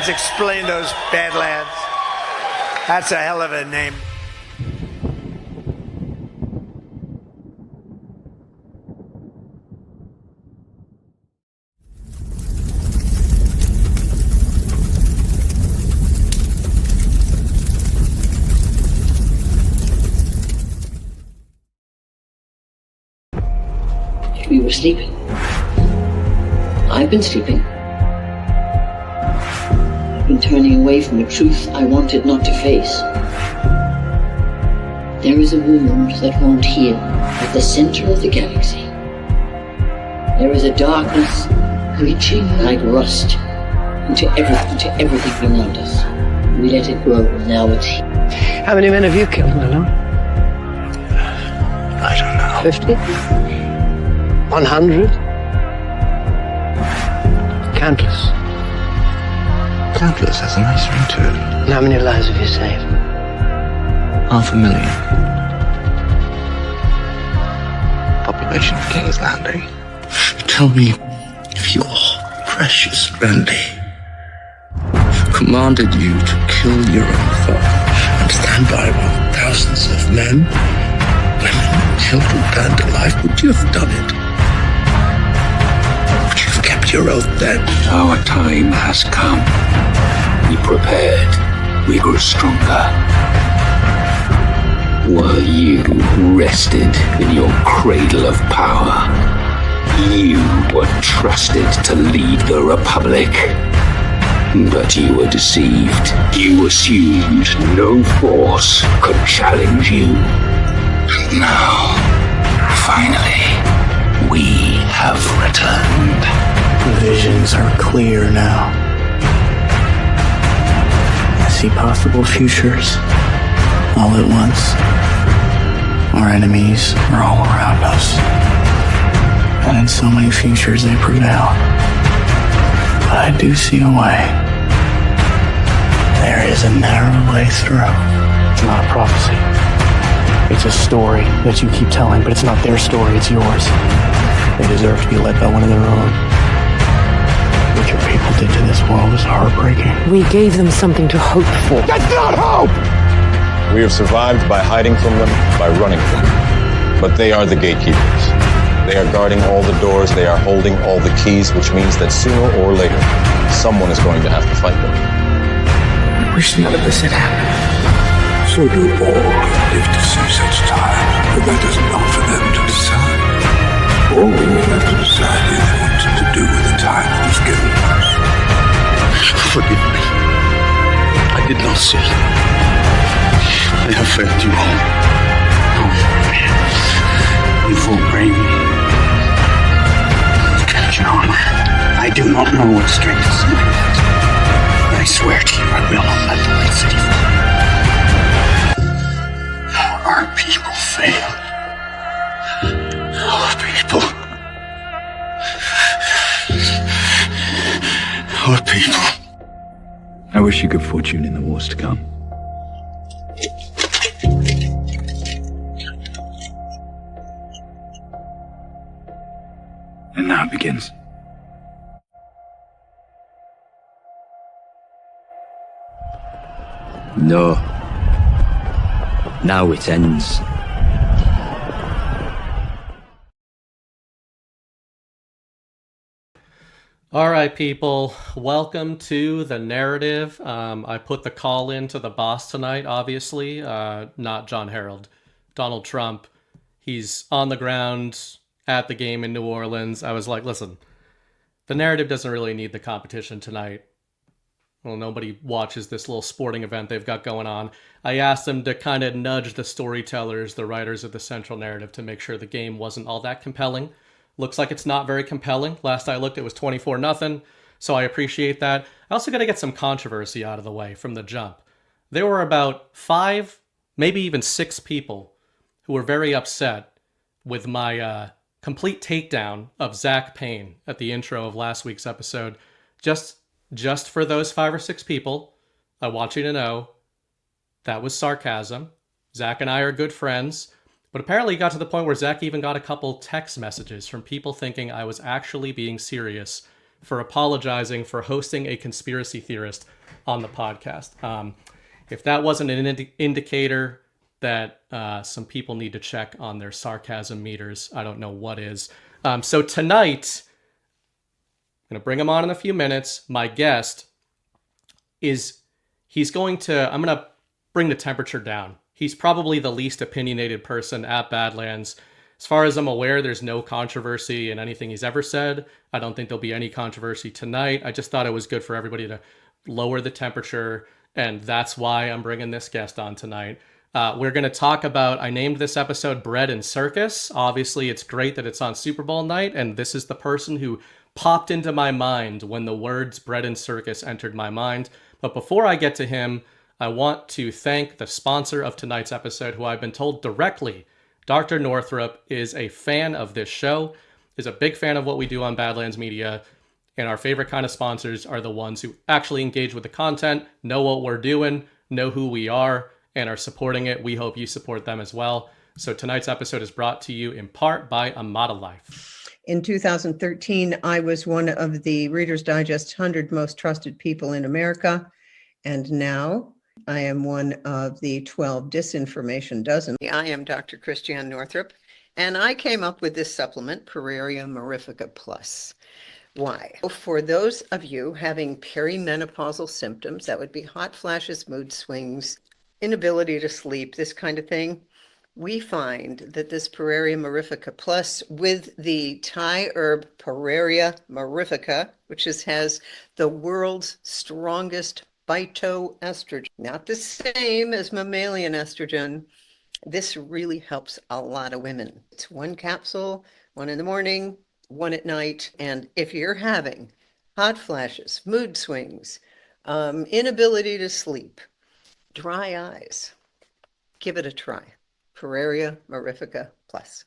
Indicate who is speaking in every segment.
Speaker 1: Let's explain those Badlands. That's a hell of a name.
Speaker 2: We were sleeping. I've been sleeping. I've been turning away from a truth I wanted not to face. There is a wound that won't heal at the center of the galaxy. There is a darkness reaching like rust into everything around us. We let it grow, and now it's here.
Speaker 3: How many men have you killed, Milo?
Speaker 4: I don't know.
Speaker 3: 50? 100? Countless.
Speaker 4: Countless has a nice ring to it.
Speaker 3: And how many lives have you saved?
Speaker 4: 500,000. Population of King's Landing. Tell me if your precious Randy commanded you to kill your own father and stand by while thousands of men, women, children burned alive, would you have done it? Would you have kept your oath then?
Speaker 5: Our time has come. We prepared. We grew stronger. Were you rested in your cradle of power? You were trusted to lead the Republic. But you were deceived. You assumed no force could challenge you. And now, finally, we have returned.
Speaker 6: The visions are clear now. I see possible futures all at once. Our enemies are all around us. And in so many futures they prevail. But I do see a way. There is a narrow way through.
Speaker 7: It's not a prophecy. It's a story that you keep telling, but it's not their story, it's yours. They deserve to be led by one of their own. What your people did to this world is heartbreaking.
Speaker 8: We gave them something to hope for.
Speaker 7: That's not hope!
Speaker 9: We have survived by hiding from them, by running from them. But they are the gatekeepers. They are guarding all the doors, they are holding all the keys, which means that sooner or later, someone is going to have to fight them.
Speaker 4: I wish none of this had happened. So do all who live to see such times, but that is not for them to decide. All we have to decide is what to do with the time that is given us. Forgive me. I did not see. I have failed you all.
Speaker 6: You will bring me. John, I do not know what strengthens my heart. But I swear to you, I will not let the White City fall. Our people fail. Our people. Our people.
Speaker 10: I wish you good fortune in the wars to come. And now it begins.
Speaker 5: No. Now it ends.
Speaker 11: All right, people. Welcome to The Narrative. I put the call in to the boss tonight, obviously. Not John Harold. Donald Trump. He's on the ground at the game in New Orleans. I was like, listen, The Narrative doesn't really need the competition tonight. Well, nobody watches this little sporting event they've got going on. I asked them to kind of nudge the storytellers, the writers of the central narrative, to make sure the game wasn't all that compelling. Looks like it's not very compelling. Last I looked, it was 24-0, so I appreciate that. I also got to get some controversy out of the way from the jump. There were about 5, maybe even 6 people who were very upset with my complete takedown of Zach Payne at the intro of last week's episode. Just for those 5 or 6 people, I want you to know that was sarcasm. Zach and I are good friends. But apparently it got to the point where Zach even got a couple text messages from people thinking I was actually being serious for apologizing for hosting a conspiracy theorist on the podcast. If that wasn't an indicator that some people need to check on their sarcasm meters, I don't know what is. So tonight, I'm going to bring him on in a few minutes. My guest is, I'm going to bring the temperature down. He's probably the least opinionated person at Badlands. As far as I'm aware, there's no controversy in anything he's ever said. I don't think there'll be any controversy tonight. I just thought it was good for everybody to lower the temperature, and that's why I'm bringing this guest on tonight. We're going to talk about, I named this episode Bread and Circus. Obviously, it's great that it's on Super Bowl night, and this is the person who popped into my mind when the words Bread and Circus entered my mind. But before I get to him, I want to thank the sponsor of tonight's episode, who I've been told directly, Dr. Northrup, is a fan of this show, is a big fan of what we do on Badlands Media, and our favorite kind of sponsors are the ones who actually engage with the content, know what we're doing, know who we are, and are supporting it. We hope you support them as well. So tonight's episode is brought to you in part by Amada Life.
Speaker 12: In 2013, I was one of the Reader's Digest 100 Most Trusted People in America, and now I am one of the 12 Disinformation Dozen. I am Dr. Christiane Northrup, and I came up with this supplement, Pararia Mirifica Plus. Why? For those of you having perimenopausal symptoms, that would be hot flashes, mood swings, inability to sleep, this kind of thing, we find that this Pararia Mirifica Plus with the Thai herb Pararia Mirifica, which has the world's strongest phytoestrogen, not the same as mammalian estrogen. This really helps a lot of women. It's one capsule, one in the morning, one at night. And if you're having hot flashes, mood swings, inability to sleep, dry eyes, give it a try. Pararia Mirifica Plus.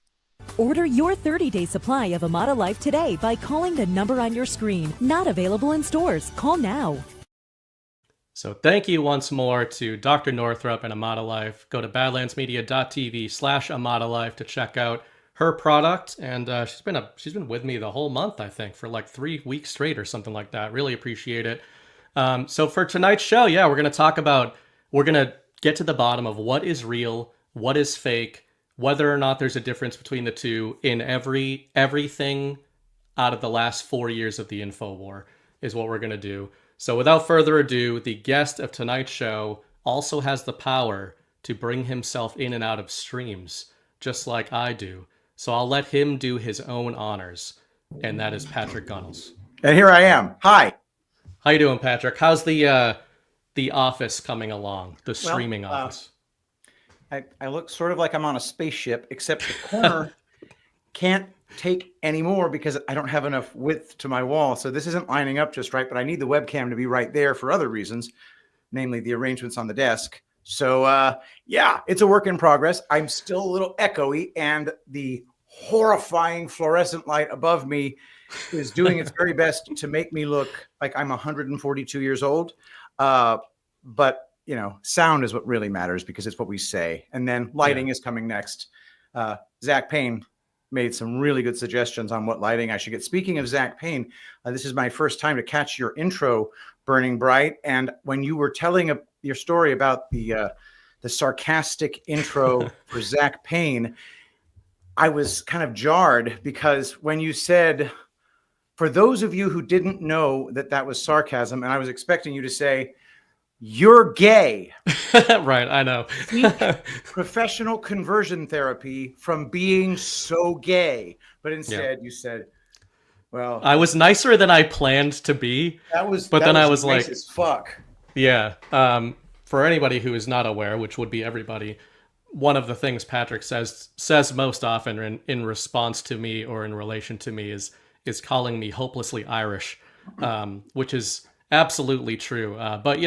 Speaker 13: Order your 30-day supply of Amada Life today by calling the number on your screen. Not available in stores. Call now.
Speaker 11: So thank you once more to Dr. Northrup and Amada Life. Go to badlandsmedia.tv/Amada Life to check out her product. And she's been with me the whole month, I think, for like 3 weeks straight or something like that. Really appreciate it. So for tonight's show, we're going to get to the bottom of what is real, what is fake, whether or not there's a difference between the two in everything out of the last 4 years of the InfoWar is what we're going to do. So without further ado, the guest of tonight's show also has the power to bring himself in and out of streams, just like I do. So I'll let him do his own honors, and that is Patrick Gunnels.
Speaker 14: And here I am. Hi.
Speaker 11: How you doing, Patrick? How's the office coming along, the streaming office?
Speaker 14: I look sort of like I'm on a spaceship, except the corner can't take any more because I don't have enough width to my wall. So this isn't lining up just right, but I need the webcam to be right there for other reasons, namely the arrangements on the desk. So it's a work in progress. I'm still a little echoey, and the horrifying fluorescent light above me is doing its very best to make me look like I'm 142 years old. But sound is what really matters because it's what we say. And then lighting is coming next. Zach Payne made some really good suggestions on what lighting I should get. Speaking of Zach Payne, this is my first time to catch your intro, Burning Bright. And when you were telling your story about the sarcastic intro for Zach Payne, I was kind of jarred because when you said, for those of you who didn't know that was sarcasm, and I was expecting you to say, you're gay.
Speaker 11: Right, I know.
Speaker 14: Professional conversion therapy from being so gay. But instead you said, well,
Speaker 11: I was nicer than I planned to be.
Speaker 14: I was
Speaker 11: nice
Speaker 14: like, as fuck.
Speaker 11: Yeah. For anybody who is not aware, which would be everybody, one of the things Patrick says most often in response to me or in relation to me is calling me hopelessly Irish, which is absolutely true. But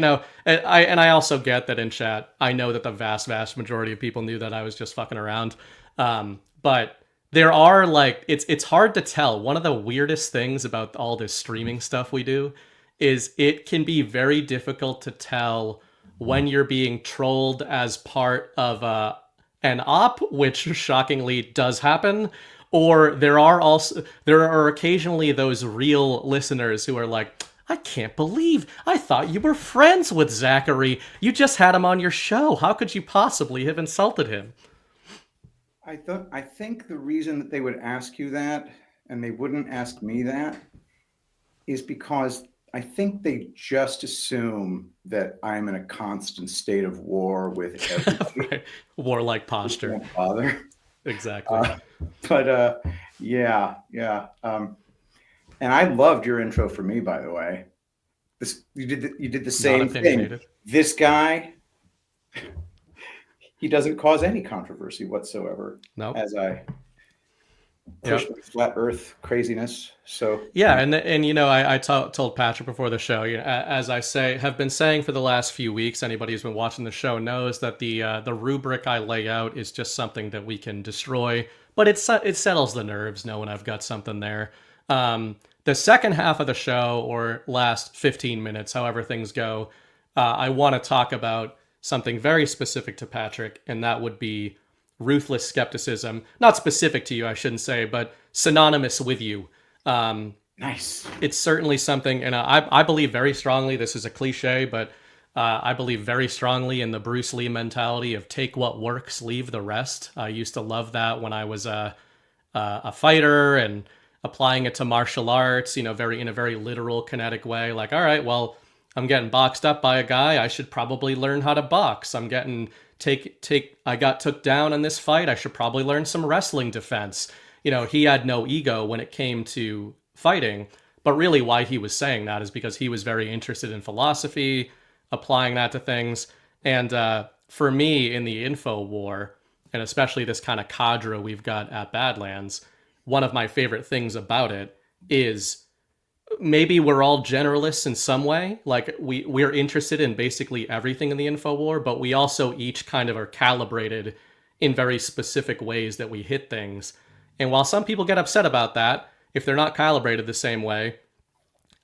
Speaker 11: I also get that in chat, I know that the vast majority of people knew that I was just fucking around. But there are it's hard to tell. One of the weirdest things about all this streaming stuff we do is it can be very difficult to tell when you're being trolled as part of an op, which shockingly does happen, Or there are occasionally those real listeners who are like, I can't believe I thought you were friends with Zachary. You just had him on your show. How could you possibly have insulted him?
Speaker 14: I think the reason that they would ask you that and they wouldn't ask me that is because I think they just assume that I'm in a constant state of war with everybody.
Speaker 11: Right. Warlike posture.
Speaker 14: Don't bother.
Speaker 11: Exactly.
Speaker 14: Yeah. And I loved your intro for me, by the way. You did the same thing. This guy, he doesn't cause any controversy whatsoever.
Speaker 11: Nope.
Speaker 14: As I push my flat Earth craziness. So
Speaker 11: yeah, and you know, I told Patrick before the show, you know, as I have been saying for the last few weeks, anybody who's been watching the show knows that the rubric I lay out is just something that we can destroy, but it settles the nerves knowing I've got something there. The second half of the show, or last 15 minutes, however things go, I want to talk about something very specific to Patrick, and that would be ruthless skepticism. Not specific to you, I shouldn't say, but synonymous with you.
Speaker 14: Nice.
Speaker 11: It's certainly something, and I believe very strongly, this is a cliche, but I believe very strongly in the Bruce Lee mentality of take what works, leave the rest. I used to love that when I was a fighter, and applying it to martial arts, you know, in a very literal, kinetic way. Like, all right, well, I'm getting boxed up by a guy. I should probably learn how to box. I'm getting I got took down in this fight. I should probably learn some wrestling defense. You know, he had no ego when it came to fighting, but really why he was saying that is because he was very interested in philosophy, applying that to things. And for me, in the info war, and especially this kind of cadre we've got at Badlands, one of my favorite things about it is maybe we're all generalists in some way. Like we're interested in basically everything in the info war, but we also each kind of are calibrated in very specific ways that we hit things. And while some people get upset about that, if they're not calibrated the same way,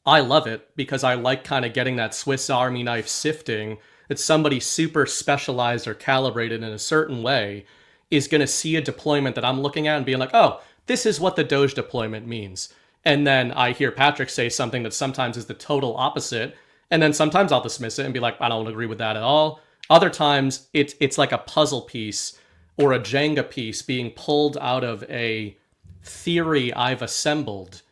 Speaker 11: I love it because I like kind of getting that Swiss Army knife sifting that somebody super specialized or calibrated in a certain way is going to see a deployment that I'm looking at and being like, oh, this is what the DOGE deployment means. And then I hear Patrick say something that sometimes is the total opposite. And then sometimes I'll dismiss it and be like, I don't agree with that at all. Other times it's like a puzzle piece or a Jenga piece being pulled out of a theory I've assembled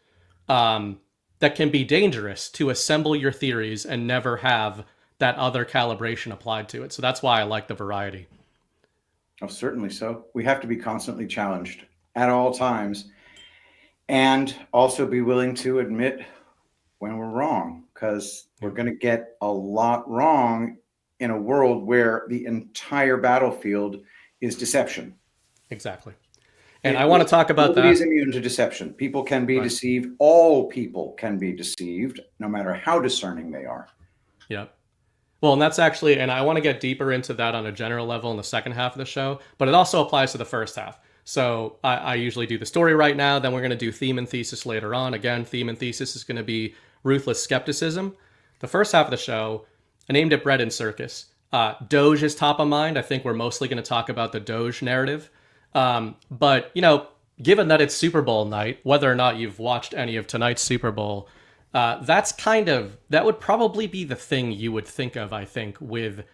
Speaker 11: that can be dangerous to assemble your theories and never have that other calibration applied to it. So that's why I like the variety.
Speaker 14: Oh, certainly so. We have to be constantly challenged at all times, and also be willing to admit when we're wrong, because we're going to get a lot wrong in a world where the entire battlefield is deception.
Speaker 11: Exactly. And I want to talk about that.
Speaker 14: Nobody's immune to deception. People can be deceived. All people can be deceived, no matter how discerning they are.
Speaker 11: Yep. Well, and that's actually, and I want to get deeper into that on a general level in the second half of the show, but it also applies to the first half. So I usually do the story right now, then we're going to do theme and thesis later on. Again, theme and thesis is going to be ruthless skepticism. The first half of the show, I named it Bread and Circus. DOGE is top of mind. I think we're mostly going to talk about the DOGE narrative. But, you know, given that it's Super Bowl night, whether or not you've watched any of tonight's Super Bowl, that would probably be the thing you would think of, I think, with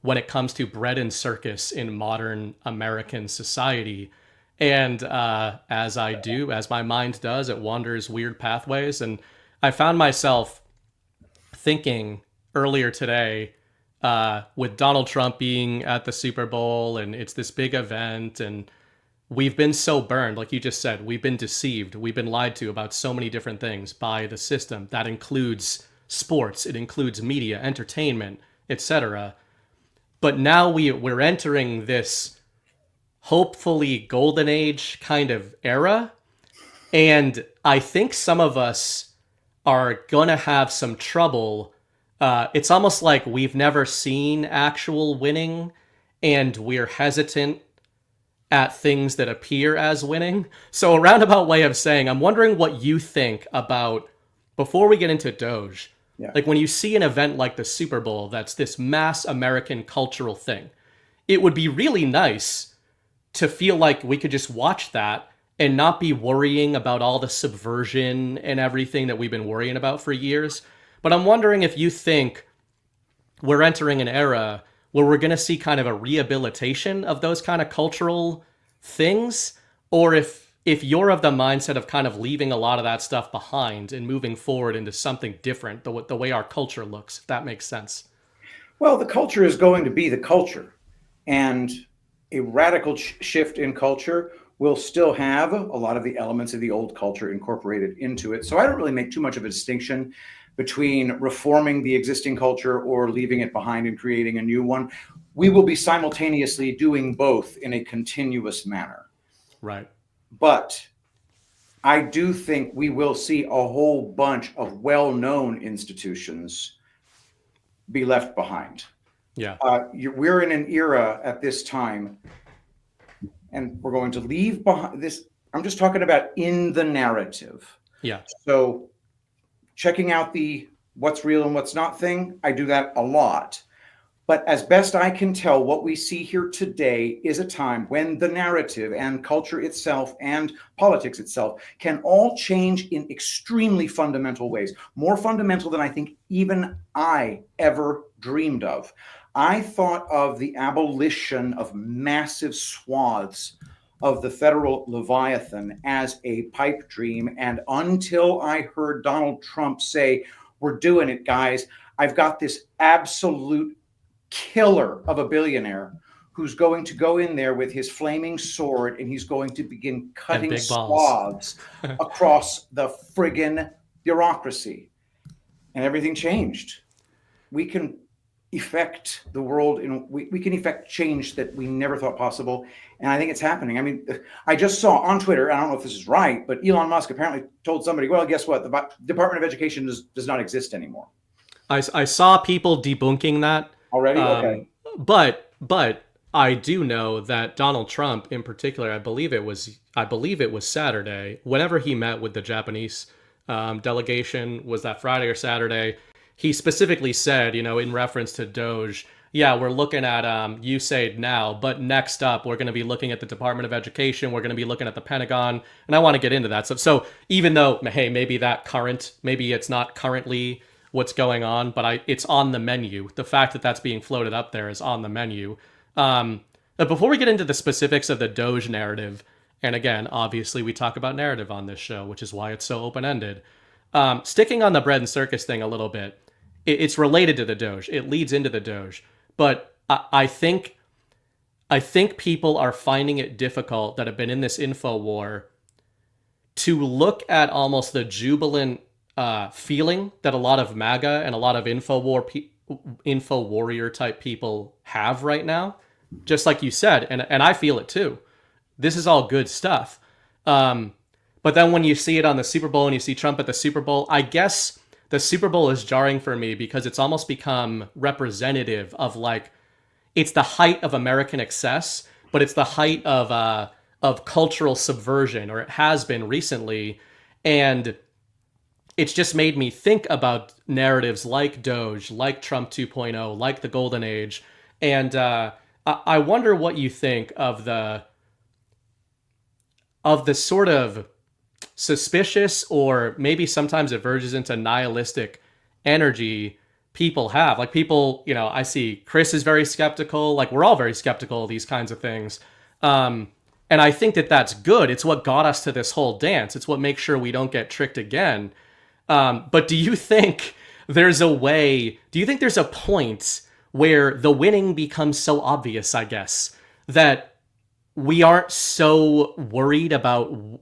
Speaker 11: when it comes to bread and circus in modern American society. And as my mind does, it wanders weird pathways. And I found myself thinking earlier today, with Donald Trump being at the Super Bowl, and it's this big event, and we've been so burned, like you just said, we've been deceived, we've been lied to about so many different things by the system. That includes sports, it includes media, entertainment, etc. But now we're entering this hopefully golden age kind of era, and I think some of us are gonna have some trouble. It's almost like we've never seen actual winning, and we're hesitant at things that appear as winning. So a roundabout way of saying, I'm wondering what you think about, before we get into DOGE, like when you see an event like the Super Bowl, that's this mass American cultural thing, it would be really nice to feel like we could just watch that and not be worrying about all the subversion and everything that we've been worrying about for years. But I'm wondering if you think we're entering an era where we're going to see kind of a rehabilitation of those kind of cultural things, or if you're of the mindset of kind of leaving a lot of that stuff behind and moving forward into something different, the way our culture looks, if that makes sense.
Speaker 14: Well, the culture is going to be the culture, and a radical shift in culture will still have a lot of the elements of the old culture incorporated into it. So I don't really make too much of a distinction between reforming the existing culture or leaving it behind and creating a new one. We will be simultaneously doing both in a continuous manner.
Speaker 11: Right.
Speaker 14: But I do think we will see a whole bunch of well-known institutions be left behind.
Speaker 11: Yeah.
Speaker 14: We're in an era at this time, and we're going to leave behind this. I'm just talking about in the narrative.
Speaker 11: Yeah.
Speaker 14: So checking out the what's real and what's not thing, I do that a lot. But as best I can tell, what we see here today is a time when the narrative and culture itself and politics itself can all change in extremely fundamental ways, more fundamental than I think even I ever dreamed of. I thought of the abolition of massive swaths of the federal Leviathan as a pipe dream. And until I heard Donald Trump say, "We're doing it, guys," I've got this absolute killer of a billionaire who's going to go in there with his flaming sword and he's going to begin cutting swaths across the friggin' bureaucracy. And everything changed. We can affect the world, and we can affect change that we never thought possible. And I think it's happening. I mean, I just saw on Twitter, I don't know if this is right, but Elon Musk apparently told somebody, well, guess what? The Department of Education does not exist anymore. I
Speaker 11: saw people debunking that.
Speaker 14: Already? Okay.
Speaker 11: But I do know that Donald Trump in particular, I believe it was Saturday, whenever he met with the Japanese delegation, was that Friday or Saturday, he specifically said, in reference to DOGE, yeah, we're looking at USAID now, but next up, we're going to be looking at the Department of Education. We're going to be looking at the Pentagon. And I want to get into that stuff. So even though, hey, maybe it's not currently what's going on, but it's on the menu. The fact that that's being floated up there is on the menu. But before we get into the specifics of the DOGE narrative, and again, obviously we talk about narrative on this show, which is why it's so open-ended. Sticking on the bread and circus thing a little bit, it's related to the DOGE. It leads into the DOGE. But I think people are finding it difficult that have been in this info war to look at almost the jubilant feeling that a lot of MAGA and a lot of info warrior type people have right now, just like you said, and I feel it too. This is all good stuff. But then when you see it on the Super Bowl and you see Trump at the Super Bowl, I guess the Super Bowl is jarring for me because it's almost become representative of it's the height of American excess, but it's the height of cultural subversion, or it has been recently. And it's just made me think about narratives like DOGE, like Trump 2.0, like the Golden Age. And I wonder what you think of the sort of suspicious, or maybe sometimes it verges into nihilistic energy people have. Like people, I see Chris is very skeptical. Like we're all very skeptical of these kinds of things. And I think that that's good. It's what got us to this whole dance. It's what makes sure we don't get tricked again. But do you think there's a point where the winning becomes so obvious, I guess, that we aren't so worried about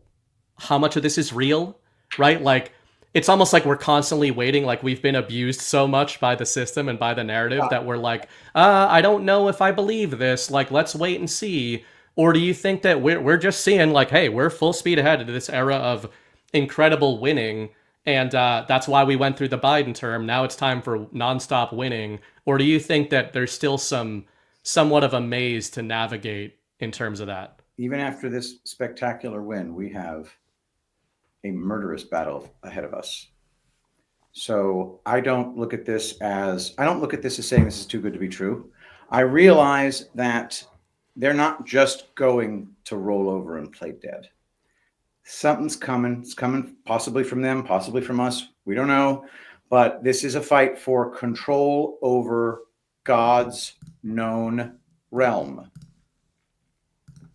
Speaker 11: how much of this is real, right? Like, it's almost like we're constantly waiting, like we've been abused so much by the system and by the narrative that we're like, I don't know if I believe this, like, let's wait and see. Or do you think that we're just seeing like, hey, we're full speed ahead into this era of incredible winning, and that's why we went through the Biden term. Now it's time for nonstop winning. Or do you think that there's still somewhat of a maze to navigate in terms of that?
Speaker 14: Even after this spectacular win, we have a murderous battle ahead of us. So I don't look at this as saying this is too good to be true. I realize that they're not just going to roll over and play dead. Something's coming. It's coming possibly from them, possibly from us. We don't know. But this is a fight for control over God's known realm.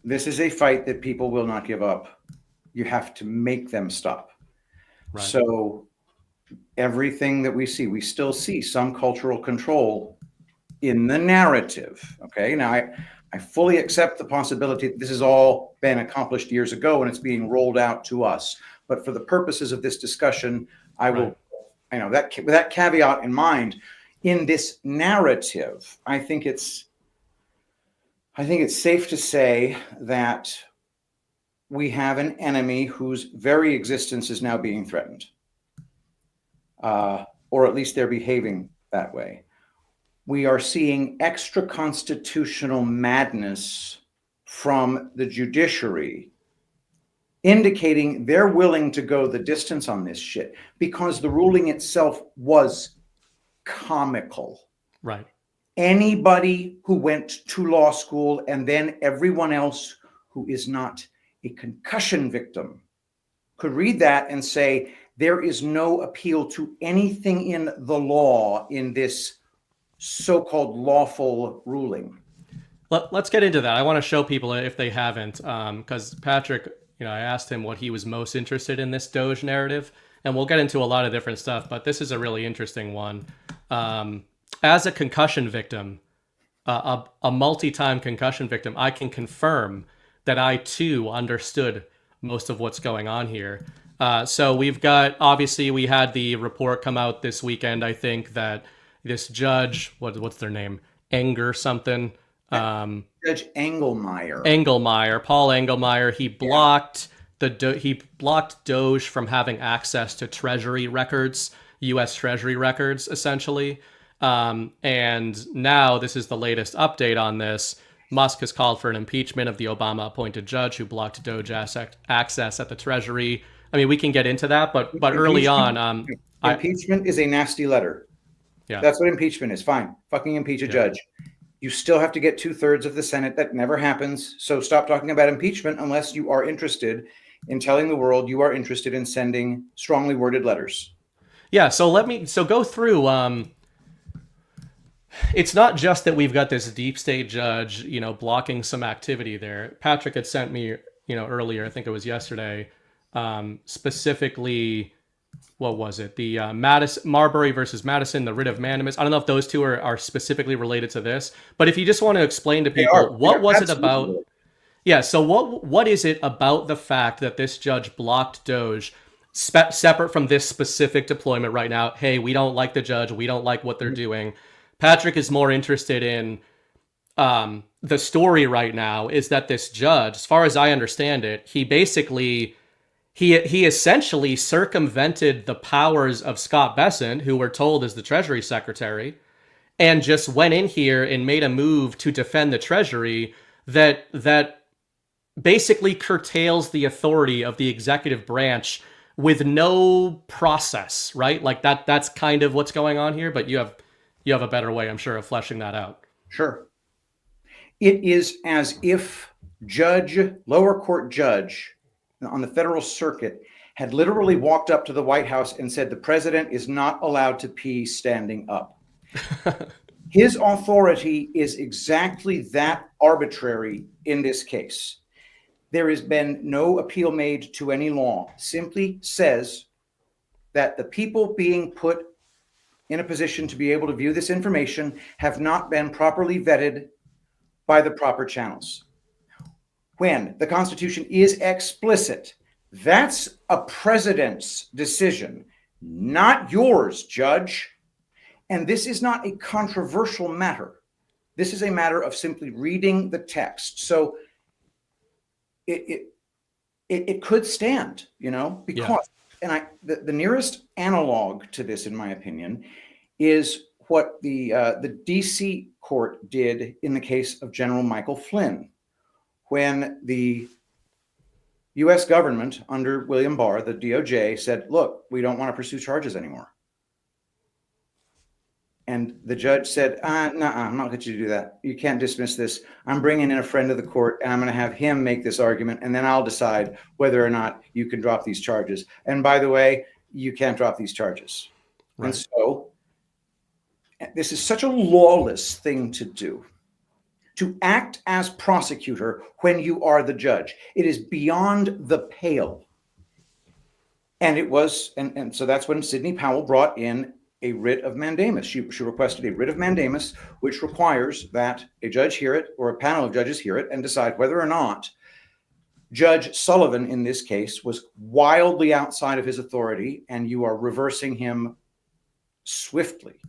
Speaker 14: This is a fight that people will not give up. You have to make them stop. Right. So everything that we see, we still see some cultural control in the narrative. Okay. Now I fully accept the possibility that this has all been accomplished years ago and it's being rolled out to us. But for the purposes of this discussion, I will, with that caveat in mind, in this narrative, I think it's safe to say that we have an enemy whose very existence is now being threatened, or at least they're behaving that way. We are seeing extra constitutional madness from the judiciary, indicating they're willing to go the distance on this shit because the ruling itself was comical.
Speaker 11: Right.
Speaker 14: Anybody who went to law school and then everyone else who is not a concussion victim could read that and say, there is no appeal to anything in the law in this so-called lawful ruling.
Speaker 11: Let's get into that. I want to show people if they haven't, because Patrick, I asked him what he was most interested in this DOGE narrative, and we'll get into a lot of different stuff, but this is a really interesting one. As a concussion victim, a multi-time concussion victim, I can confirm that I too understood most of what's going on here. So we've got, obviously we had the report come out this weekend, I think, that this judge, what's their name? Something.
Speaker 14: Judge Engelmeyer.
Speaker 11: Paul Engelmeyer, he blocked DOGE from having access to Treasury records, U.S. Treasury records, essentially. And now this is the latest update on this. Musk has called for an impeachment of the Obama-appointed judge who blocked DOGE access at the Treasury. I mean, we can get into that, but early on,
Speaker 14: impeachment is a nasty letter.
Speaker 11: Yeah,
Speaker 14: that's what impeachment is. Fine, fucking impeach a judge. You still have to get 2/3 of the Senate. That never happens. So stop talking about impeachment unless you are interested in telling the world you are interested in sending strongly worded letters.
Speaker 11: Yeah. So go through. It's not just that we've got this deep state judge, blocking some activity there. Patrick had sent me, earlier, I think it was yesterday, specifically, what was it? The Marbury versus Madison, the writ of mandamus. I don't know if those two are specifically related to this, but if you just want to explain to people, what was it about? Yeah. So what is it about the fact that this judge blocked DOGE separate from this specific deployment right now? Hey, we don't like the judge. We don't like what they're doing. Patrick is more interested in the story right now is that this judge, as far as I understand it, he basically, he essentially circumvented the powers of Scott Bessent, who we're told is the Treasury Secretary, and just went in here and made a move to defend the Treasury that basically curtails the authority of the executive branch with no process, right? Like that's kind of what's going on here, but you have a better way, I'm sure, of fleshing that out.
Speaker 14: Sure. It is as if lower court judge on the federal circuit had literally walked up to the White House and said, the president is not allowed to pee standing up. His authority is exactly that arbitrary in this case. There has been no appeal made to any law. Simply says that the people being put in a position to be able to view this information have not been properly vetted by the proper channels. When the Constitution is explicit, that's a president's decision, not yours, Judge. And this is not a controversial matter. This is a matter of simply reading the text. So it could stand, because and the nearest analog to this, in my opinion, is what the DC court did in the case of General Michael Flynn, when the U.S. government under William Barr, the DOJ, said, look, we don't want to pursue charges anymore. And the judge said, no, I'm not going to let you do that. You can't dismiss this. I'm bringing in a friend of the court, and I'm going to have him make this argument, and then I'll decide whether or not you can drop these charges. And by the way, you can't drop these charges. Right. And so this is such a lawless thing to do, to act as prosecutor when you are the judge. It is beyond the pale. And it was, and so that's when Sidney Powell brought in a writ of mandamus. She requested a writ of mandamus, which requires that a judge hear it, or a panel of judges hear it, and decide whether or not Judge Sullivan, in this case, was wildly outside of his authority, and you are reversing him swiftly.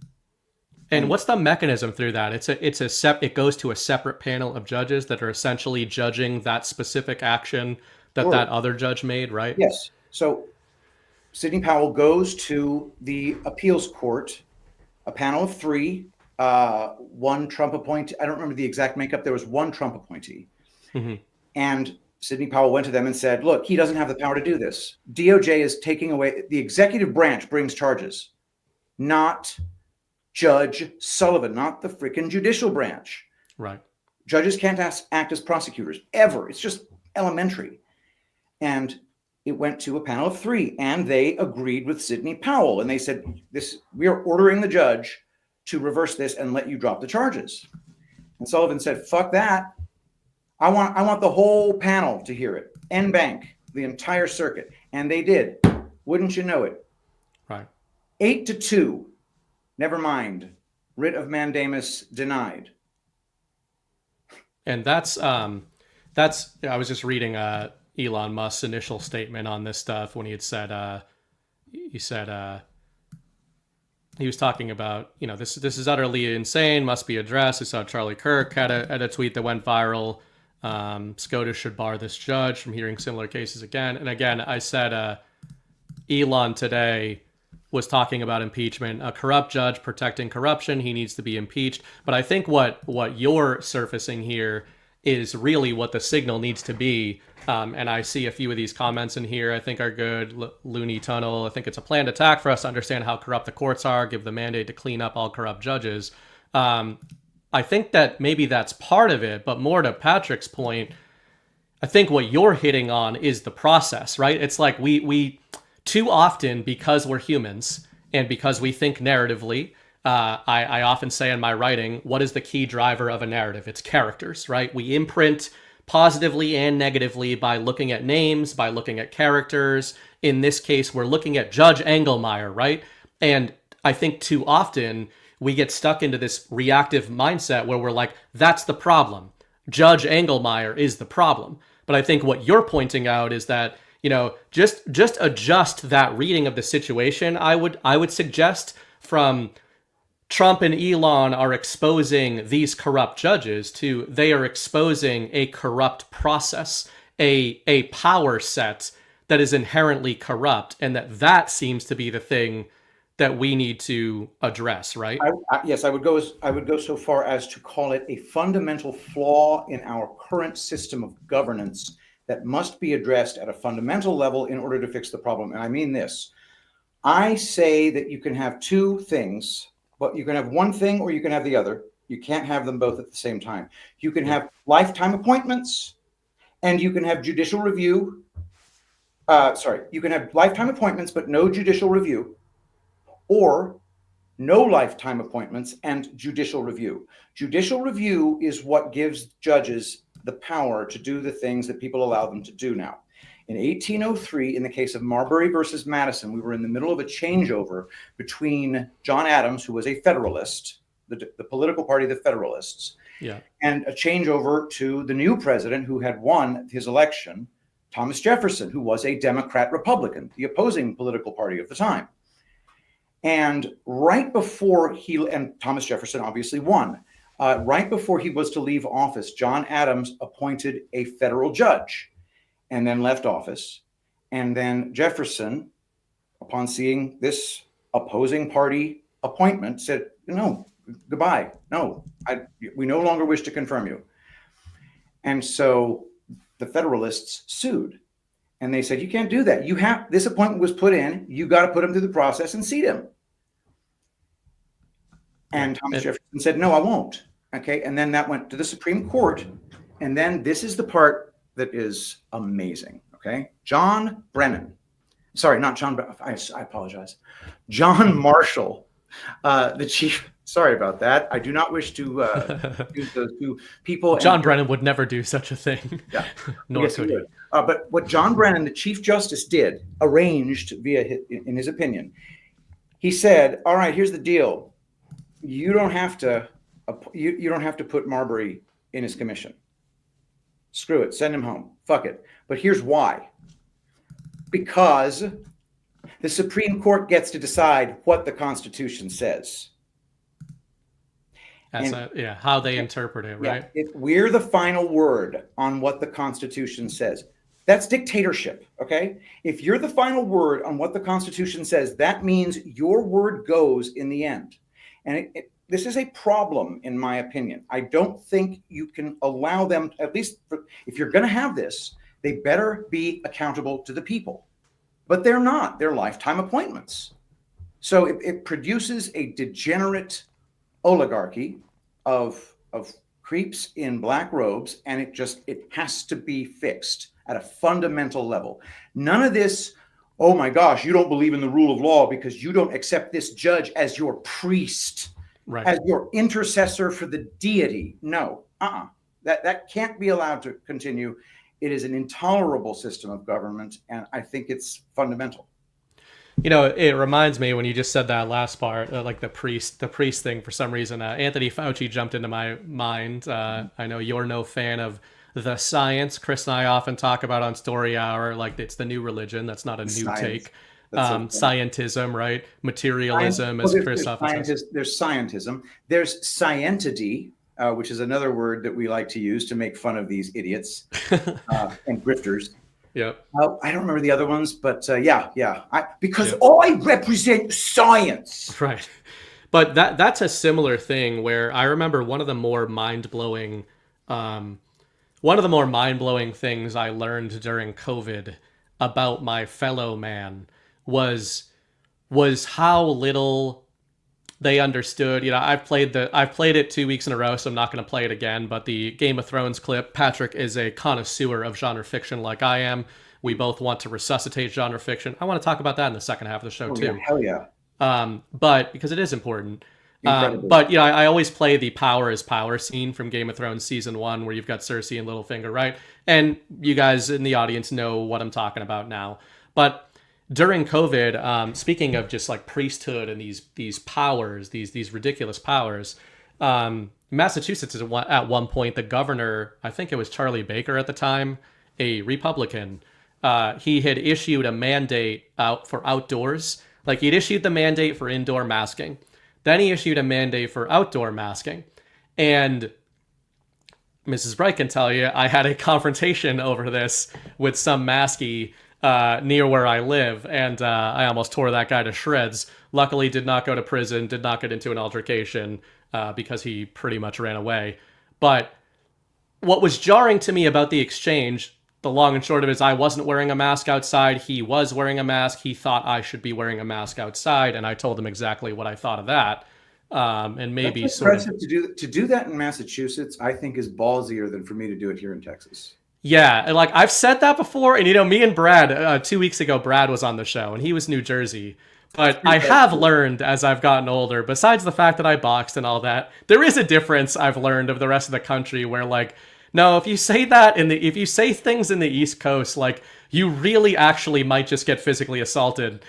Speaker 11: And what's the mechanism through that? It goes to a separate panel of judges that are essentially judging that specific action that that other judge made, right?
Speaker 14: Yes. So Sidney Powell goes to the appeals court, a panel of 3, one Trump appointee. I don't remember the exact makeup. There was one Trump appointee. Mm-hmm. And Sidney Powell went to them and said, look, he doesn't have the power to do this. DOJ is taking away, the executive branch brings charges, not Judge Sullivan, not the freaking judicial branch.
Speaker 11: Right.
Speaker 14: Judges can't act as prosecutors ever. It's just elementary. And it went to a panel of 3, and they agreed with Sidney Powell. And they said, we are ordering the judge to reverse this and let you drop the charges. And Sullivan said, fuck that. I want the whole panel to hear it. En banc, the entire circuit. And they did. Wouldn't you know it?
Speaker 11: Right.
Speaker 14: 8-2. Never mind. Writ of mandamus denied.
Speaker 11: And that's I was just reading Elon Musk's initial statement on this stuff when he had said he was talking about, this is utterly insane, must be addressed. I saw Charlie Kirk had a tweet that went viral. SCOTUS should bar this judge from hearing similar cases again. And again, I said Elon today was talking about impeachment, a corrupt judge protecting corruption. He needs to be impeached. But I think what you're surfacing here is really what the signal needs to be. And I see a few of these comments in here I think are good. Looney Tunnel, I think it's a planned attack for us to understand how corrupt the courts are, give the mandate to clean up all corrupt judges. I think that maybe that's part of it, but more to Patrick's point, I think what you're hitting on is the process, right? It's like we too often, because we're humans and because we think narratively, I often say in my writing, what is the key driver of a narrative? It's characters, right? We imprint positively and negatively by looking at names, by looking at characters. In this case, we're looking at Judge Engelmeyer, right? And I think too often we get stuck into this reactive mindset where we're like, that's the problem. Judge Engelmeyer is the problem. But I think what you're pointing out is that, just adjust that reading of the situation. I would suggest from Trump and Elon are exposing these corrupt judges to they are exposing a corrupt process, a power set that is inherently corrupt, and that seems to be the thing that we need to address, right?
Speaker 14: Yes, I would go so far as to call it a fundamental flaw in our current system of governance that must be addressed at a fundamental level in order to fix the problem. And I mean this. I say that you can have 2 things, but you can have one thing or you can have the other. You can't have them both at the same time. You can have lifetime appointments and you can have judicial review. You can have lifetime appointments, but no judicial review, or no lifetime appointments and judicial review. Judicial review is what gives judges the power to do the things that people allow them to do now. In 1803, in the case of Marbury versus Madison, we were in the middle of a changeover between John Adams, who was a Federalist, the political party of the Federalists, and a changeover to the new president who had won his election, Thomas Jefferson, who was a Democrat Republican, the opposing political party of the time. And right before Thomas Jefferson obviously won, right before he was to leave office, John Adams appointed a federal judge and then left office. And then Jefferson, upon seeing this opposing party appointment, said, no, goodbye. No, we no longer wish to confirm you. And so the Federalists sued. And they said, you can't do that. This appointment was put in. You got to put him through the process and seat him. And Thomas Jefferson said, no, I won't. Okay. And then that went to the Supreme Court. And then this is the part that is amazing. Okay. John Brennan. Sorry, not John. I apologize. John Marshall, the chief. Sorry about that. I do not wish to use those two people.
Speaker 11: John Brennan would never do such a thing.
Speaker 14: Yeah.
Speaker 11: Nor could he.
Speaker 14: But what John Brennan, the Chief Justice, did, arranged in his opinion, he said, all right, here's the deal. You don't have to put Marbury in his commission. Screw it. Send him home. Fuck it. But here's why. Because the Supreme Court gets to decide what the Constitution says.
Speaker 11: How they interpret it, right?
Speaker 14: If we're the final word on what the Constitution says, that's dictatorship, okay? If you're the final word on what the Constitution says, that means your word goes in the end. And this is a problem, in my opinion. I don't think you can allow them, at least if you're going to have this, they better be accountable to the people. But they're not. They're lifetime appointments. So it produces a degenerate oligarchy of creeps in black robes, and it has to be fixed at a fundamental level. None of this, oh my gosh, you don't believe in the rule of law because you don't accept this judge as your priest,
Speaker 11: right,
Speaker 14: as your intercessor for the deity. No, that can't be allowed to continue. It is an intolerable system of government, and I think it's fundamental.
Speaker 11: You know, it reminds me when you just said that last part, like the priest thing. For some reason, Anthony Fauci jumped into my mind. I know you're no fan of the science. Chris and I often talk about on Story Hour, like it's the new religion. That's not a new take. Scientism, right? Materialism, as Chris often says.
Speaker 14: There's scientism. There's scientity, which is another word that we like to use to make fun of these idiots and grifters.
Speaker 11: Yep.
Speaker 14: I don't remember the other ones, but because I represent science.
Speaker 11: Right. But that's a similar thing where I remember one of the more mind-blowing things I learned during COVID about my fellow man was how little they understood. You know, I've played it 2 weeks in a row, so I'm not going to play it again. But the Game of Thrones clip, Patrick is a connoisseur of genre fiction like I am. We both want to resuscitate genre fiction. I want to talk about that in the second half of the show too.
Speaker 14: Yeah, hell yeah.
Speaker 11: But because it is important. But you know, I always play the power is power scene from Game of Thrones season 1, where you've got Cersei and Littlefinger, right? And you guys in the audience know what I'm talking about now. But during COVID, speaking of just like priesthood and these powers, these ridiculous powers, Massachusetts is at one point, the governor, I think it was Charlie Baker at the time, a Republican, he had issued a mandate out for outdoors. Like he'd issued the mandate for indoor masking. Then he issued a mandate for outdoor masking. And Mrs. Bright can tell you, I had a confrontation over this with some maskie near where I live, and I almost tore that guy to shreds. Luckily, did not go to prison, did not get into an altercation because he pretty much ran away. But what was jarring to me about the exchange, the long and short of it is I wasn't wearing a mask outside. He was wearing a mask. He thought I should be wearing a mask outside, and I told him exactly what I thought of that. And maybe
Speaker 14: that's
Speaker 11: sort
Speaker 14: impressive
Speaker 11: of
Speaker 14: to do that in Massachusetts, I think is ballsier than for me to do it here in Texas.
Speaker 11: Yeah, and like I've said that before, and you know, me and Brad, 2 weeks ago, Brad was on the show, and he was New Jersey. But I have learned as I've gotten older, besides the fact that I boxed and all that, there is a difference I've learned of the rest of the country where like, no, if you say that if you say things in the East Coast, like you really actually might just get physically assaulted.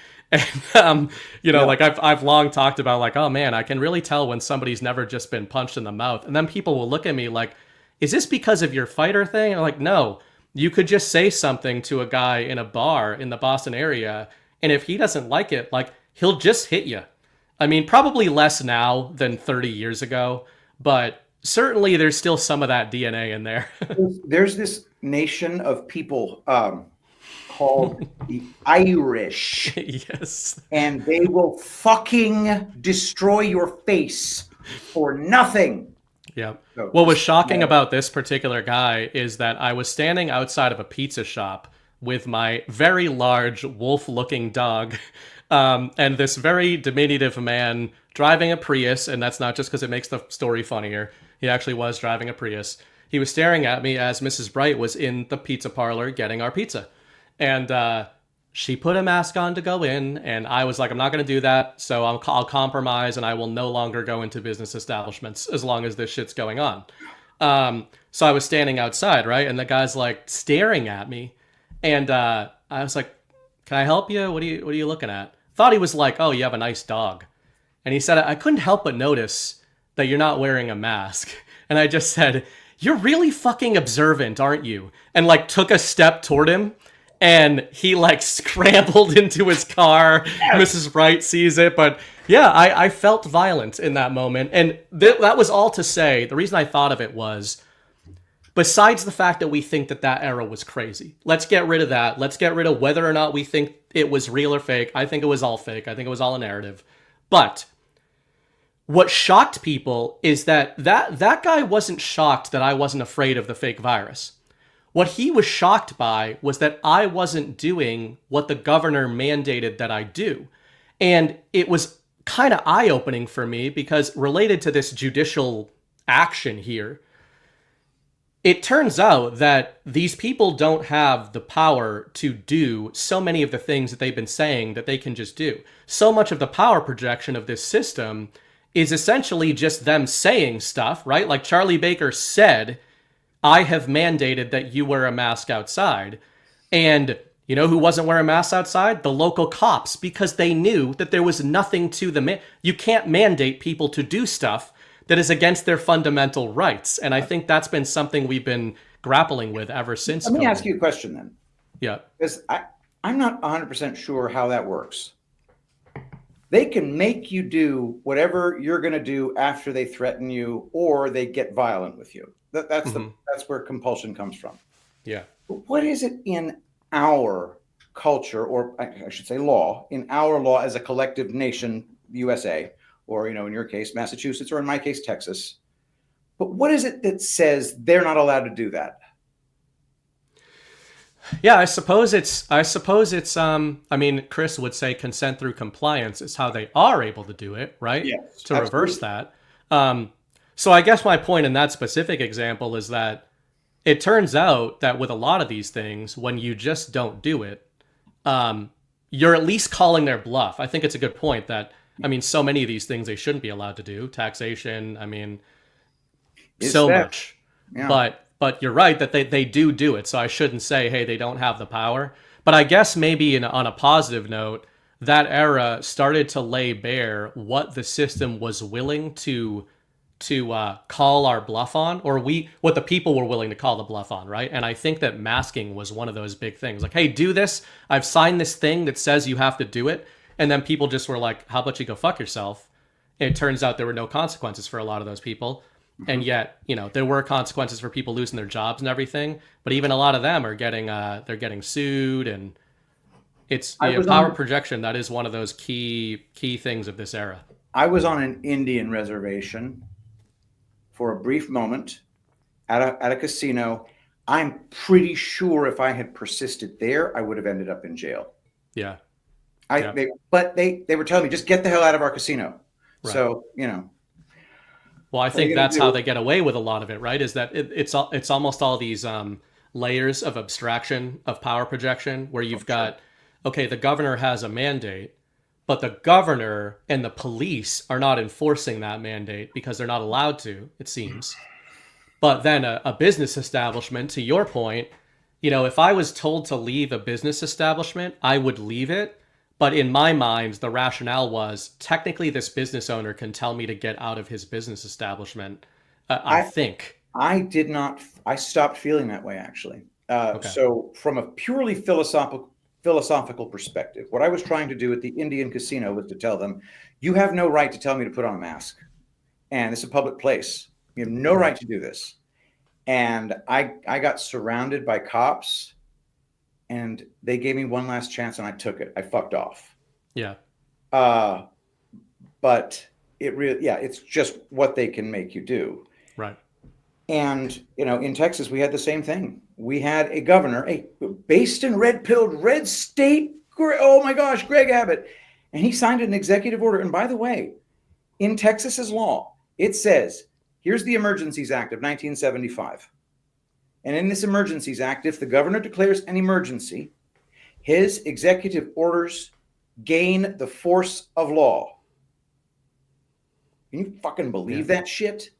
Speaker 11: And, you know, like I've long talked about like, oh man, I can really tell when somebody's never just been punched in the mouth. And then people will look at me like, is this because of your fighter thing? And I'm like, no, you could just say something to a guy in a bar in the Boston area. And if he doesn't like it, like he'll just hit you. I mean, probably less now than 30 years ago, but certainly there's still some of that DNA in there.
Speaker 14: There's this nation of people called the Irish.
Speaker 11: Yes.
Speaker 14: And they will fucking destroy your face for nothing.
Speaker 11: Yeah. What was shocking about this particular guy is that I was standing outside of a pizza shop with my very large wolf-looking dog And this very diminutive man driving a Prius, and that's not just because it makes the story funnier. He actually was driving a Prius. He was staring at me as Mrs. Bright was in the pizza parlor getting our pizza. And she put a mask on to go in, and I was like, I'm not going to do that, so I'll compromise, and I will no longer go into business establishments as long as this shit's going on. So I was standing outside, right? And the guy's like staring at me, and I was like, can I help you? What are you looking at? Thought he was like, oh, you have a nice dog. And he said, I couldn't help but notice that you're not wearing a mask. And I just said, you're really fucking observant, aren't you? And like took a step toward him. And he like scrambled into his car. Mrs. Wright sees it. But yeah, I felt violent in that moment. And that was all to say, the reason I thought of it was, besides the fact that we think that era was crazy, let's get rid of that. Let's get rid of whether or not we think it was real or fake. I think it was all fake. I think it was all a narrative. But what shocked people is that guy wasn't shocked that I wasn't afraid of the fake virus. What he was shocked by was that I wasn't doing what the governor mandated that I do. And it was kind of eye-opening for me because related to this judicial action here, it turns out that these people don't have the power to do so many of the things that they've been saying that they can just do. So much of the power projection of this system is essentially just them saying stuff, right? Like Charlie Baker said, I have mandated that you wear a mask outside. And you know who wasn't wearing masks outside? The local cops, because they knew that there was nothing to the you can't mandate people to do stuff that is against their fundamental rights. And I think that's been something we've been grappling with ever since.
Speaker 14: Let me ask you a question then.
Speaker 11: Yeah.
Speaker 14: Because I'm not 100% sure how that works. They can make you do whatever you're going to do after they threaten you or they get violent with you. That's where compulsion comes from.
Speaker 11: Yeah.
Speaker 14: But what is it in our culture, or I should say law, in our law as a collective nation, USA, or, in your case, Massachusetts, or in my case, Texas. But what is it that says they're not allowed to do that?
Speaker 11: Yeah, I suppose it's I mean, Chris would say consent through compliance is how they are able to do it, right?
Speaker 14: Yes,
Speaker 11: to reverse that. So I guess my point in that specific example is that it turns out that with a lot of these things, when you just don't do it, you're at least calling their bluff. I think it's a good point that, I mean, so many of these things they shouldn't be allowed to do. Taxation, I mean, much. Yeah. But you're right that they do it. So I shouldn't say, hey, they don't have the power. But I guess maybe on a positive note, that era started to lay bare what the system was willing to call our bluff on, or what the people were willing to call the bluff on, right? And I think that masking was one of those big things. Like, hey, do this. I've signed this thing that says you have to do it. And then people just were like, how about you go fuck yourself? And it turns out there were no consequences for a lot of those people. And yet, there were consequences for people losing their jobs and everything. But even a lot of them are they're getting sued, and it's power projection. That is one of those key things of this era.
Speaker 14: I was on an Indian reservation for a brief moment at a casino. I'm pretty sure if I had persisted there, I would have ended up in jail.
Speaker 11: Yeah.
Speaker 14: They were telling me, just get the hell out of our casino. Right. So,
Speaker 11: Well, I think that's how they get away with a lot of it, right? Is that it's almost all these layers of abstraction of power projection where you've got, okay, the governor has a mandate, but the governor and the police are not enforcing that mandate because they're not allowed to, it seems. But then a business establishment, to your point, if I was told to leave a business establishment, I would leave it. But in my mind, the rationale was technically this business owner can tell me to get out of his business establishment. I think. I
Speaker 14: did not. I stopped feeling that way, actually. So from a purely philosophical perspective, what I was trying to do at the Indian casino was to tell them, you have no right to tell me to put on a mask. And it's a public place. You have no right to do this. And I got surrounded by cops. And they gave me one last chance, and I took it. I fucked off.
Speaker 11: Yeah.
Speaker 14: But it's just what they can make you do.
Speaker 11: Right.
Speaker 14: And, in Texas, we had the same thing. We had a governor, based in red-pilled, red state, oh my gosh, Greg Abbott. And he signed an executive order. And by the way, in Texas's law, it says, here's the Emergencies Act of 1975. And in this Emergencies Act, if the governor declares an emergency, his executive orders gain the force of law. Can you fucking believe that shit?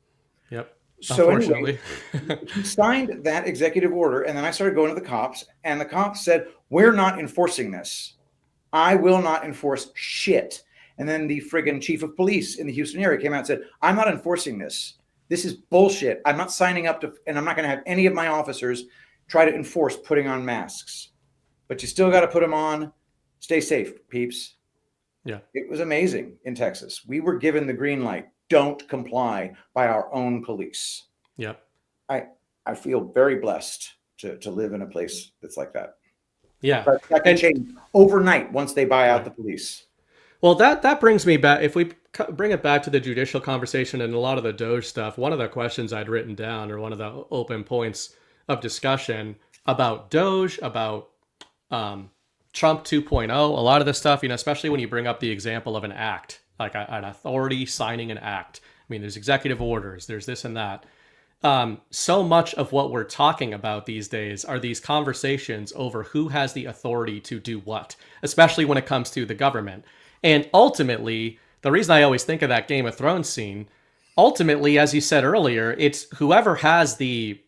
Speaker 11: Yep.
Speaker 14: So anyway, he signed that executive order, and then I started going to the cops, and the cops said, we're not enforcing this. I will not enforce shit. And then the friggin' chief of police in the Houston area came out and said, I'm not enforcing this. This is bullshit. I'm not signing up to, and I'm not going to have any of my officers try to enforce putting on masks. But you still got to put them on. Stay safe, peeps.
Speaker 11: Yeah.
Speaker 14: It was amazing in Texas. We were given the green light. Don't comply by our own police.
Speaker 11: Yep.
Speaker 14: I feel very blessed to live in a place that's like that.
Speaker 11: Yeah.
Speaker 14: But that can change overnight once they buy out the police.
Speaker 11: Well, that brings me back. If we bring it back to the judicial conversation and a lot of the DOGE stuff, one of the questions I'd written down, or one of the open points of discussion about DOGE, about Trump 2.0, a lot of this stuff, especially when you bring up the example of an act, like an authority signing an act. I mean, there's executive orders, there's this and that. So much of what we're talking about these days are these conversations over who has the authority to do what, especially when it comes to the government. And ultimately, the reason I always think of that Game of Thrones scene, ultimately, as you said earlier, it's whoever has the,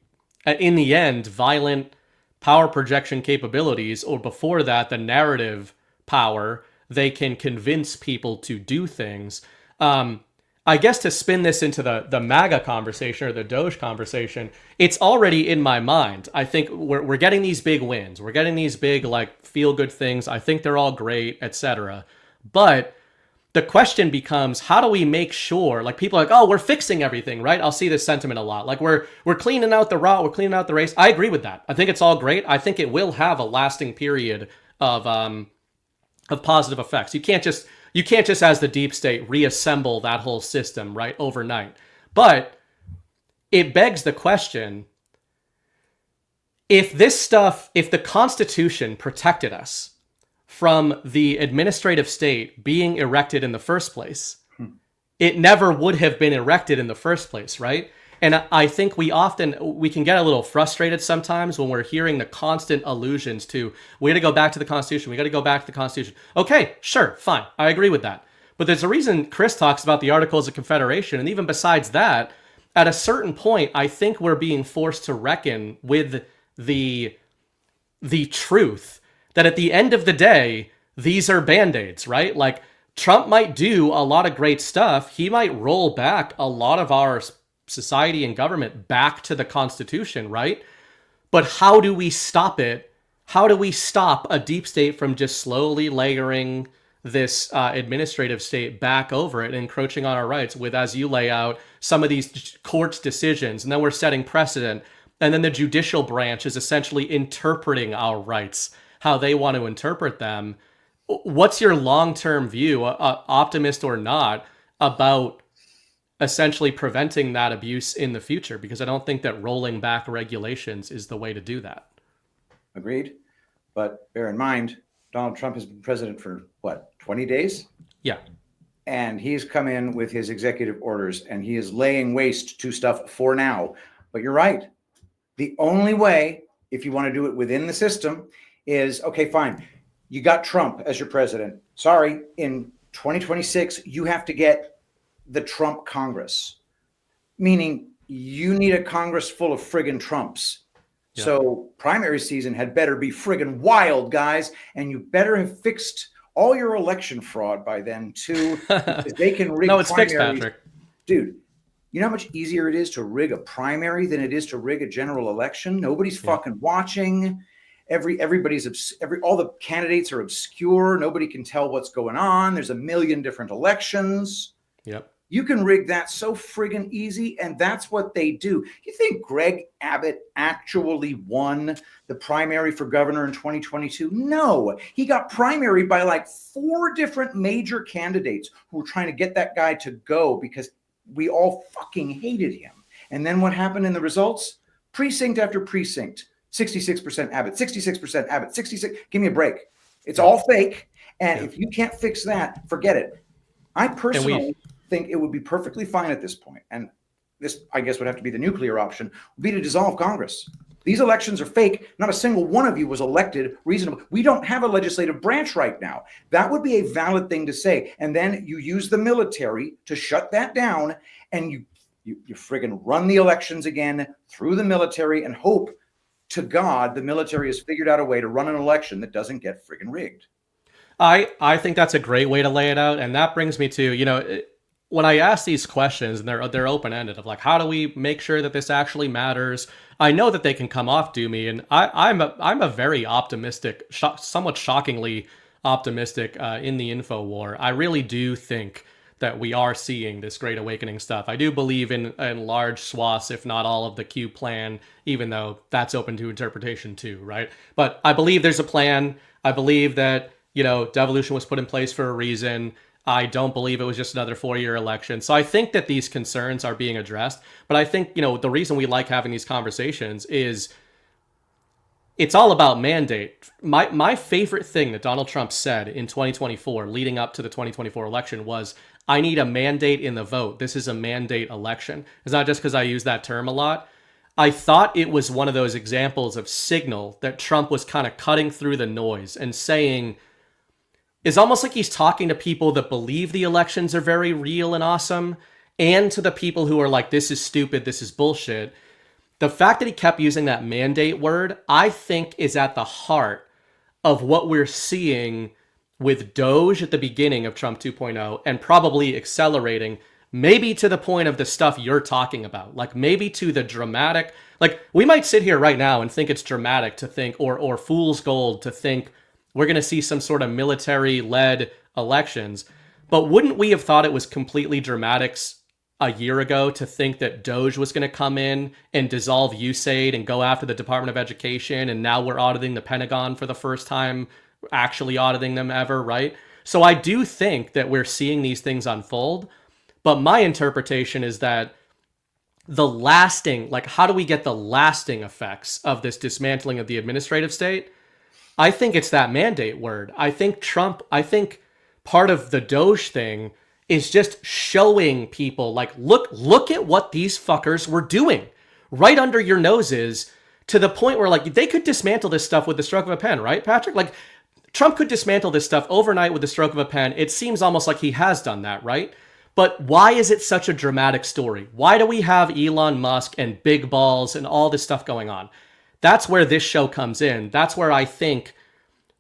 Speaker 11: in the end, violent power projection capabilities, or before that, the narrative power, they can convince people to do things. I guess to spin this into the MAGA conversation or the DOGE conversation, it's already in my mind. I think we're getting these big wins. We're getting these big, like, feel-good things. I think they're all great, etc. But the question becomes, how do we make sure, like, people are like, oh, we're fixing everything, right? I'll see this sentiment a lot. Like, we're cleaning out the route, we're cleaning out the race. I agree with that. I think it's all great. I think it will have a lasting period of positive effects. You can't just, as the deep state, reassemble that whole system, right, overnight. But it begs the question, if the Constitution protected us from the administrative state being erected in the first place, it never would have been erected in the first place, right? And I think we can get a little frustrated sometimes when we're hearing the constant allusions to, we got to go back to the Constitution, we got to go back to the Constitution. Okay, sure, fine, I agree with that. But there's a reason Chris talks about the Articles of Confederation, and even besides that, at a certain point, I think we're being forced to reckon with the truth that at the end of the day, these are Band-Aids, right? Like, Trump might do a lot of great stuff. He might roll back a lot of our society and government back to the Constitution, right? But how do we stop it? How do we stop a deep state from just slowly layering this administrative state back over it and encroaching on our rights with, as you lay out, some of these court's decisions, and then we're setting precedent, and then the judicial branch is essentially interpreting our rights how they want to interpret them. What's your long-term view, optimist or not, about essentially preventing that abuse in the future? Because I don't think that rolling back regulations is the way to do that.
Speaker 14: Agreed. But bear in mind, Donald Trump has been president for, 20 days?
Speaker 11: Yeah.
Speaker 14: And he's come in with his executive orders, and he is laying waste to stuff for now. But you're right. The only way, if you want to do it within the system, is, okay, fine. You got Trump as your president. Sorry, in 2026, you have to get the Trump Congress, meaning you need a Congress full of friggin' Trumps. Yeah. So primary season had better be friggin' wild, guys, and you better have fixed all your election fraud by then too. Because they can rig
Speaker 11: No, it's fixed, Patrick.
Speaker 14: Dude, you know how much easier it is to rig a primary than it is to rig a general election? Nobody's fucking watching. All the candidates are obscure. Nobody can tell what's going on. There's a million different elections.
Speaker 11: Yep.
Speaker 14: You can rig that so friggin' easy, and that's what they do. You think Greg Abbott actually won the primary for governor in 2022? No, he got primaried by like 4 different major candidates who were trying to get that guy to go because we all fucking hated him. And then what happened in the results? Precinct after precinct. 66% Abbott, 66% Abbott, 66. Give me a break. It's all fake. And if you can't fix that, forget it. I personally think it would be perfectly fine at this point, and this, I guess, would have to be the nuclear option, would be to dissolve Congress. These elections are fake. Not a single one of you was elected reasonable. We don't have a legislative branch right now. That would be a valid thing to say. And then you use the military to shut that down, and you friggin' run the elections again through the military and hope to God the military has figured out a way to run an election that doesn't get friggin' rigged.
Speaker 11: I think that's a great way to lay it out. And that brings me to, when I ask these questions, and they're open-ended, of like, how do we make sure that this actually matters? I know that they can come off doomy, and I'm a very optimistic, somewhat shockingly optimistic in the info war. I really do think that we are seeing this Great Awakening stuff. I do believe in large swaths, if not all of the Q plan, even though that's open to interpretation too, right? But I believe there's a plan. I believe that, devolution was put in place for a reason. I don't believe it was just another 4-year election. So I think that these concerns are being addressed. But I think, the reason we like having these conversations is it's all about mandate. My favorite thing that Donald Trump said in 2024, leading up to the 2024 election, was, I need a mandate in the vote. This is a mandate election. It's not just because I use that term a lot. I thought it was one of those examples of signal that Trump was kind of cutting through the noise and saying, it's almost like he's talking to people that believe the elections are very real and awesome, and to the people who are like, this is stupid, this is bullshit. The fact that he kept using that mandate word, I think, is at the heart of what we're seeing with DOGE at the beginning of Trump 2.0, and probably accelerating, maybe to the point of the stuff you're talking about. Like, maybe to the dramatic, like, we might sit here right now and think it's dramatic to think, or fool's gold to think, we're going to see some sort of military-led elections. But wouldn't we have thought it was completely dramatic a year ago to think that DOGE was going to come in and dissolve USAID and go after the Department of Education, and now we're auditing the Pentagon for the first time, actually auditing them ever, right? So I do think that we're seeing these things unfold, but my interpretation is that the lasting, like, how do we get the lasting effects of this dismantling of the administrative state? I think it's that mandate word. I think part of the DOGE thing is just showing people, like, look at what these fuckers were doing right under your noses, to the point where, like, they could dismantle this stuff with the stroke of a pen, right, Patrick? Like, Trump could dismantle this stuff overnight with the stroke of a pen. It seems almost like he has done that, right? But why is it such a dramatic story? Why do we have Elon Musk and big balls and all this stuff going on? That's where this show comes in. That's where I think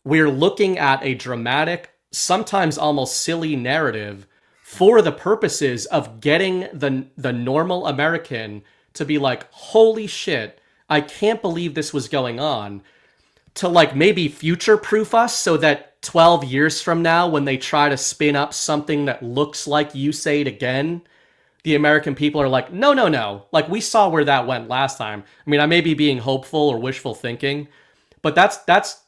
Speaker 11: we're looking at a dramatic, sometimes almost silly narrative for the purposes of getting the normal American to be like, holy shit, I can't believe this was going on, to, like, maybe future-proof us so that 12 years from now, when they try to spin up something that looks like USAID again, the American people are like, no. Like, we saw where that went last time. I mean, I may be being hopeful or wishful thinking, but that's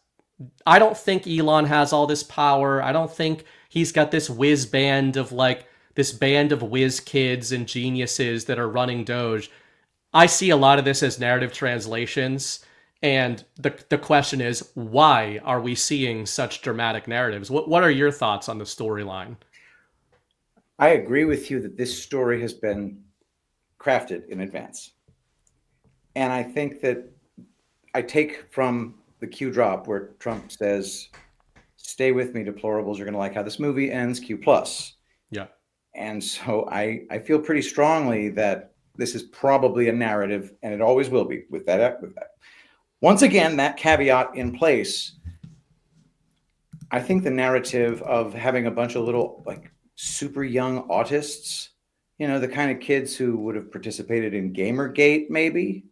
Speaker 11: I don't think Elon has all this power. I don't think he's got this whiz band of, like, this band of whiz kids and geniuses that are running DOGE. I see a lot of this as narrative translations. And the question is, why are we seeing such dramatic narratives? What are your thoughts on the storyline?
Speaker 14: I agree with you that this story has been crafted in advance. And I think that I take from the Q drop where Trump says, stay with me, deplorables, you're going to like how this movie ends, Q plus.
Speaker 11: Yeah.
Speaker 14: And so I feel pretty strongly that this is probably a narrative, and it always will be with that. Once again, that caveat in place, I think the narrative of having a bunch of little, like, super young autists, the kind of kids who would have participated in Gamergate, maybe.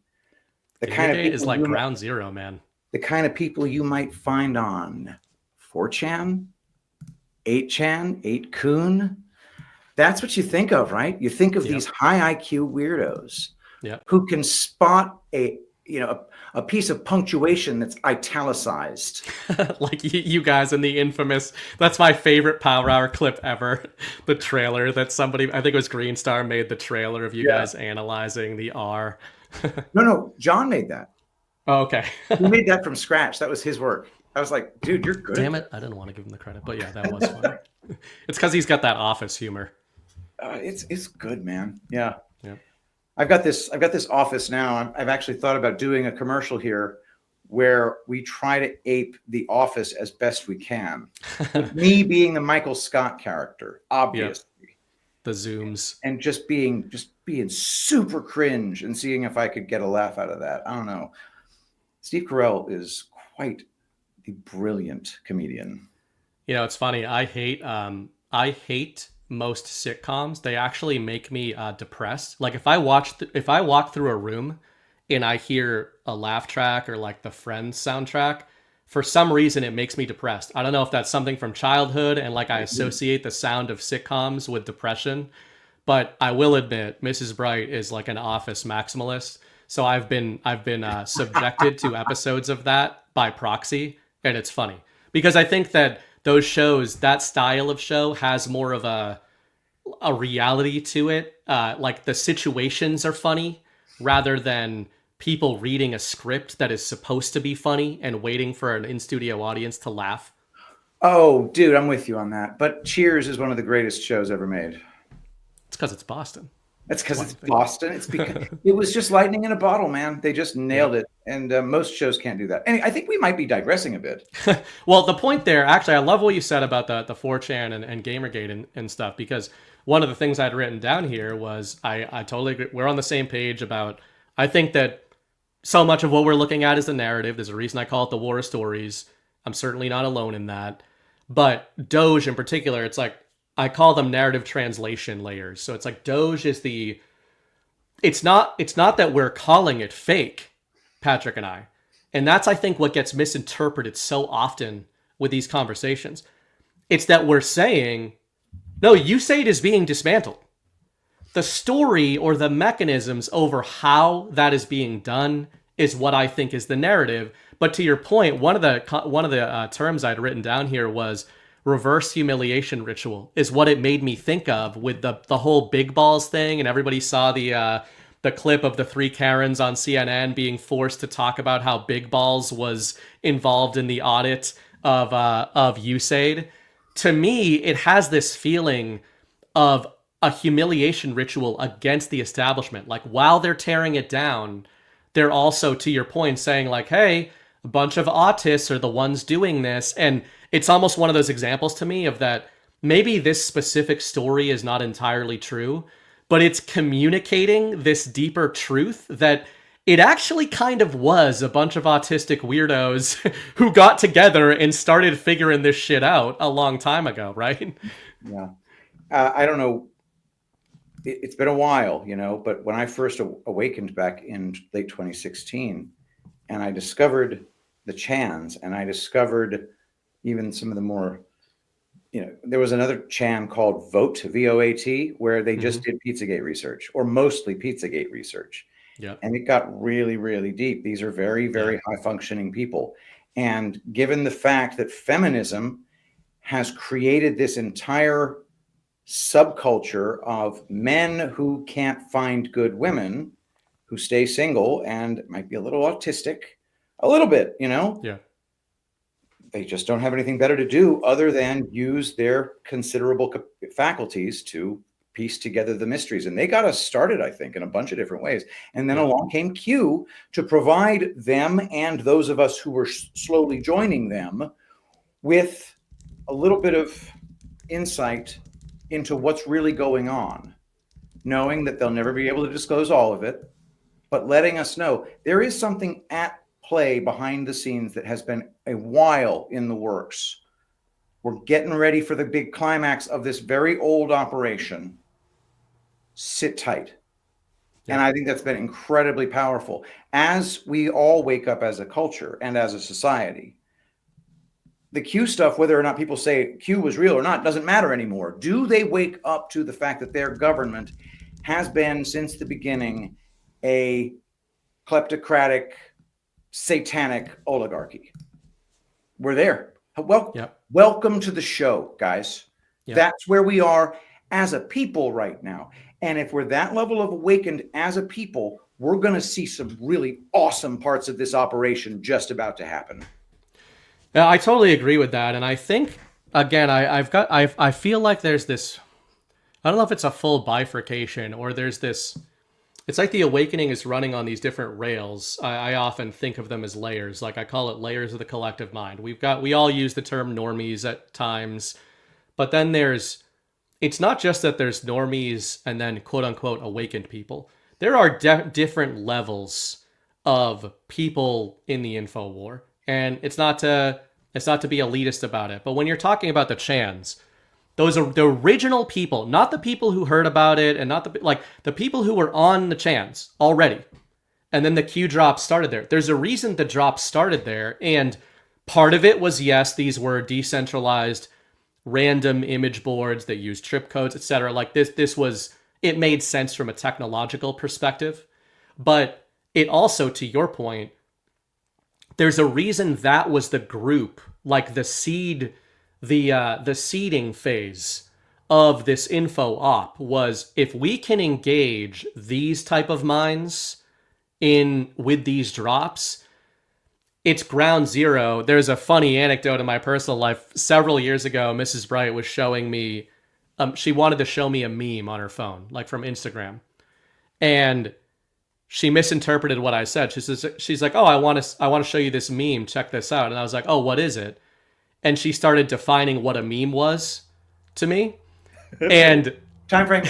Speaker 11: Gamergate is like ground zero, man.
Speaker 14: The kind of people you might find on 4chan, 8chan, 8kun. That's what you think of, right? You think of these high IQ weirdos who can spot a piece of punctuation that's italicized.
Speaker 11: Like you guys in the infamous, that's my favorite Power Hour clip ever. The trailer that somebody, I think it was Green Star, made the trailer of you guys analyzing the R.
Speaker 14: No, John made that.
Speaker 11: Oh, okay.
Speaker 14: He made that from scratch. That was his work. I was like, dude, you're good.
Speaker 11: Damn it. I didn't want to give him the credit, but yeah, that was funny. It's because he's got that office humor.
Speaker 14: It's good, man. Yeah.
Speaker 11: Yeah.
Speaker 14: I've got this office now. I've actually thought about doing a commercial here where we try to ape The Office as best we can. With me being the Michael Scott character, obviously.
Speaker 11: Yep. The zooms.
Speaker 14: And just being super cringe and seeing if I could get a laugh out of that. I don't know. Steve Carell is quite the brilliant comedian.
Speaker 11: You know, it's funny. I hate most sitcoms. They actually make me depressed. Like if I walk through a room and I hear a laugh track or like the Friends soundtrack, for some reason it makes me depressed. I don't know if that's something from childhood and like I associate the sound of sitcoms with depression, but I will admit Mrs. Bright is like an Office maximalist. So I've been subjected to episodes of that by proxy, and it's funny because I think that those shows, that style of show has more of a reality to it. Like the situations are funny rather than people reading a script that is supposed to be funny and waiting for an in-studio audience to laugh.
Speaker 14: Oh, dude, I'm with you on that. But Cheers is one of the greatest shows ever made.
Speaker 11: It's because it's Boston.
Speaker 14: It's because it's Boston. It's because it was just lightning in a bottle, man. They just nailed it. And most shows can't do that. And I think we might be digressing a bit.
Speaker 11: Well, the point there, actually, I love what you said about the 4chan and Gamergate and stuff, because one of the things I'd written down here was I totally agree. We're on the same page about, I think that so much of what we're looking at is the narrative. There's a reason I call it the war of stories. I'm certainly not alone in that. But DOGE in particular, it's like, I call them narrative translation layers. So it's like DOGE is it's not that we're calling it fake, Patrick and I. And that's, I think, what gets misinterpreted so often with these conversations. It's that we're saying, no, USAID is being dismantled. The story or the mechanisms over how that is being done is what I think is the narrative. But to your point, one of the terms I'd written down here was reverse humiliation ritual, is what it made me think of with the whole big balls thing. And everybody saw the clip of the three Karens on CNN being forced to talk about how Big Balls was involved in the audit of USAID. To me, it has this feeling of a humiliation ritual against the establishment. Like while they're tearing it down, they're also, to your point, saying like, hey, a bunch of autists are the ones doing this. And it's almost one of those examples to me of that maybe this specific story is not entirely true, but it's communicating this deeper truth that it actually kind of was a bunch of autistic weirdos who got together and started figuring this shit out a long time ago, right?
Speaker 14: Yeah. I don't know. It's been a while, but when I first awakened back in late 2016, and I discovered the Chans, and I discovered even some of the more, there was another Chan called Vote, VOAT, where they just did Pizzagate research, or mostly Pizzagate research.
Speaker 11: Yeah.
Speaker 14: And it got really, really deep. These are very, very high functioning people. And given the fact that feminism has created this entire subculture of men who can't find good women, who stay single and might be a little autistic, a little bit,
Speaker 11: Yeah.
Speaker 14: They just don't have anything better to do other than use their considerable faculties to piece together the mysteries. And they got us started, I think, in a bunch of different ways. And then along came Q to provide them and those of us who were slowly joining them with a little bit of insight into what's really going on, knowing that they'll never be able to disclose all of it, but letting us know there is something at play behind the scenes that has been a while in the works. We're getting ready for the big climax of this very old operation. Sit tight. Yeah. And I think that's been incredibly powerful. As we all wake up as a culture and as a society, the Q stuff, whether or not people say Q was real or not, doesn't matter anymore. Do they wake up to the fact that their government has been, since the beginning, a kleptocratic, satanic oligarchy? We're there. Well, welcome to the show, guys. Yep. That's where we are as a people right now. And if we're that level of awakened as a people, we're going to see some really awesome parts of this operation just about to happen.
Speaker 11: Yeah, I totally agree with that. And I think, again, I feel like there's this, I don't know if it's a full bifurcation or there's this, it's like the awakening is running on these different rails. I often think of them as layers. Like I call it layers of the collective mind. We all use the term normies at times, but then it's not just that there's normies and then quote unquote awakened people. There are different levels of people in the info war. And it's not to be elitist about it, but when you're talking about the Chans, those are the original people, not the people who heard about it and not the people who were on the Chans already. And then the Q drop started there. There's a reason the drop started there. And part of it was, yes, these were decentralized random image boards that use trip codes, etc. Like it made sense from a technological perspective. But it also, to your point, there's a reason that was the group, like the seeding phase of this info op was, if we can engage these type of minds with these drops, it's ground zero. There's a funny anecdote in my personal life. Several years ago, Mrs. Bright was showing me, she wanted to show me a meme on her phone, like from Instagram. And she misinterpreted what I said. She's like, "Oh, I want to show you this meme. Check this out." And I was like, "Oh, what is it?" And she started defining what a meme was to me. And
Speaker 14: time frame.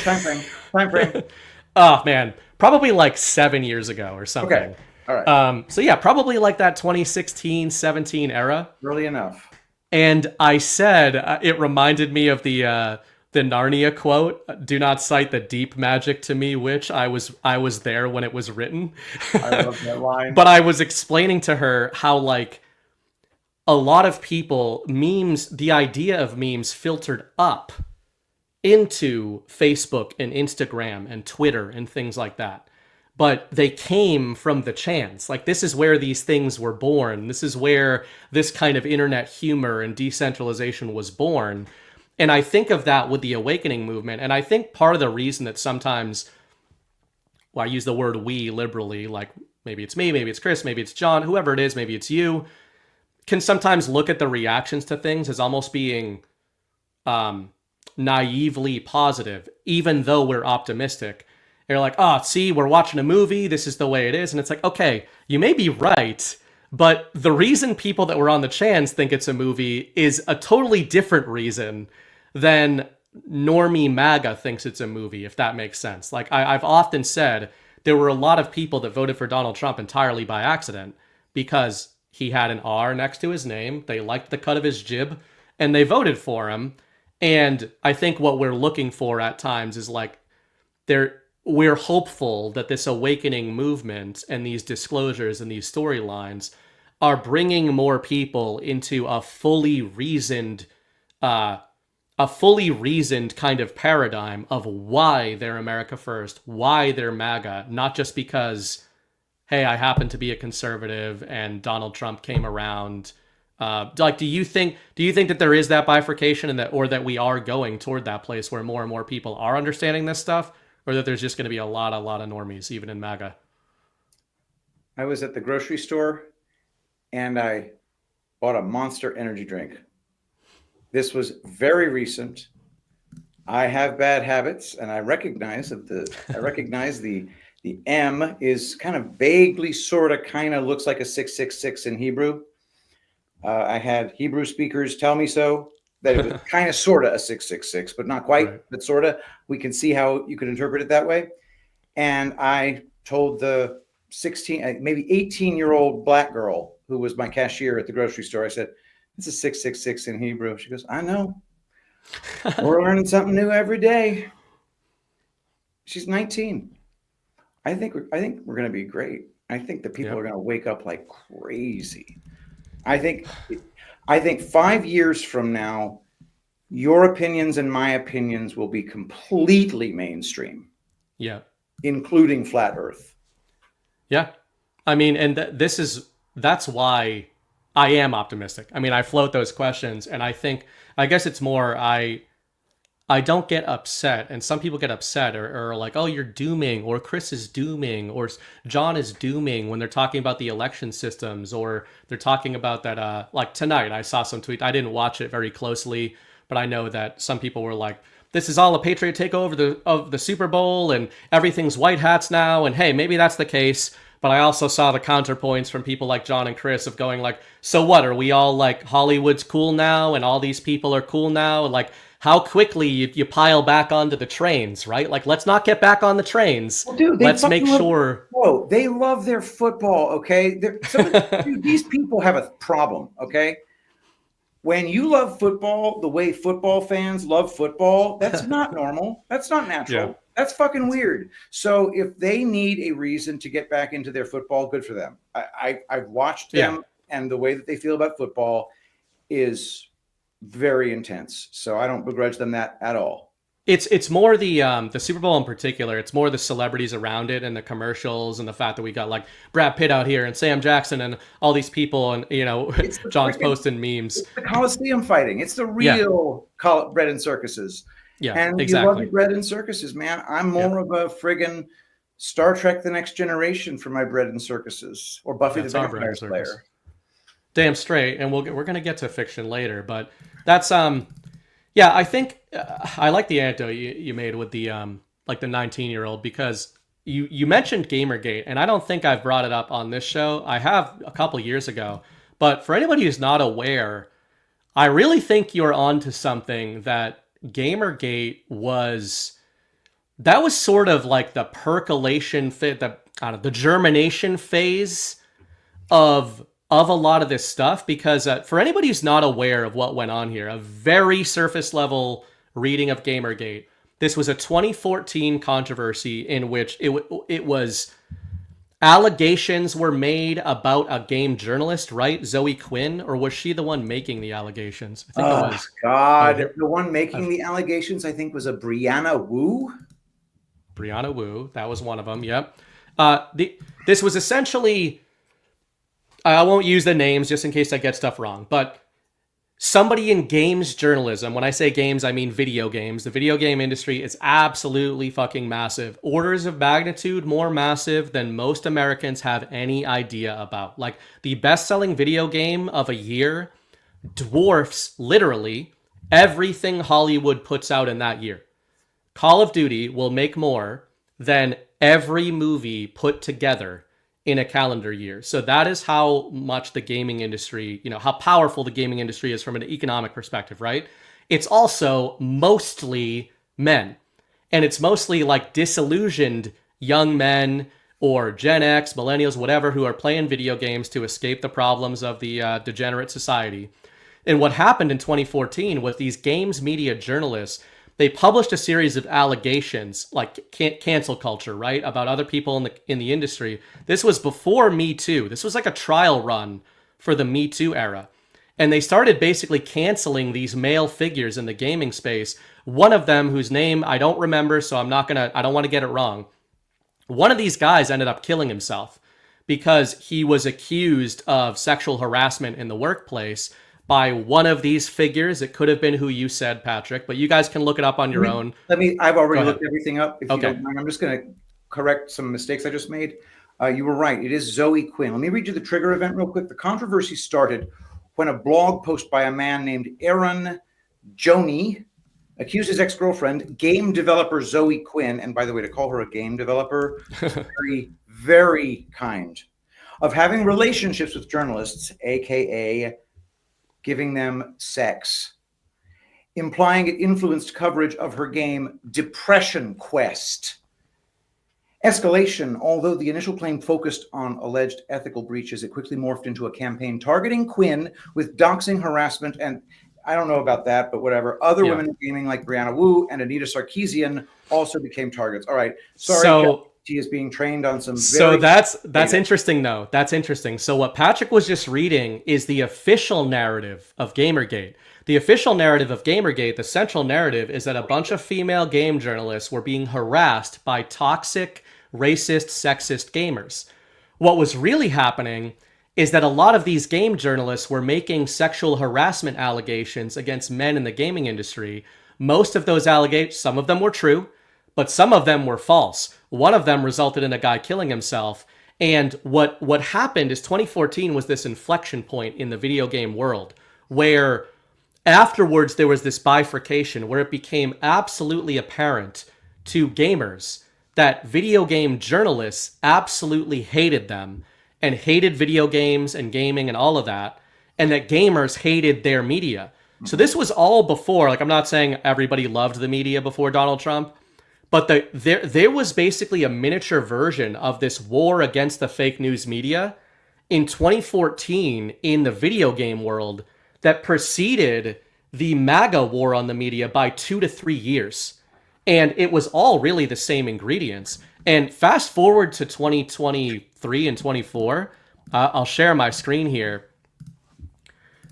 Speaker 11: Oh man, probably like 7 years ago or something.
Speaker 14: Okay. All right.
Speaker 11: So yeah, probably like that 2016, 17 era.
Speaker 14: Early enough.
Speaker 11: And I said, it reminded me of the Narnia quote, "Do not cite the deep magic to me, witch. I was there when it was written."
Speaker 14: I love that line.
Speaker 11: But I was explaining to her how, like, a lot of people, memes, the idea of memes filtered up into Facebook and Instagram and Twitter and things like that. But they came from the Chans. Like, this is where these things were born. This is where this kind of internet humor and decentralization was born. And I think of that with the awakening movement. And I think part of the reason that sometimes, well, I use the word we liberally, like maybe it's me, maybe it's Chris, maybe it's John, whoever it is, maybe it's you, can sometimes look at the reactions to things as almost being naively positive, even though we're optimistic. They're like, "Oh, see, we're watching a movie. This is the way it is." And it's like, okay, you may be right, but the reason people that were on the Chans think it's a movie is a totally different reason than normie MAGA thinks it's a movie, if that makes sense. Like I've often said, there were a lot of people that voted for Donald Trump entirely by accident because he had an R next to his name. They liked the cut of his jib and they voted for him. And I think what we're looking for at times is like, we're hopeful that this awakening movement and these disclosures and these storylines are bringing more people into a fully reasoned kind of paradigm of why they're America first, why they're MAGA, not just because, hey, I happen to be a conservative and Donald Trump came around. Like, do you think that there is that bifurcation or that we are going toward that place where more and more people are understanding this stuff? Or that there's just going to be a lot of normies, even in MAGA?
Speaker 14: I was at the grocery store and I bought a Monster energy drink. This was very recent. I have bad habits, and I recognize the M is kind of vaguely, sort of, kind of looks like a 666 in Hebrew. I had Hebrew speakers tell me so. That it was kind of sort of a 666, but not quite, right. But sort of. We can see how you could interpret it that way. And I told the 16, maybe 18-year-old black girl who was my cashier at the grocery store, I said, "It's a 666 in Hebrew." She goes, "I know. We're learning something new every day." She's 19. I think we're going to be great. I think the people are going to wake up like crazy. I think 5 years from now, your opinions and my opinions will be completely mainstream.
Speaker 11: Yeah.
Speaker 14: Including flat Earth.
Speaker 11: Yeah. I mean, and that's why I am optimistic. I mean, I float those questions and I guess it's more, I I don't get upset. And some people get upset or like, oh, you're dooming, or Chris is dooming, or John is dooming when they're talking about the election systems, or they're talking about that, like tonight, I saw some tweet. I didn't watch it very closely, but I know that some people were like, this is all a Patriot takeover of the Super Bowl and everything's white hats now. And hey, maybe that's the case. But I also saw the counterpoints from people like John and Chris of going like, so what? Are we all like Hollywood's cool now and all these people are cool now? Like how quickly you pile back onto the trains, right? Like, let's not get back on the trains.
Speaker 14: Well, dude,
Speaker 11: let's make sure.
Speaker 14: Whoa, they love their football, okay? Dude, these people have a problem, okay? When you love football the way football fans love football, that's not normal. That's not natural.
Speaker 11: Yeah.
Speaker 14: That's fucking weird. So if they need a reason to get back into their football, good for them. I've watched them, and the way that they feel about football is very intense. So I don't begrudge them that at all.
Speaker 11: It's more the Super Bowl in particular. It's more the celebrities around it and the commercials and the fact that we got like Brad Pitt out here and Sam Jackson and all these people, and you know, John's posting memes.
Speaker 14: It's the Coliseum fighting. It's the real bread and circuses.
Speaker 11: Yeah,
Speaker 14: and
Speaker 11: exactly.
Speaker 14: You love your bread and circuses, man. I'm more of a friggin' Star Trek: The Next Generation for my bread and circuses, or Buffy the Vampire Slayer.
Speaker 11: Damn straight. And we're gonna get to fiction later, but that's yeah, I think I like the anecdote you made with the like the 19-year-old, because you mentioned Gamergate, and I don't think I've brought it up on this show. I have a couple years ago, but for anybody who's not aware, I really think you're onto something. That Gamergate was sort of like the percolation the germination phase of a lot of this stuff, because for anybody who's not aware of what went on here, a very surface level reading of Gamergate, this was a 2014 controversy in which it was allegations were made about a game journalist, right? Zoe Quinn, or was she the one making the allegations? I think it was.
Speaker 14: God, the one making the allegations, I think, was a Brianna Wu.
Speaker 11: Brianna Wu, that was one of them. Yep. This was essentially, I won't use the names just in case I get stuff wrong, but somebody in games journalism, when I say games, I mean video games. The video game industry is absolutely fucking massive. Orders of magnitude more massive than most Americans have any idea about. Like, the best-selling video game of a year dwarfs, literally, everything Hollywood puts out in that year. Call of Duty will make more than every movie put together in a calendar year. So that is how much the gaming industry, you know, how powerful the gaming industry is from an economic perspective, right? It's also mostly men. And it's mostly like disillusioned young men or Gen X, millennials, whatever, who are playing video games to escape the problems of the degenerate society. And what happened in 2014 with these games media journalists, they published a series of allegations, like cancel culture, right? About other people in the industry. This was before Me Too. This was like a trial run for the Me Too era. And they started basically canceling these male figures in the gaming space. One of them, whose name I don't remember, so I don't want to get it wrong. One of these guys ended up killing himself because he was accused of sexual harassment in the workplace by one of these figures. It could have been who you said, Patrick, but you guys can look it up on your own.
Speaker 14: I've already looked everything up. If you don't mind, I'm just going to correct some mistakes I just made. You were right. It is Zoe Quinn. Let me read you the trigger event real quick. The controversy started when a blog post by a man named Aaron Joni accused his ex-girlfriend, game developer Zoe Quinn, and by the way, to call her a game developer, very, very kind, of having relationships with journalists, aka giving them sex, implying it influenced coverage of her game Depression Quest. Escalation, although the initial claim focused on alleged ethical breaches, it quickly morphed into a campaign targeting Quinn with doxing, harassment, and I don't know about that, but whatever. Other women in gaming like Brianna Wu and Anita Sarkeesian also became targets. All right. Sorry. So she is being trained on some.
Speaker 11: So that's interesting, though. That's interesting. So what Patrick was just reading is the official narrative of Gamergate. The official narrative of Gamergate, the central narrative, is that a bunch of female game journalists were being harassed by toxic, racist, sexist gamers. What was really happening is that a lot of these game journalists were making sexual harassment allegations against men in the gaming industry, Most of those allegations, some of them were true, but some of them were false. One of them resulted in a guy killing himself. And what happened is 2014 was this inflection point in the video game world where afterwards there was this bifurcation where it became absolutely apparent to gamers that video game journalists absolutely hated them and hated video games and gaming and all of that, and that gamers hated their media. So this was all before, like, I'm not saying everybody loved the media before Donald Trump, but there was basically a miniature version of this war against the fake news media in 2014 in the video game world that preceded the MAGA war on the media by 2 to 3 years. And it was all really the same ingredients. And fast forward to 2023 and 24, I'll share my screen here.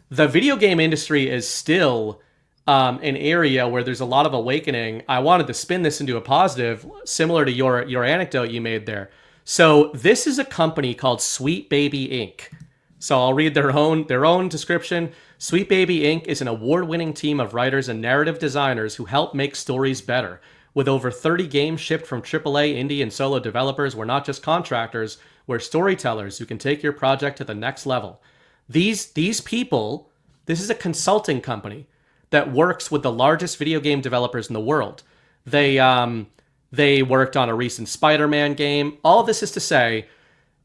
Speaker 11: The video game industry is still an area where there's a lot of awakening. I wanted to spin this into a positive, similar to your anecdote you made there. So this is a company called Sweet Baby Inc. So I'll read their own description. Sweet Baby Inc. is an award-winning team of writers and narrative designers who help make stories better. With over 30 games shipped from AAA, indie, and solo developers, we're not just contractors, we're storytellers who can take your project to the next level. These people, this is a consulting company that works with the largest video game developers in the world. They worked on a recent Spider-Man game. All of this is to say,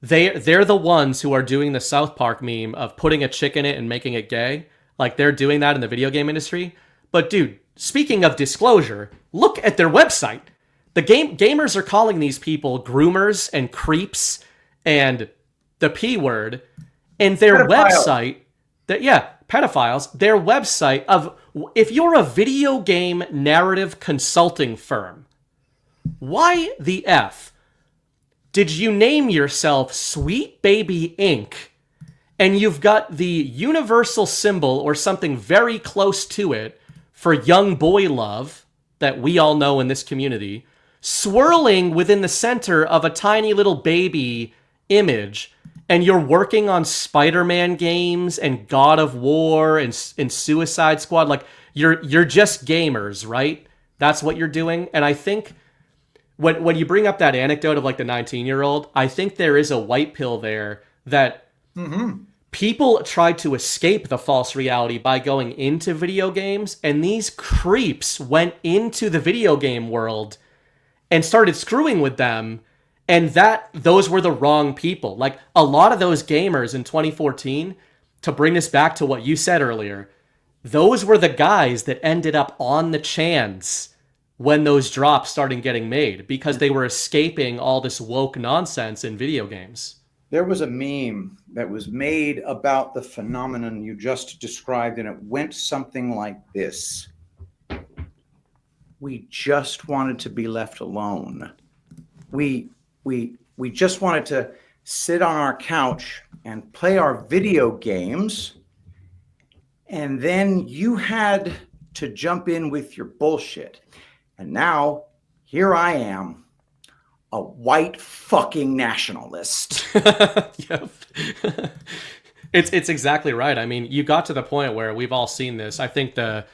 Speaker 11: they're the ones who are doing the South Park meme of putting a chick in it and making it gay. Like, they're doing that in the video game industry. But dude, speaking of disclosure, look at their website. The gamers are calling these people groomers and creeps and the P word. And their website, pedophiles, their website of, if you're a video game narrative consulting firm, why the F did you name yourself Sweet Baby Inc. and you've got the universal symbol or something very close to it for young boy love that we all know in this community, swirling within the center of a tiny little baby image, and you're working on Spider-Man games and God of War and Suicide Squad. Like, you're just gamers, right? That's what you're doing. And I think when you bring up that anecdote of like the 19-year-old, I think there is a white pill there that people tried to escape the false reality by going into video games, and these creeps went into the video game world and started screwing with them, and those were the wrong people. Like, a lot of those gamers in 2014, to bring this back to what you said earlier, those were the guys that ended up on the chans when those drops started getting made, because they were escaping all this woke nonsense in video games.
Speaker 14: There was a meme that was made about the phenomenon you just described, and it went something like this. We just wanted to be left alone. We just wanted to sit on our couch and play our video games, and then you had to jump in with your bullshit. And now, here I am, a white fucking nationalist.
Speaker 11: Yep. It's exactly right. I mean, you got to the point where we've all seen this. I think the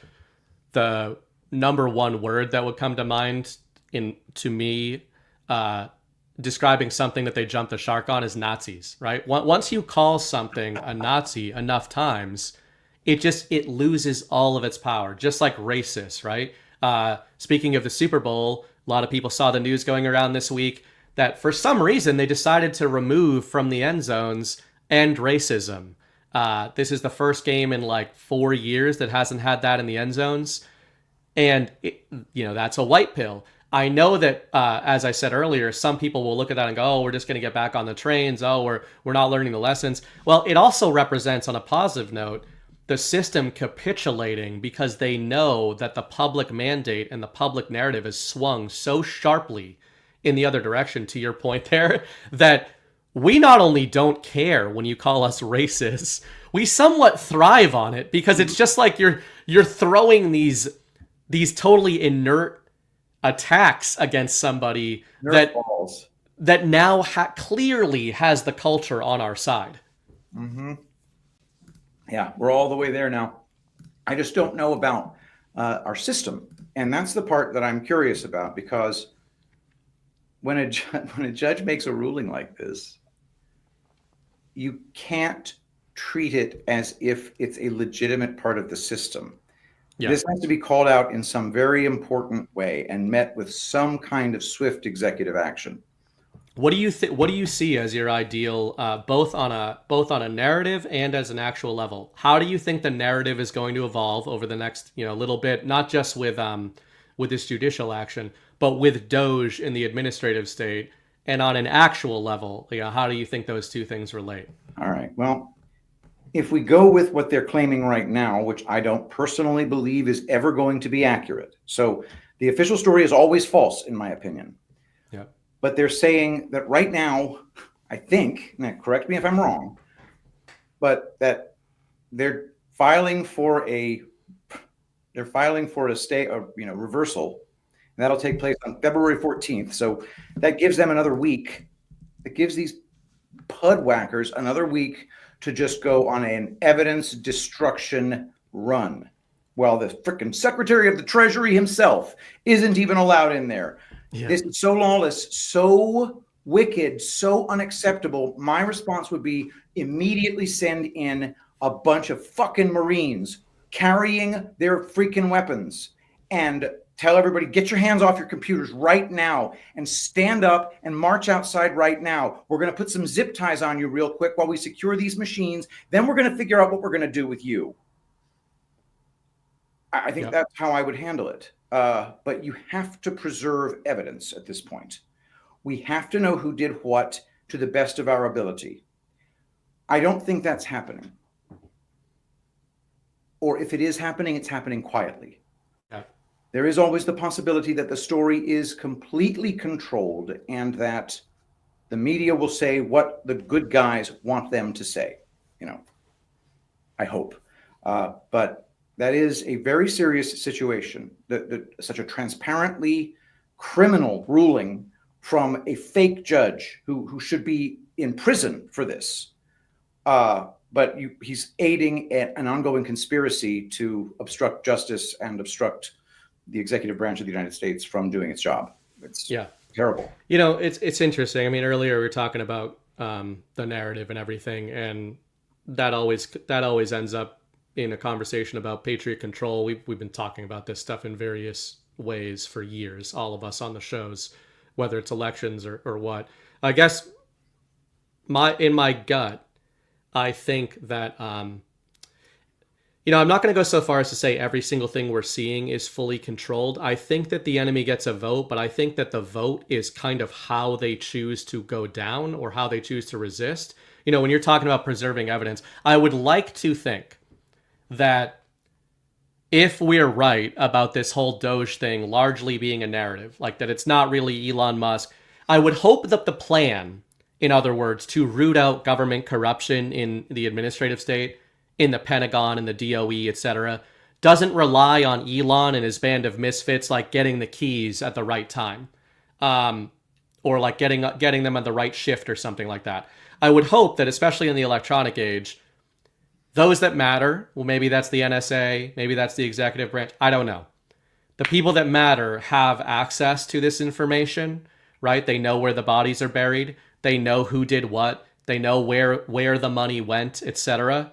Speaker 11: number one word that would come to mind to me describing something that they jumped the shark on is Nazis, right? Once you call something a Nazi enough times, it loses all of its power, just like racist, right? Speaking of the Super Bowl, a lot of people saw the news going around this week that for some reason they decided to remove from the end zones "end racism." This is the first game in like 4 years that hasn't had that in the end zones. And, that's a white pill. I know that, as I said earlier, some people will look at that and go, oh, we're just going to get back on the trains. Oh, we're not learning the lessons. Well, it also represents, on a positive note, the system capitulating because they know that the public mandate and the public narrative has swung so sharply in the other direction, to your point there, that we not only don't care when you call us racist, we somewhat thrive on it, because it's just like you're throwing these totally inert attacks against somebody that now clearly has the culture on our side.
Speaker 14: Mm-hmm. Yeah, we're all the way there now. I just don't know about our system. And that's the part that I'm curious about, because when a judge makes a ruling like this, you can't treat it as if it's a legitimate part of the system. Yeah. This has to be called out in some very important way and met with some kind of swift executive action.
Speaker 11: What do you what do you see as your ideal, both on a narrative and as an actual level? How do you think the narrative is going to evolve over the next little bit, not just with this judicial action, but with DOGE in the administrative state, and on an actual level? How do you think those two things relate?
Speaker 14: All right. Well, if we go with what they're claiming right now, which I don't personally believe is ever going to be accurate. So the official story is always false, in my opinion.
Speaker 11: Yeah.
Speaker 14: But they're saying that right now, I think, now correct me if I'm wrong, but that they're filing for a stay, reversal. And that'll take place on February 14th. So that gives them another week. It gives these pud whackers another week to just go on an evidence destruction run. Well, the frickin' Secretary of the Treasury himself isn't even allowed in there. Yeah. This is so lawless, so wicked, so unacceptable. My response would be immediately send in a bunch of fucking Marines carrying their freaking weapons and tell everybody, get your hands off your computers right now and stand up and march outside right now. We're going to put some zip ties on you real quick while we secure these machines. Then we're going to figure out what we're going to do with you. I think that's how I would handle it. But you have to preserve evidence at this point. We have to know who did what to the best of our ability. I don't think that's happening. Or if it is happening, it's happening quietly. There is always the possibility that the story is completely controlled and that the media will say what the good guys want them to say. I hope. But that is a very serious situation. Such a transparently criminal ruling from a fake judge who should be in prison for this. But he's aiding an ongoing conspiracy to obstruct justice and obstruct the executive branch of the United States from doing its job. It's terrible.
Speaker 11: It's interesting. I mean, earlier we were talking about the narrative and everything, and that always ends up in a conversation about patriot control. We've been talking about this stuff in various ways for years, all of us on the shows, whether it's elections or what. I guess in my gut, I think that I'm not going to go so far as to say every single thing we're seeing is fully controlled. I think that the enemy gets a vote, but I think that the vote is kind of how they choose to go down or how they choose to resist. When you're talking about preserving evidence, I would like to think that if we're right about this whole DOGE thing largely being a narrative, like that it's not really Elon Musk, I would hope that the plan, in other words, to root out government corruption in the administrative state, in the Pentagon and the DOE, etc., doesn't rely on Elon and his band of misfits like getting the keys at the right time, or like getting them at the right shift or something like that. I would hope that, especially in the electronic age, those that matter, well, maybe that's the NSA, maybe that's the executive branch, I don't know. The people that matter have access to this information, right? They know where the bodies are buried. They know who did what. They know where the money went, etc.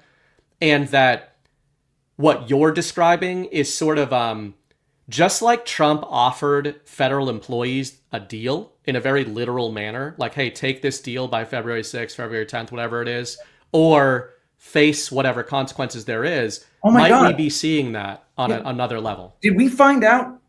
Speaker 11: And that what you're describing is sort of just like Trump offered federal employees a deal in a very literal manner, like, hey, take this deal by February 6th, February 10th, whatever it is, or face whatever consequences there is. Might we be seeing that on another level?
Speaker 14: Did we find out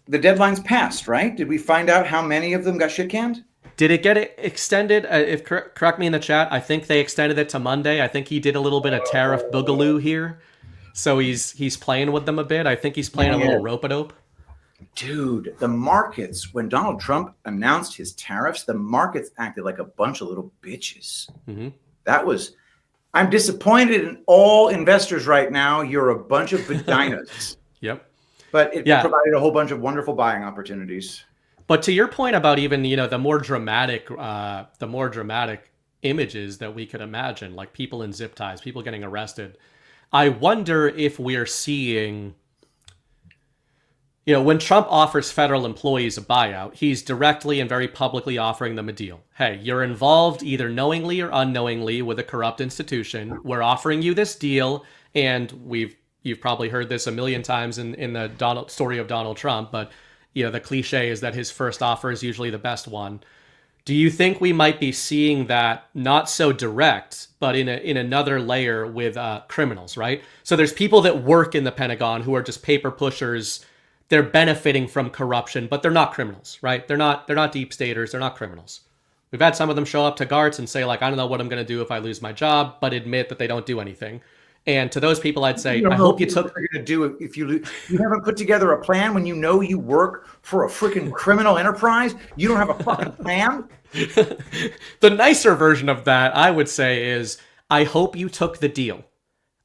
Speaker 14: the deadline's passed, right? Did we find out how many of them got shit-canned?
Speaker 11: Did it get extended? If correct me in the chat, I think they extended it to Monday. I think he did a little bit of tariff boogaloo here. So he's playing with them a bit. I think he's playing a little rope-a-dope.
Speaker 14: Dude, the markets, when Donald Trump announced his tariffs, the markets acted like a bunch of little bitches. Mm-hmm. I'm disappointed in all investors right now. You're a bunch of vaginas.
Speaker 11: Yep.
Speaker 14: But it provided a whole bunch of wonderful buying opportunities.
Speaker 11: But to your point about even, the more dramatic images that we could imagine, like people in zip ties, people getting arrested, I wonder if we're seeing You know, when Trump offers federal employees a buyout, he's directly and very publicly offering them a deal. Hey, you're involved either knowingly or unknowingly with a corrupt institution. We're offering you this deal, and you've probably heard this a million times in the story of Donald Trump, but you know, the cliche is that his first offer is usually the best one. Do you think we might be seeing that not so direct, but in another layer with criminals, right? So there's people that work in the Pentagon who are just paper pushers. They're benefiting from corruption, but they're not criminals, right? They're not deep staters. They're not criminals. We've had some of them show up to guards and say, like, I don't know what I'm going to do if I lose my job, but admit that they don't do anything. And to those people, I'd say, I hope you took.
Speaker 14: What you're going to do if you lose. You haven't put together a plan when you know you work for a freaking criminal enterprise. You don't have a fucking plan.
Speaker 11: The nicer version of that, I would say, is I hope you took the deal.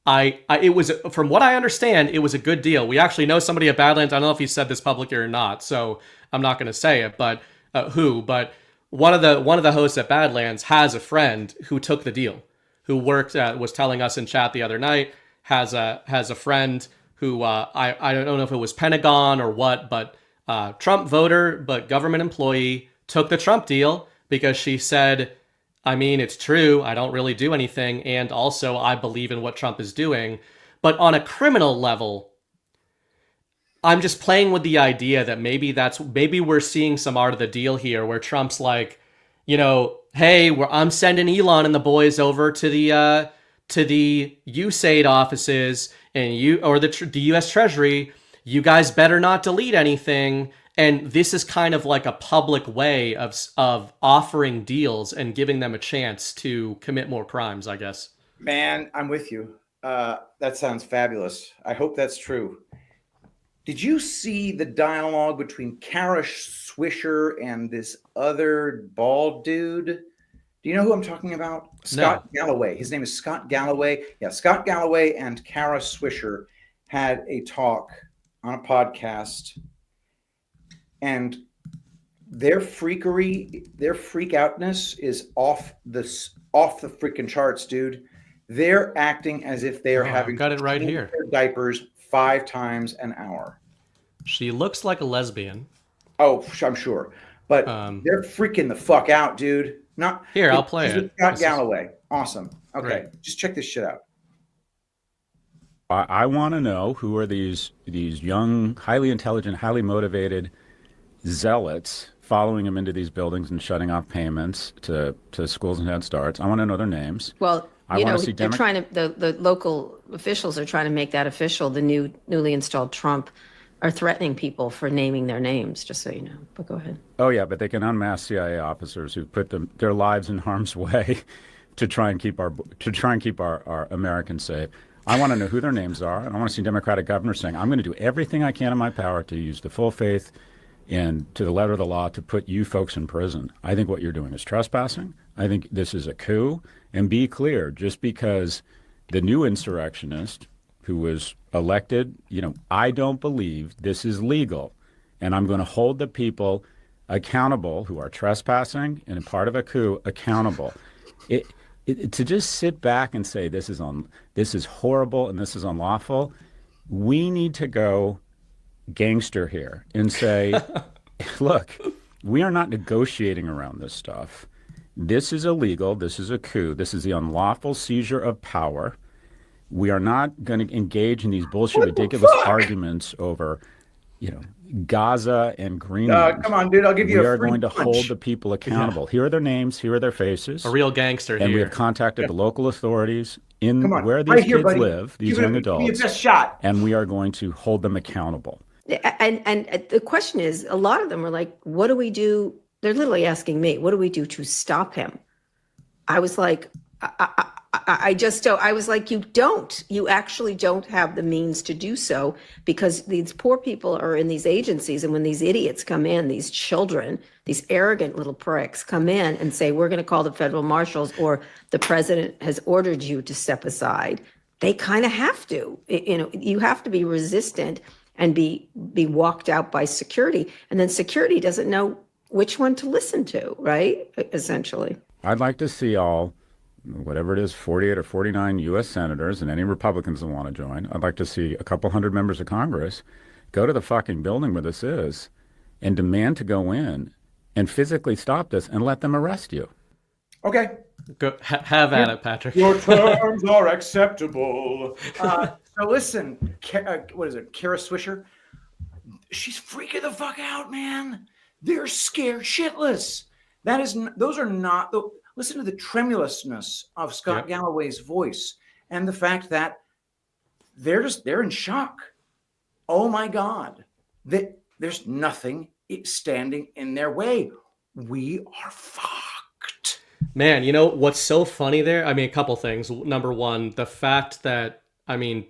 Speaker 11: It was, from what I understand, it was a good deal. We actually know somebody at Badlands. I don't know if he said this publicly or not, so I'm not going to say it. But but one of the hosts at Badlands has a friend who took the deal, who worked was telling us in chat the other night, has a friend who I don't know if it was Pentagon or what, but Trump voter but government employee took the Trump deal because she said, I mean, it's true, I don't really do anything, and also I believe in what Trump is doing. But on a criminal level, I'm just playing with the idea that maybe we're seeing some art of the deal here where Trump's like, you know, hey, I'm sending Elon and the boys over to the USAID offices and the U.S. Treasury. You guys better not delete anything. And this is kind of like a public way of offering deals and giving them a chance to commit more crimes, I guess.
Speaker 14: Man, I'm with you. That sounds fabulous. I hope that's true. Did you see the dialogue between Kara Swisher and this other bald dude? Do you know who I'm talking about? Scott Galloway. His name is Scott Galloway. Yeah, Scott Galloway and Kara Swisher had a talk on a podcast, and their freakery, their freak outness is off the freaking charts, dude. They're acting as if they are having
Speaker 11: got it right here.
Speaker 14: Their diapers 5 times an hour.
Speaker 11: She looks like a lesbian.
Speaker 14: Oh, I'm sure, but they're freaking the fuck out, dude. Not
Speaker 11: here. I'll play it.
Speaker 14: Scott Galloway, awesome. Okay, right. Just check this shit out.
Speaker 15: I want to know who are these young, highly intelligent, highly motivated zealots following him into these buildings and shutting off payments to schools and Head Starts. I want to know their names.
Speaker 16: Well, you know, they're trying to the local officials are trying to make that official. The newly installed Trump are threatening people for naming their names, just so you know. But go ahead.
Speaker 15: Oh yeah, but they can unmask CIA officers who put their lives in harm's way to try and keep our Americans safe. I want to know who their names are, and I want to see Democratic governors saying, I'm going to do everything I can in my power to use the full faith and to the letter of the law to put you folks in prison. I think what you're doing is trespassing. I think this is a coup. And be clear, just because the new insurrectionist who was elected, you know, I don't believe this is legal. And I'm going to hold the people accountable who are trespassing and a part of a coup accountable. To just sit back and say this is horrible and this is unlawful, we need to go gangster here and say, look, we are not negotiating around this stuff. This is illegal. This is a coup. This is the unlawful seizure of power. We are not going to engage in these bullshit, ridiculous arguments over, you know, Gaza and Greenland.
Speaker 14: Come on, dude. I'll give you a free
Speaker 15: We are going to
Speaker 14: punch.
Speaker 15: hold the people accountable. Yeah. Here are their names. Here are their faces.
Speaker 11: A real gangster
Speaker 15: and
Speaker 11: here.
Speaker 15: We have contacted the local authorities in where these
Speaker 14: right here,
Speaker 15: kids
Speaker 14: buddy.
Speaker 15: live, these young adults.
Speaker 14: Give me your best shot.
Speaker 15: And we are going to hold them accountable.
Speaker 16: And the question is, a lot of them are like, what do we do? They're literally asking me, what do we do to stop him? I was like, I was like, you actually don't have the means to do so, because these poor people are in these agencies. And when these idiots come in, these children, these arrogant little pricks come in and say, we're going to call the federal marshals, or the president has ordered you to step aside. They kind of have to, you know, you have to be resistant and be walked out by security. And then security doesn't know which one to listen to, right? Essentially.
Speaker 15: I'd like to see all, whatever it is, 48 or 49 U.S. senators and any Republicans that want to join. I'd like to see a couple hundred members of Congress go to the fucking building where this is and demand to go in and physically stop this and let them arrest you.
Speaker 14: Okay.
Speaker 11: Go, have at it, Patrick.
Speaker 14: Your terms are acceptable. So listen, what is it? Kara Swisher? She's freaking the fuck out, man. They're scared shitless. Those are not the. Listen to the tremulousness of Scott Galloway's voice and the fact that they're in shock. Oh my God, there's nothing standing in their way. We are fucked.
Speaker 11: Man, you know what's so funny there? I mean, a couple things. Number one, the fact that, I mean,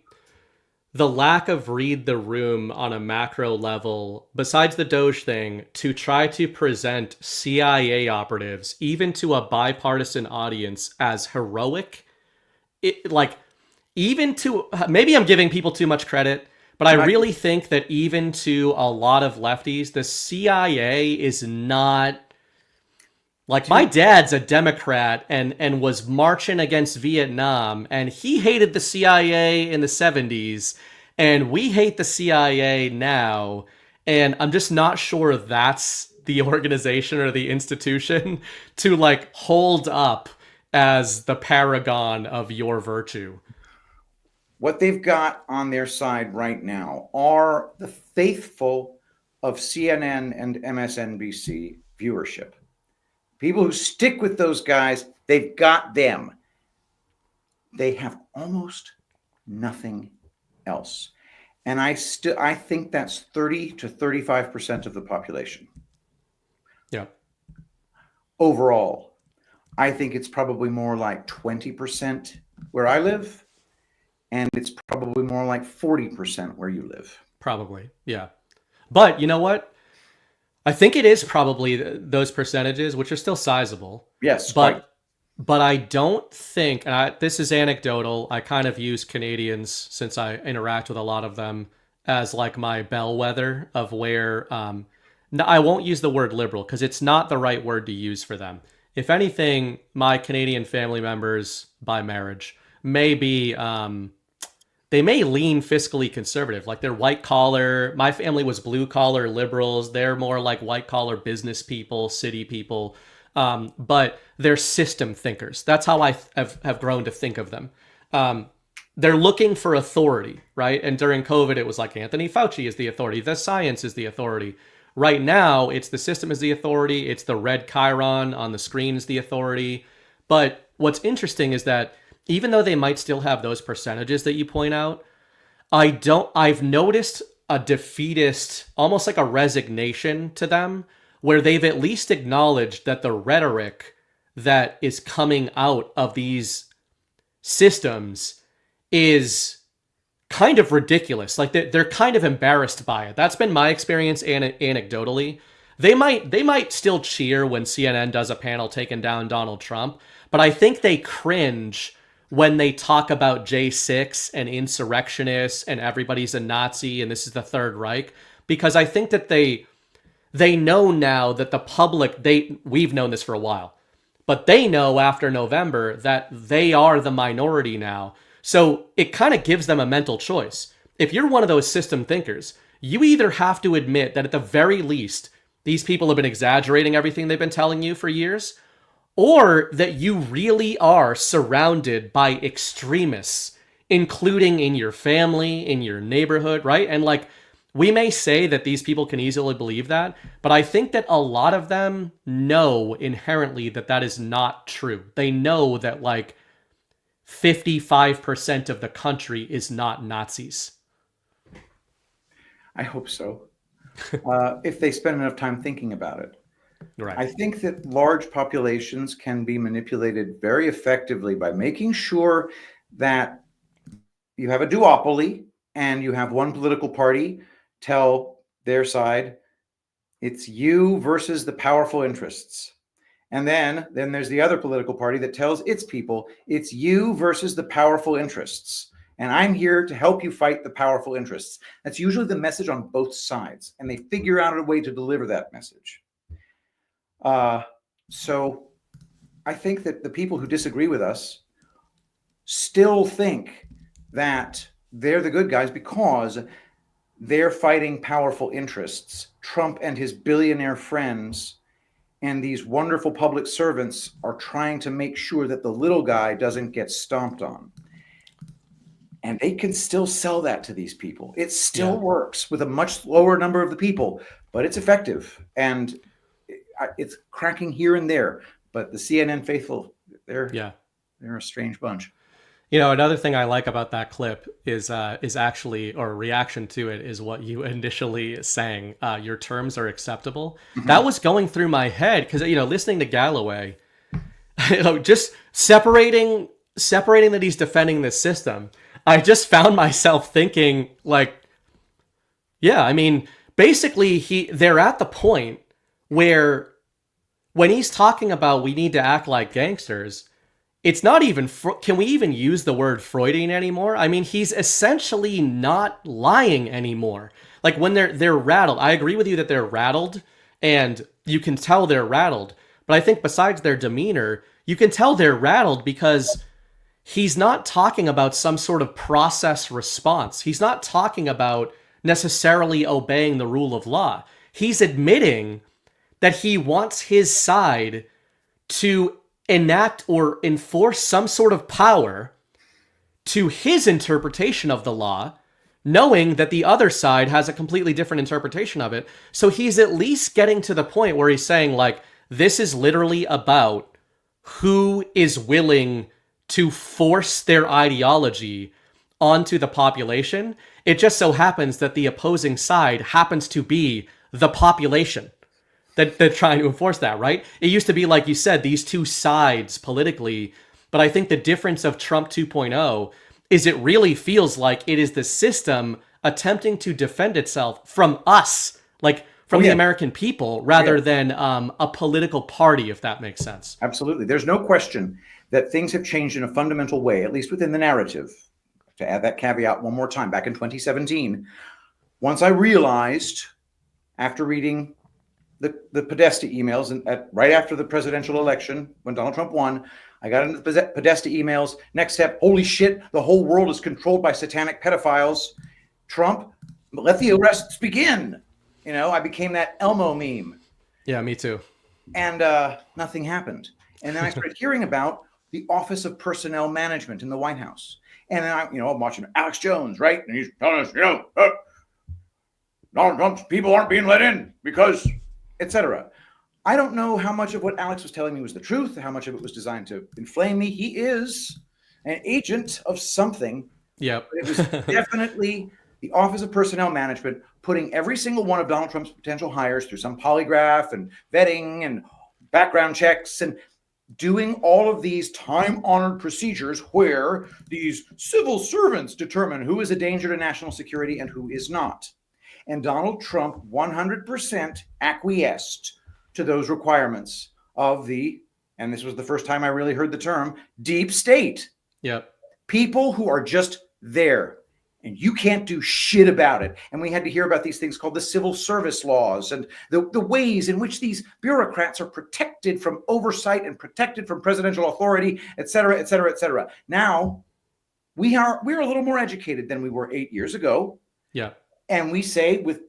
Speaker 11: the lack of read the room on a macro level, besides the DOGE thing, to try to present CIA operatives, even to a bipartisan audience, as heroic, even to, maybe I'm giving people too much credit, but I really think that even to a lot of lefties, the CIA is not, like, my dad's a Democrat and was marching against Vietnam, and he hated the CIA in the 70s, and we hate the CIA now, and I'm just not sure that's the organization or the institution to, like, hold up as the paragon of your virtue.
Speaker 14: What they've got on their side right now are the faithful of CNN and MSNBC viewership. People who stick with those guys, they've got them. They have almost nothing else. And I think that's 30 to 35% of the population.
Speaker 11: Yeah.
Speaker 14: Overall, I think it's probably more like 20% where I live, and it's probably more like 40% where you live.
Speaker 11: Probably, yeah. But you know what? I think it is probably those percentages, which are still sizable.
Speaker 14: Yes,
Speaker 11: but I don't think, and this is anecdotal, I kind of use Canadians, since I interact with a lot of them, as like my bellwether of where, I won't use the word liberal because it's not the right word to use for them. If anything, my Canadian family members by marriage may be, they may lean fiscally conservative, like they're white collar. My family was blue collar liberals. They're more like white collar business people, city people. But they're system thinkers. That's how I have grown to think of them. They're looking for authority, right? And during COVID, it was like Anthony Fauci is the authority. The science is the authority. Right now, it's the system is the authority. It's the red chyron on the screen is the authority. But what's interesting is that even though they might still have those percentages that you point out, I've noticed a defeatist, almost like a resignation to them, where they've at least acknowledged that the rhetoric that is coming out of these systems is kind of ridiculous. Like they're kind of embarrassed by it. That's been my experience anecdotally. They might still cheer when CNN does a panel taking down Donald Trump, but I think they cringe when they talk about J6 and insurrectionists and everybody's a Nazi and this is the Third Reich, because I think that they know now that the public, we've known this for a while, but they know after November that they are the minority now. So it kind of gives them a mental choice. If you're one of those system thinkers, you either have to admit that at the very least, these people have been exaggerating everything they've been telling you for years, or that you really are surrounded by extremists, including in your family, in your neighborhood, right? And like, we may say that these people can easily believe that, but I think that a lot of them know inherently that that is not true. They know that like 55% of the country is not Nazis.
Speaker 14: I hope so. If they spend enough time thinking about it.
Speaker 11: Right.
Speaker 14: I think that large populations can be manipulated very effectively by making sure that you have a duopoly and you have one political party tell their side it's you versus the powerful interests. And then there's the other political party that tells its people it's you versus the powerful interests. And I'm here to help you fight the powerful interests. That's usually the message on both sides. And they figure out a way to deliver that message. So I think that the people who disagree with us still think that they're the good guys because they're fighting powerful interests. Trump and his billionaire friends and these wonderful public servants are trying to make sure that the little guy doesn't get stomped on. And they can still sell that to these people. It still works with a much lower number of the people, but it's effective. And it's cracking here and there. But the CNN faithful, they're a strange bunch.
Speaker 11: You know, another thing I like about that clip is actually, or reaction to it, is what you initially sang. Your terms are acceptable. Mm-hmm. That was going through my head because, you know, listening to Galloway, you know, just separating that he's defending this system. I just found myself thinking, like, yeah, I mean, basically they're at the point where when he's talking about we need to act like gangsters, it's not even, can we even use the word Freudian anymore? I mean, he's essentially not lying anymore. Like when they're rattled, I agree with you that they're rattled and you can tell they're rattled. But I think besides their demeanor, you can tell they're rattled because he's not talking about some sort of process response. He's not talking about necessarily obeying the rule of law. He's admitting that he wants his side to enact or enforce some sort of power to his interpretation of the law, knowing that the other side has a completely different interpretation of it. So he's at least getting to the point where he's saying, like, this is literally about who is willing to force their ideology onto the population. It just so happens that the opposing side happens to be the population that they're trying to enforce that, right? It used to be, like you said, these two sides politically, but I think the difference of Trump 2.0 is it really feels like it is the system attempting to defend itself from us, like from the American people, rather than a political party, if that makes sense.
Speaker 14: Absolutely. There's no question that things have changed in a fundamental way, at least within the narrative. To add that caveat one more time, back in 2017, once I realized, after reading the Podesta emails, and right after the presidential election, when Donald Trump won, I got into the Podesta emails. Next step, holy shit, the whole world is controlled by satanic pedophiles. Trump, let the arrests begin. You know, I became that Elmo meme.
Speaker 11: Yeah, me too.
Speaker 14: And nothing happened. And then I started hearing about the Office of Personnel Management in the White House. And then I'm watching Alex Jones, right? And he's telling us, Donald Trump's people aren't being let in because, etc. I don't know how much of what Alex was telling me was the truth, how much of it was designed to inflame me. He is an agent of something.
Speaker 11: Yep.
Speaker 14: It was definitely the Office of Personnel Management putting every single one of Donald Trump's potential hires through some polygraph and vetting and background checks and doing all of these time-honored procedures where these civil servants determine who is a danger to national security and who is not. And Donald Trump 100% acquiesced to those requirements of the, and this was the first time I really heard the term, deep state.
Speaker 11: Yep.
Speaker 14: People who are just there and you can't do shit about it. And we had to hear about these things called the civil service laws and the ways in which these bureaucrats are protected from oversight and protected from presidential authority, et cetera, et cetera, et cetera. Now, we're a little more educated than we were 8 years ago.
Speaker 11: Yeah.
Speaker 14: And we say with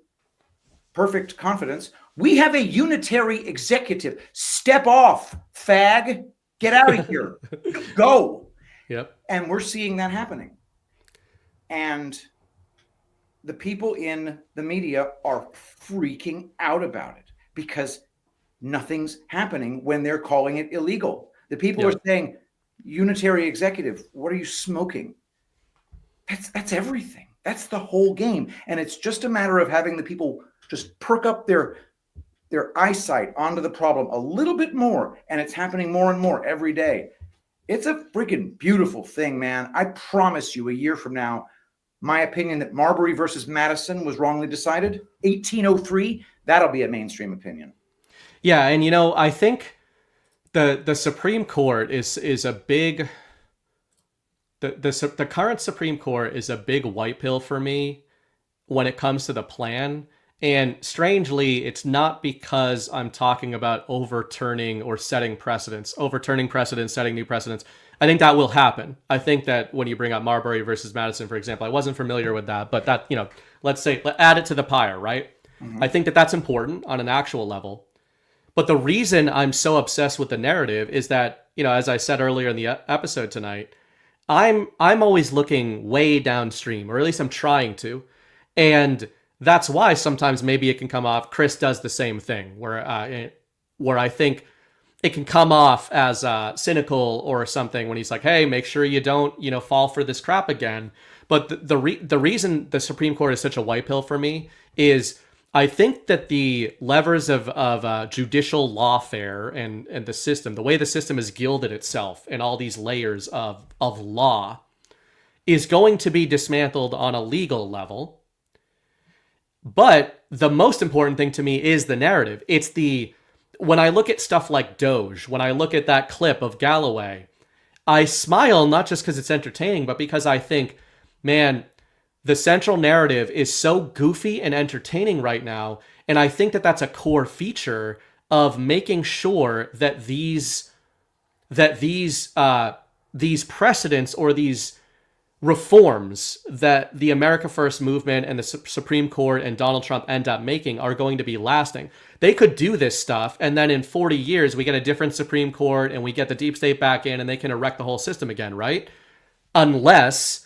Speaker 14: perfect confidence, we have a unitary executive. Step off, fag. Get out of here. Go.
Speaker 11: Yep.
Speaker 14: And we're seeing that happening. And the people in the media are freaking out about it because nothing's happening when they're calling it illegal. The people are saying, unitary executive, what are you smoking? That's everything. That's the whole game. And it's just a matter of having the people just perk up their eyesight onto the problem a little bit more. And it's happening more and more every day. It's a freaking beautiful thing, man. I promise you, a year from now, my opinion that Marbury versus Madison was wrongly decided, 1803, that'll be a mainstream opinion.
Speaker 11: Yeah, and I think the Supreme Court is a big... The current Supreme Court is a big white pill for me when it comes to the plan. And strangely, it's not because I'm talking about overturning or setting precedents, setting new precedents. I think that will happen. I think that when you bring up Marbury versus Madison, for example, I wasn't familiar with that, but that, let's say, add it to the pyre, right? Mm-hmm. I think that that's important on an actual level. But the reason I'm so obsessed with the narrative is that, as I said earlier in the episode tonight, I'm always looking way downstream, or at least I'm trying to. And that's why sometimes maybe it can come off. Chris does the same thing, where I think it can come off as cynical or something when he's like, "Hey, make sure you don't, fall for this crap again." But the reason the Supreme Court is such a white pill for me is I think that the levers of judicial lawfare and the system, the way the system has gilded itself and all these layers of law, is going to be dismantled on a legal level. But the most important thing to me is the narrative. When I look at stuff like DOGE, when I look at that clip of Galloway, I smile not just because it's entertaining, but because I think, man, the central narrative is so goofy and entertaining right now. And I think that that's a core feature of making sure that these precedents or these reforms that the America First movement and the Supreme Court and Donald Trump end up making are going to be lasting. They could do this stuff, and then in 40 years, we get a different Supreme Court, and we get the deep state back in, and they can erect the whole system again, right? Unless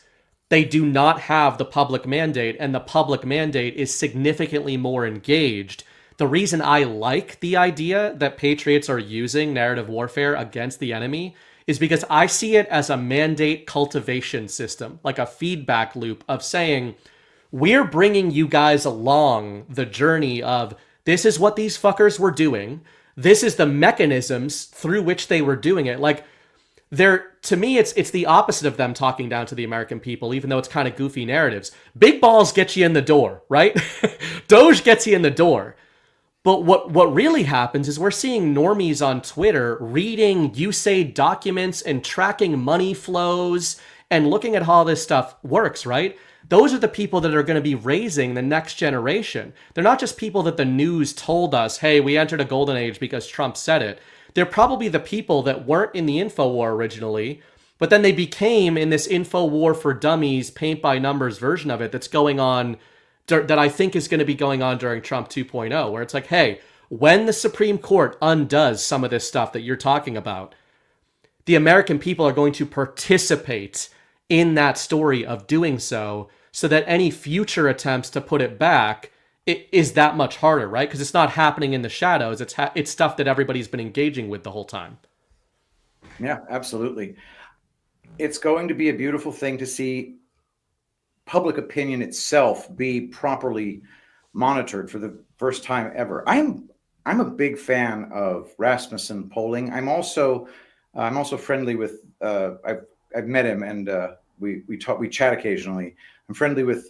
Speaker 11: they do not have the public mandate, and the public mandate is significantly more engaged. The reason I like the idea that patriots are using narrative warfare against the enemy is because I see it as a mandate cultivation system, like a feedback loop of saying, we're bringing you guys along the journey of this is what these fuckers were doing. This is the mechanisms through which they were doing it. Like, to me, it's the opposite of them talking down to the American people, even though it's kind of goofy narratives. Big balls get you in the door, right? DOGE gets you in the door. But what really happens is we're seeing normies on Twitter reading USAID documents and tracking money flows and looking at how all this stuff works, right? Those are the people that are going to be raising the next generation. They're not just people that the news told us, hey, we entered a golden age because Trump said it. They're probably the people that weren't in the info war originally, but then they became in this info war for dummies, paint by numbers version of it that's going on, that I think is going to be going on during Trump 2.0, where it's like, hey, when the Supreme Court undoes some of this stuff that you're talking about, the American people are going to participate in that story of doing so that any future attempts to put it back is that much harder, right? Because it's not happening in the shadows. It's stuff that everybody's been engaging with the whole time.
Speaker 14: Yeah, absolutely. It's going to be a beautiful thing to see public opinion itself be properly monitored for the first time ever. I'm a big fan of Rasmussen polling. I'm also friendly with I've met him and we chat occasionally. I'm friendly with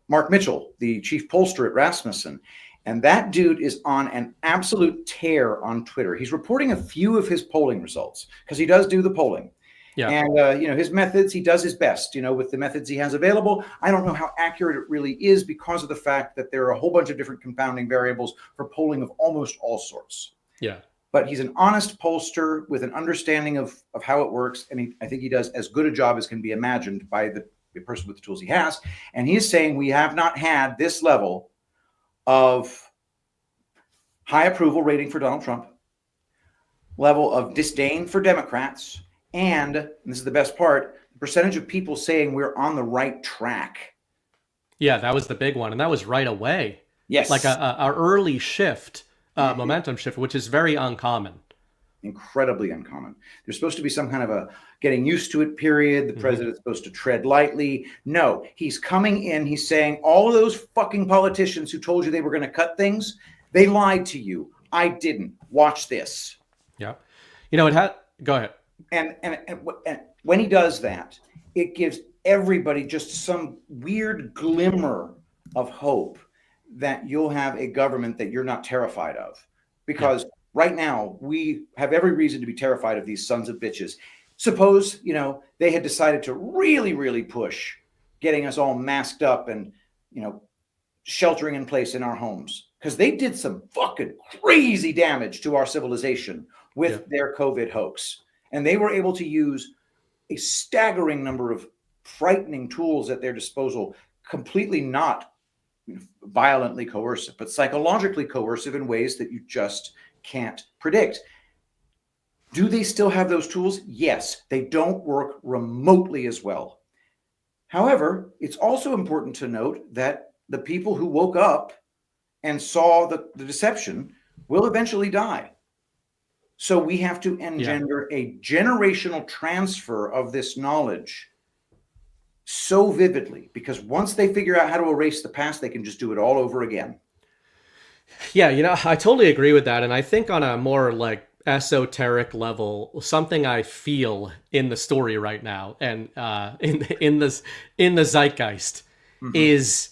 Speaker 14: Mark Mitchell, the chief pollster at Rasmussen, and that dude is on an absolute tear on Twitter. He's reporting a few of his polling results because he does do the polling. Yeah. And, his methods, he does his best, with the methods he has available. I don't know how accurate it really is because of the fact that there are a whole bunch of different confounding variables for polling of almost all sorts.
Speaker 11: Yeah.
Speaker 14: But he's an honest pollster with an understanding of how it works. And I think he does as good a job as can be imagined by the person with the tools he has. And he's saying we have not had this level of high approval rating for Donald Trump, level of disdain for Democrats, and this is the best part, the percentage of people saying we're on the right track.
Speaker 11: Yeah, that was the big one. And that was right away.
Speaker 14: Yes.
Speaker 11: Like a early shift, momentum shift, which is very uncommon.
Speaker 14: Incredibly uncommon. There's supposed to be some kind of a getting used to it period. The president's supposed to tread lightly. No, he's coming in. He's saying all of those fucking politicians who told you they were going to cut things, they lied to you. I didn't. Watch this.
Speaker 11: Yeah. Go ahead.
Speaker 14: And when he does that, it gives everybody just some weird glimmer of hope that you'll have a government that you're not terrified of. Because right now, we have every reason to be terrified of these sons of bitches. Suppose, they had decided to really, really push getting us all masked up and, sheltering in place in our homes, because they did some fucking crazy damage to our civilization with their COVID hoax. And they were able to use a staggering number of frightening tools at their disposal, completely not violently coercive, but psychologically coercive in ways that you just can't predict. Do they still have those tools? Yes, they don't work remotely as well. However, it's also important to note that the people who woke up and saw the deception will eventually die. So we have to engender a generational transfer of this knowledge so vividly, because once they figure out how to erase the past, they can just do it all over again.
Speaker 11: Yeah, you know, I totally agree with that. And I think on a more like esoteric level, something I feel in the story right now and in the zeitgeist is,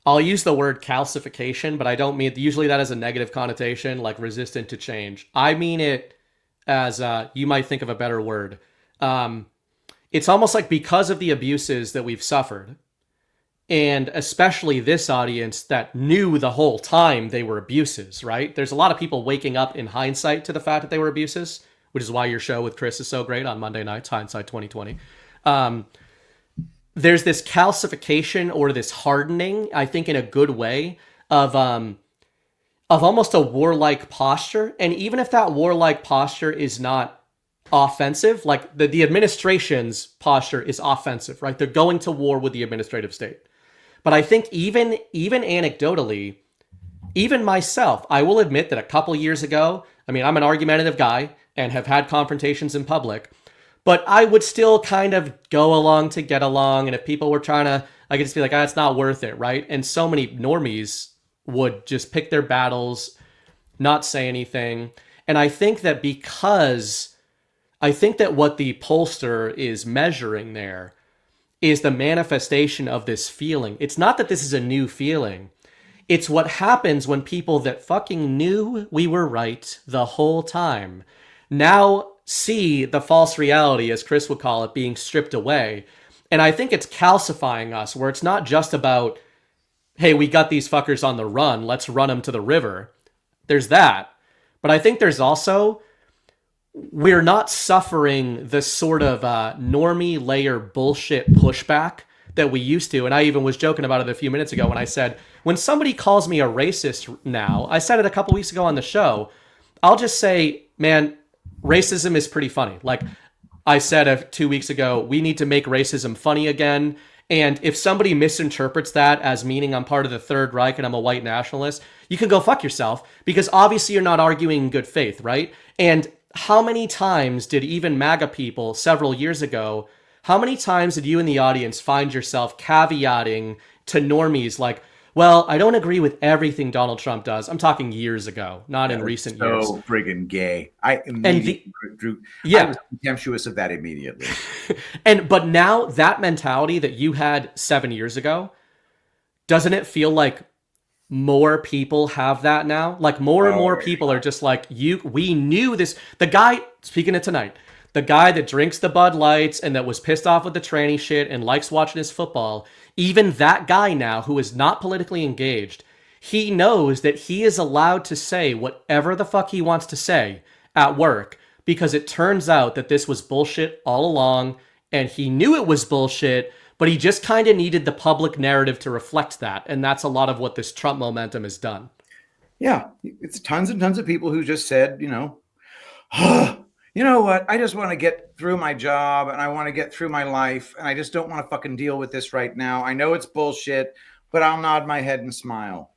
Speaker 11: I'll use the word calcification, but I don't mean, usually that has a negative connotation, like resistant to change. I mean it as, you might think of a better word. It's almost like because of the abuses that we've suffered, and especially this audience that knew the whole time they were abuses, right? There's a lot of people waking up in hindsight to the fact that they were abuses, which is why your show with Chris is so great on Monday nights, Hindsight 2020. There's this calcification or this hardening, I think in a good way, of almost a warlike posture. And even if that warlike posture is not offensive, like the administration's posture is offensive, right? They're going to war with the administrative state. But I think even anecdotally, even myself, I will admit that a couple years ago, I mean, I'm an argumentative guy and have had confrontations in public, but I would still kind of go along to get along. And if people were trying to, I could just be like, it's not worth it, right? And so many normies would just pick their battles, not say anything. And I think that what the pollster is measuring there is the manifestation of this feeling. It's not that this is a new feeling. It's what happens when people that fucking knew we were right the whole time now see the false reality, as Chris would call it, being stripped away. And I think it's calcifying us, where it's not just about, hey, we got these fuckers on the run, let's run them to the river. There's that. But I think there's also, we're not suffering the sort of normie layer bullshit pushback that we used to. And I even was joking about it a few minutes ago when I said, when somebody calls me a racist now, I said it a couple weeks ago on the show, I'll just say, man, racism is pretty funny. Like I said 2 weeks ago, we need to make racism funny again. And if somebody misinterprets that as meaning I'm part of the Third Reich and I'm a white nationalist, you can go fuck yourself, because obviously you're not arguing in good faith, right? And how many times did even MAGA people several years ago, how many times did you in the audience find yourself caveating to normies like, well, I don't agree with everything Donald Trump does. I'm talking years ago, not in recent years.
Speaker 14: So friggin' gay. I immediately I was contemptuous of that immediately.
Speaker 11: But now that mentality that you had 7 years ago, doesn't it feel like more people have that now? Like more and more people are just like, we knew this. The guy, speaking of tonight, the guy that drinks the Bud Lights and that was pissed off with the tranny shit and likes watching his football, even that guy now who is not politically engaged, he knows that he is allowed to say whatever the fuck he wants to say at work, because it turns out that this was bullshit all along, and he knew it was bullshit, but he just kind of needed the public narrative to reflect that. And that's a lot of what this Trump momentum has done.
Speaker 14: Yeah, it's tons and tons of people who just said, you know what? I just want to get through my job and I want to get through my life. And I just don't want to fucking deal with this right now. I know it's bullshit, but I'll nod my head and smile.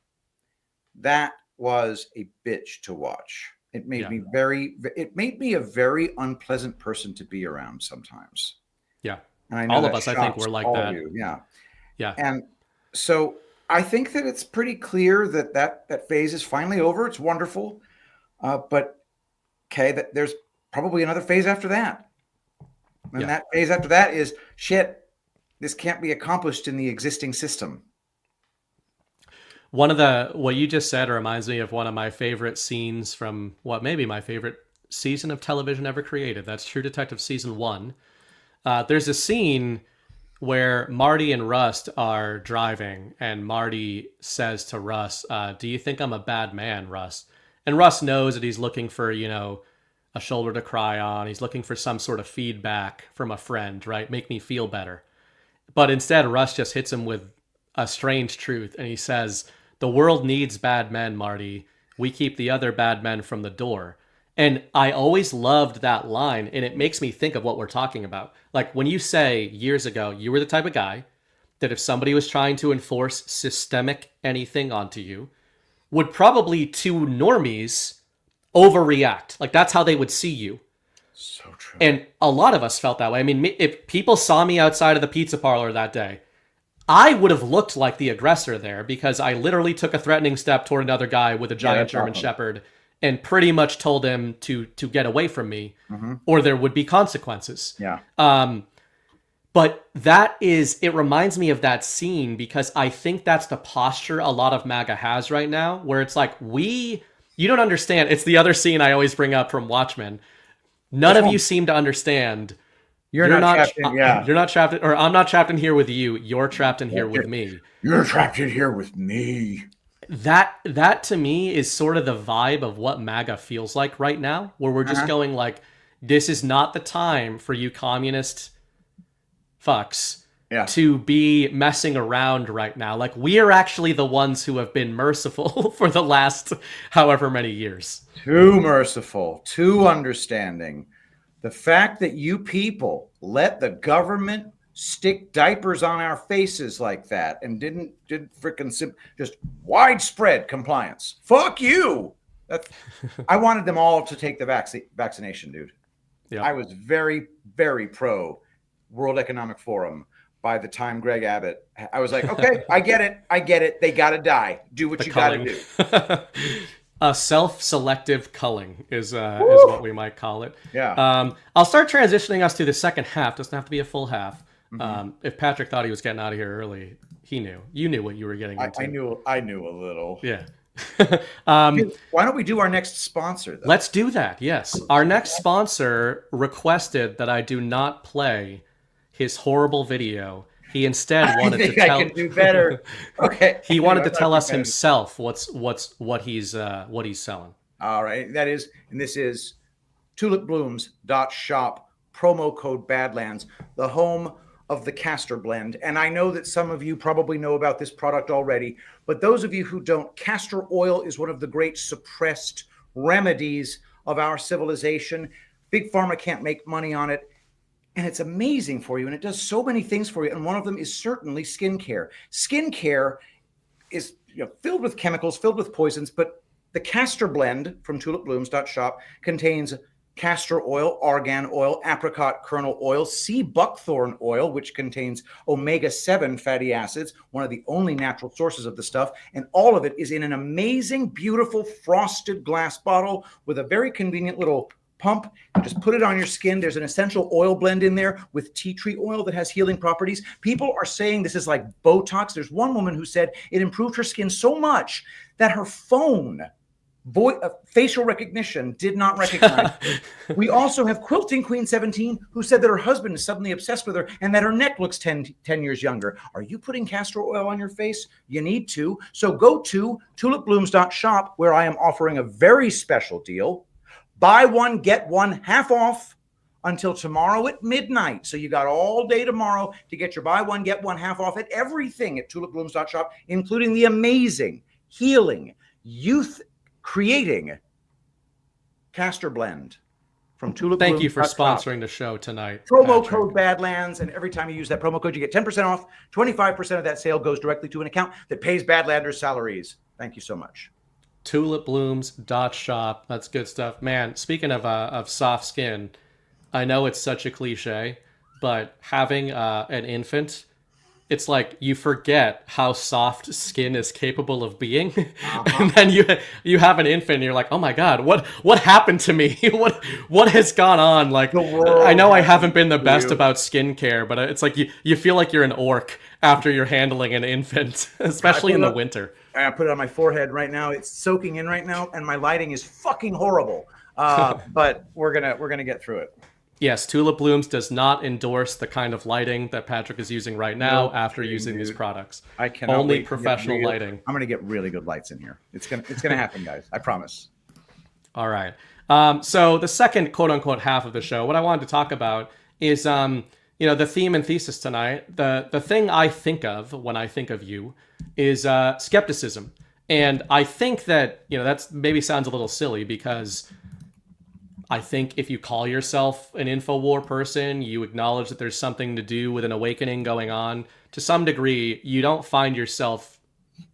Speaker 14: That was a bitch to watch. It made me a very unpleasant person to be around sometimes.
Speaker 11: Yeah.
Speaker 14: And I know
Speaker 11: all of us, I think, we're like that.
Speaker 14: Yeah.
Speaker 11: Yeah.
Speaker 14: And so I think that it's pretty clear that phase is finally over. It's wonderful. But that there's probably another phase after that. And that phase after that is shit. This can't be accomplished in the existing system.
Speaker 11: What you just said reminds me of one of my favorite scenes from what may be my favorite season of television ever created. That's True Detective season 1. There's a scene where Marty and Rust are driving, and Marty says to Russ, do you think I'm a bad man, Russ? And Russ knows that he's looking for, a shoulder to cry on. He's looking for some sort of feedback from a friend, right? Make me feel better. But instead, Russ just hits him with a strange truth, and he says, the world needs bad men, Marty. We keep the other bad men from the door. And I always loved that line, and it makes me think of what we're talking about. Like when you say years ago, you were the type of guy that if somebody was trying to enforce systemic anything onto you, would probably to normies overreact. Like that's how they would see you.
Speaker 14: So true.
Speaker 11: And a lot of us felt that way. I mean, if people saw me outside of the pizza parlor that day, I would have looked like the aggressor there because I literally took a threatening step toward another guy with a giant German Shepherd and pretty much told him to get away from me, or there would be consequences.
Speaker 14: Yeah.
Speaker 11: But it reminds me of that scene because I think that's the posture a lot of MAGA has right now, where it's like, you don't understand. It's the other scene I always bring up from Watchmen. None of you seem to understand. You're not trapped in, You're not trapped in, or I'm not trapped in here with you. You're trapped in here with me.
Speaker 14: You're trapped in here with me.
Speaker 11: That to me is sort of the vibe of what MAGA feels like right now, where we're just going like, this is not the time for you communist fucks to be messing around right now. Like we are actually the ones who have been merciful for the last however many years.
Speaker 14: Too merciful, too understanding. The fact that you people let the government stick diapers on our faces like that and did freaking just widespread compliance. Fuck you. I wanted them all to take the vaccination, dude. Yeah. I was very, very pro World Economic Forum by the time Greg Abbott. I was like, okay, I get it. They got to die. Do what you got to do.
Speaker 11: Self-selective culling is what we might call it.
Speaker 14: Yeah.
Speaker 11: I'll start transitioning us to the second half. Doesn't have to be a full half. If Patrick thought he was getting out of here early, he knew. You knew what you were getting into.
Speaker 14: I knew a little.
Speaker 11: Yeah.
Speaker 14: Why don't we do our next sponsor, though?
Speaker 11: Let's do that, yes. Our next sponsor requested that I do not play his horrible video. He instead wanted to tell.
Speaker 14: I can do better. Okay.
Speaker 11: He wanted to tell us himself what he's selling.
Speaker 14: All right. This is tulipblooms.shop, promo code Badlands, the home of the castor blend. And I know that some of you probably know about this product already, but those of you who don't, castor oil is one of the great suppressed remedies of our civilization. Big Pharma can't make money on it. And it's amazing for you. And it does so many things for you. And one of them is certainly skincare. Skincare is filled with chemicals, filled with poisons. But the castor blend from tulipblooms.shop contains castor oil, argan oil, apricot kernel oil, sea buckthorn oil, which contains omega-7 fatty acids, one of the only natural sources of the stuff. And all of it is in an amazing, beautiful frosted glass bottle with a very convenient little pump. You just put it on your skin. There's an essential oil blend in there with tea tree oil that has healing properties. People are saying this is like Botox. There's one woman who said it improved her skin so much that her phone facial recognition did not recognize her. We also have Quilting Queen 17, who said that her husband is suddenly obsessed with her and that her neck looks 10 years younger. Are you putting castor oil on your face? You need to. So go to tulipblooms.shop, where I am offering a very special deal. Buy one, get one half off until tomorrow at midnight. So you got all day tomorrow to get your buy one, get one half off at everything at tulipblooms.shop, including the amazing, healing, youth creating castor blend from Tulip.
Speaker 11: Thank you for sponsoring the show tonight.
Speaker 14: Promo code Badlands, and every time you use that promo code, you get 10% off. 25% of that sale goes directly to an account that pays Badlanders' salaries. Thank you so much.
Speaker 11: Tulipblooms.shop. That's good stuff, man. Speaking of soft skin, I know it's such a cliche, but having an infant, it's like you forget how soft skin is capable of being. And then you have an infant and you're like, oh my God, what happened to me? What has gone on? Like, I know I haven't been the best about skincare, but it's like you feel like you're an orc after you're handling an infant, especially in the winter.
Speaker 14: I put it on my forehead right now. It's soaking in right now, and my lighting is fucking horrible. But we're gonna get through it.
Speaker 11: Yes, Tulip Blooms does not endorse the kind of lighting that Patrick is using right now after using these products.
Speaker 14: I cannot
Speaker 11: Only
Speaker 14: wait to get
Speaker 11: professional lighting.
Speaker 14: I'm going to get really good lights in here. It's gonna happen, guys. I promise.
Speaker 11: All right. So the second quote unquote half of the show, what I wanted to talk about is, the theme and thesis tonight. The thing I think of when I think of you is skepticism. And I think that, that's maybe sounds a little silly because I think if you call yourself an InfoWar person, you acknowledge that there's something to do with an awakening going on. To some degree, you don't find yourself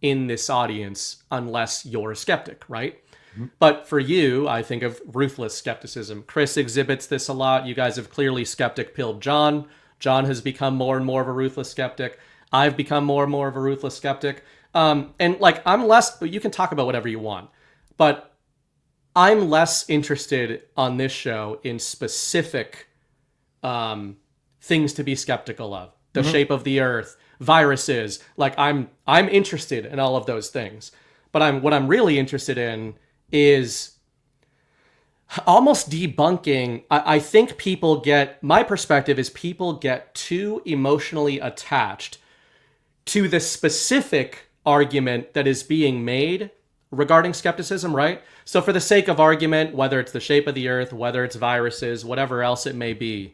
Speaker 11: in this audience unless you're a skeptic, right? Mm-hmm. But for you, I think of ruthless skepticism. Chris exhibits this a lot. You guys have clearly skeptic pilled John. John has become more and more of a ruthless skeptic. I've become more and more of a ruthless skeptic. I'm less, you can talk about whatever you want, but I'm less interested on this show in specific things to be skeptical of. The shape of the earth, viruses. I'm interested in all of those things. But what I'm really interested in is almost debunking. I think my perspective is people get too emotionally attached to the specific argument that is being made regarding skepticism, right? So for the sake of argument, whether it's the shape of the earth, whether it's viruses, whatever else it may be,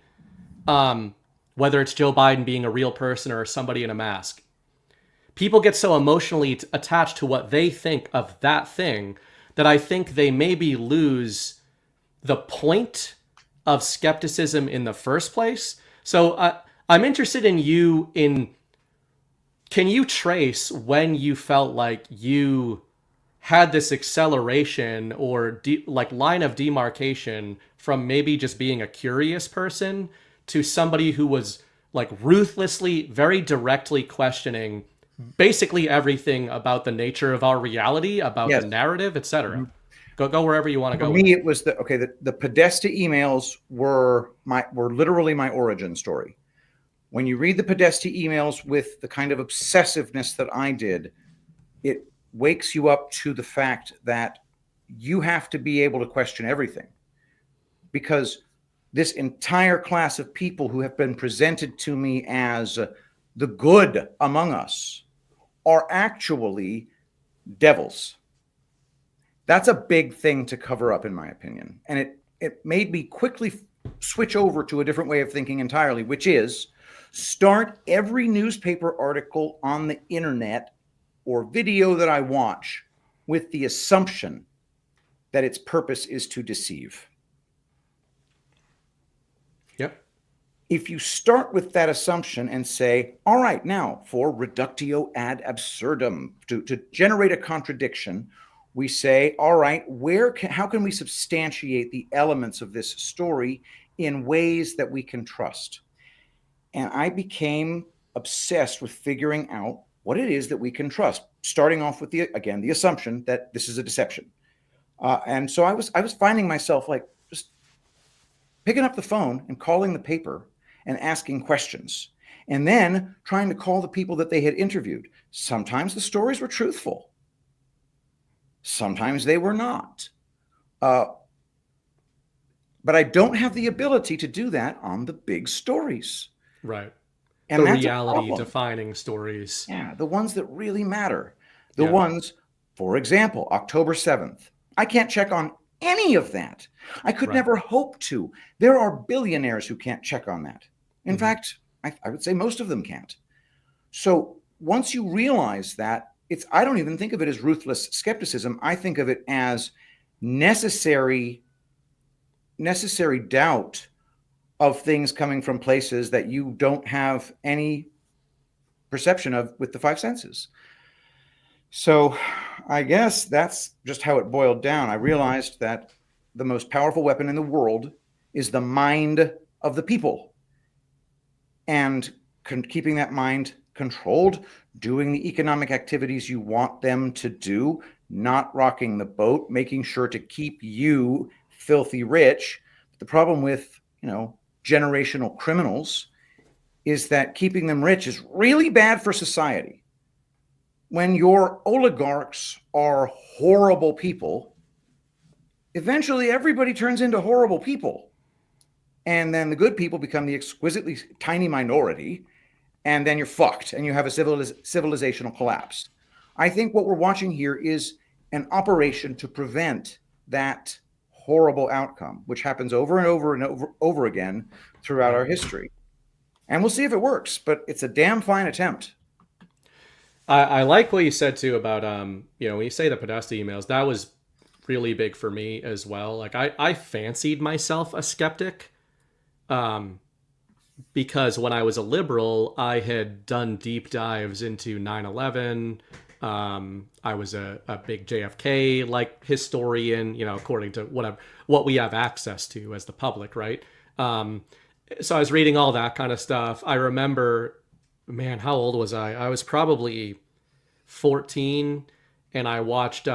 Speaker 11: whether it's Joe Biden being a real person or somebody in a mask, people get so emotionally attached to what they think of that thing that I think they maybe lose the point of skepticism in the first place. So I'm interested in can you trace when you felt like you had this acceleration or line of demarcation from maybe just being a curious person to somebody who was ruthlessly, very directly questioning basically everything about the nature of our reality, about the narrative, etc. Mm-hmm. Go wherever you want to go.
Speaker 14: For me, it was the Podesta emails were literally my origin story. When you read the Podesta emails with the kind of obsessiveness that I did, it wakes you up to the fact that you have to be able to question everything, because this entire class of people who have been presented to me as the good among us are actually devils. That's a big thing to cover up, in my opinion. And it made me quickly switch over to a different way of thinking entirely, which is start every newspaper article on the internet or video that I watch with the assumption that its purpose is to deceive.
Speaker 11: Yep.
Speaker 14: If you start with that assumption and say, all right, now for reductio ad absurdum, to generate a contradiction, we say, all right, how can we substantiate the elements of this story in ways that we can trust? And I became obsessed with figuring out what it is that we can trust, starting off with the assumption that this is a deception. And so I was finding myself just picking up the phone and calling the paper and asking questions, and then trying to call the people that they had interviewed. Sometimes the stories were truthful. Sometimes they were not. But I don't have the ability to do that on the big stories.
Speaker 11: Right.
Speaker 14: And
Speaker 11: the reality defining stories.
Speaker 14: Yeah, the ones that really matter. The ones, for example, October 7th. I can't check on any of that. I could never hope to. There are billionaires who can't check on that. In fact, I would say most of them can't. So once you realize that, I don't even think of it as ruthless skepticism. I think of it as necessary doubt of things coming from places that you don't have any perception of with the five senses. So I guess that's just how it boiled down. I realized that the most powerful weapon in the world is the mind of the people. And keeping that mind controlled, doing the economic activities you want them to do, not rocking the boat, making sure to keep you filthy rich. The problem with, generational criminals is that keeping them rich is really bad for society. When your oligarchs are horrible people, eventually everybody turns into horrible people. and then the good people become the exquisitely tiny minority, and then you're fucked, and you have a civilizational collapse. I think what we're watching here is an operation to prevent that horrible outcome, which happens over and over and over again throughout our history. And we'll see if it works, but it's a damn fine attempt.
Speaker 11: I like what you said too about when you say the Podesta emails, that was really big for me as well. Like I fancied myself a skeptic, because when I was a liberal, I had done deep dives into 9/11. I was a big JFK historian, according to what we have access to as the public, right? So I was reading all that kind of stuff. I remember, man, how old was I? I was probably 14, and I watched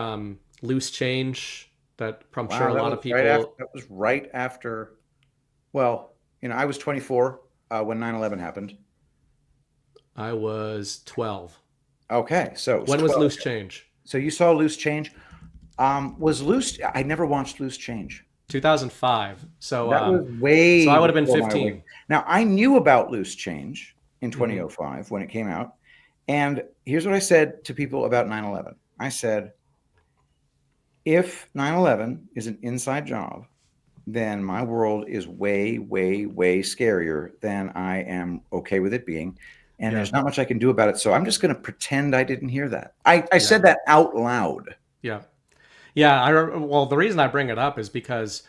Speaker 11: Loose Change. That I'm sure a lot of people.
Speaker 14: That was right after. Well, I was 24 when 9/11 happened.
Speaker 11: I was 12.
Speaker 14: Okay, so
Speaker 11: when
Speaker 14: 12.
Speaker 11: was Loose Change?
Speaker 14: So you saw Loose Change. I never watched Loose Change.
Speaker 11: 2005. So
Speaker 14: that was way.
Speaker 11: So I would have been
Speaker 14: before
Speaker 11: 15.
Speaker 14: Now I knew about Loose Change in 2005 when it came out, and here's what I said to people about 9/11. I said, if 9/11 is an inside job, then my world is way, way, way scarier than I am okay with it being. And there's not much I can do about it. So I'm just going to pretend I didn't hear that. I said that out loud.
Speaker 11: Yeah. Yeah. Well, the reason I bring it up is because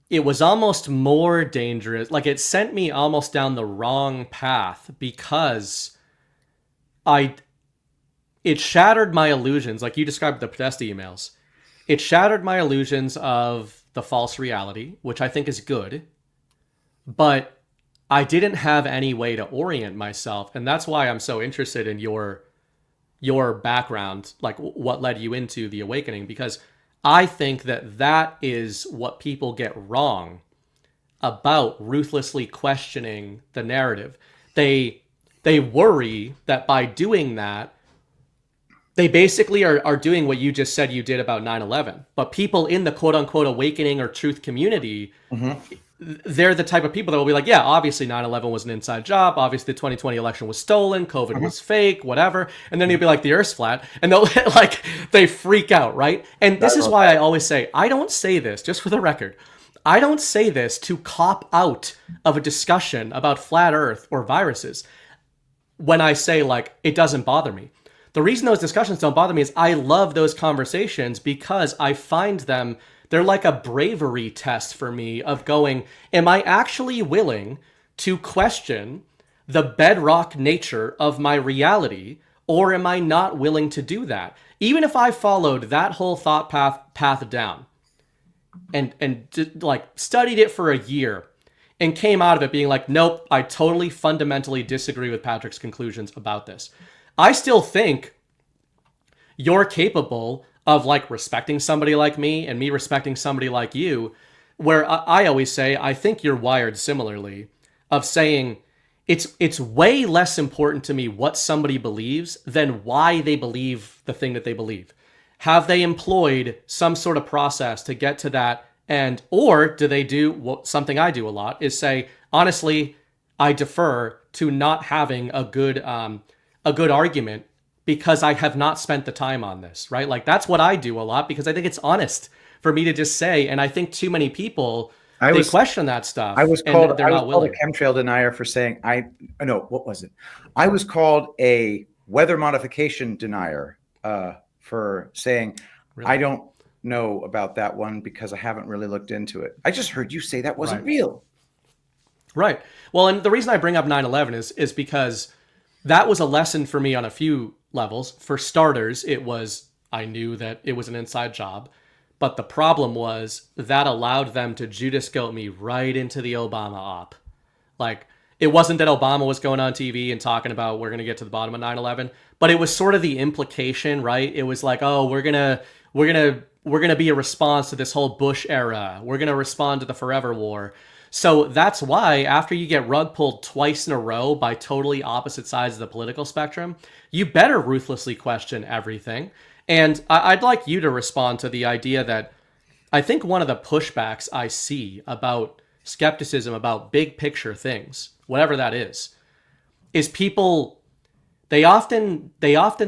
Speaker 11: it was almost more dangerous. Like it sent me almost down the wrong path because it shattered my illusions. Like you described the Podesta emails. It shattered my illusions of the false reality, which I think is good. But I didn't have any way to orient myself. And that's why I'm so interested in your background, like what led you into the awakening, because I think that is what people get wrong about ruthlessly questioning the narrative. They worry that by doing that, they basically are doing what you just said you did about 9/11. But people in the quote unquote awakening or truth community, they're the type of people that will be like, yeah, obviously 9/11 was an inside job. Obviously the 2020 election was stolen. COVID was fake, whatever. And then you'll be like, the Earth's flat. And they'll they freak out, right? And this is why I always say, I don't say this, just for the record, I don't say this to cop out of a discussion about flat Earth or viruses. When I say it doesn't bother me. The reason those discussions don't bother me is I love those conversations because I find them, they're like a bravery test for me of going, am I actually willing to question the bedrock nature of my reality, or am I not willing to do that? Even if I followed that whole thought path down and studied it for a year and came out of it being like, nope, I totally fundamentally disagree with Patrick's conclusions about this. I still think you're capable of respecting somebody like me and me respecting somebody like you, where I always say, I think you're wired similarly, of saying it's way less important to me what somebody believes than why they believe the thing that they believe. Have they employed some sort of process to get to that? And, or do they do something I do a lot is say, honestly, I defer to not having a good argument because I have not spent the time on this, right? That's what I do a lot because I think it's honest for me to just say, and I think too many people, they question that stuff.
Speaker 14: I was called a chemtrail denier for saying, what was it? I was called a weather modification denier for saying, really? I don't know about that one because I haven't really looked into it. I just heard you say that wasn't real.
Speaker 11: Right. Well, and the reason I bring up 9/11 is because that was a lesson for me on a few levels. For starters, I knew that it was an inside job, but the problem was that allowed them to Judas goat me right into the Obama op. It wasn't that Obama was going on TV and talking about we're going to get to the bottom of 9/11, but it was sort of the implication, right? It was like, oh, we're going to be a response to this whole Bush era. We're going to respond to the Forever War. So that's why after you get rug pulled twice in a row by totally opposite sides of the political spectrum, you better ruthlessly question everything. And I'd like you to respond to the idea that I think one of the pushbacks I see about skepticism about big picture things, whatever that is people, they often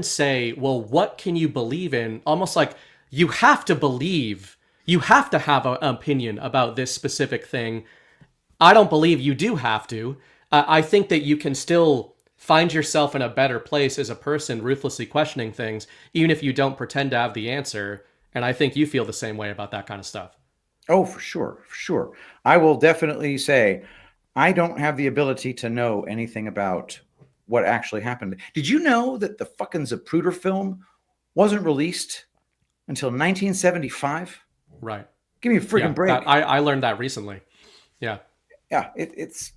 Speaker 11: say, well, what can you believe in? Almost like you have to believe, you have to have an opinion about this specific thing. I don't believe you do have to. I think that you can still find yourself in a better place as a person, ruthlessly questioning things, even if you don't pretend to have the answer. And I think you feel the same way about that kind of stuff.
Speaker 14: Oh, for sure. For sure. I will definitely say I don't have the ability to know anything about what actually happened. Did you know that the fucking Zapruder film wasn't released until 1975?
Speaker 11: Right.
Speaker 14: Give me a freaking break.
Speaker 11: I learned that recently. Yeah.
Speaker 14: Yeah. It's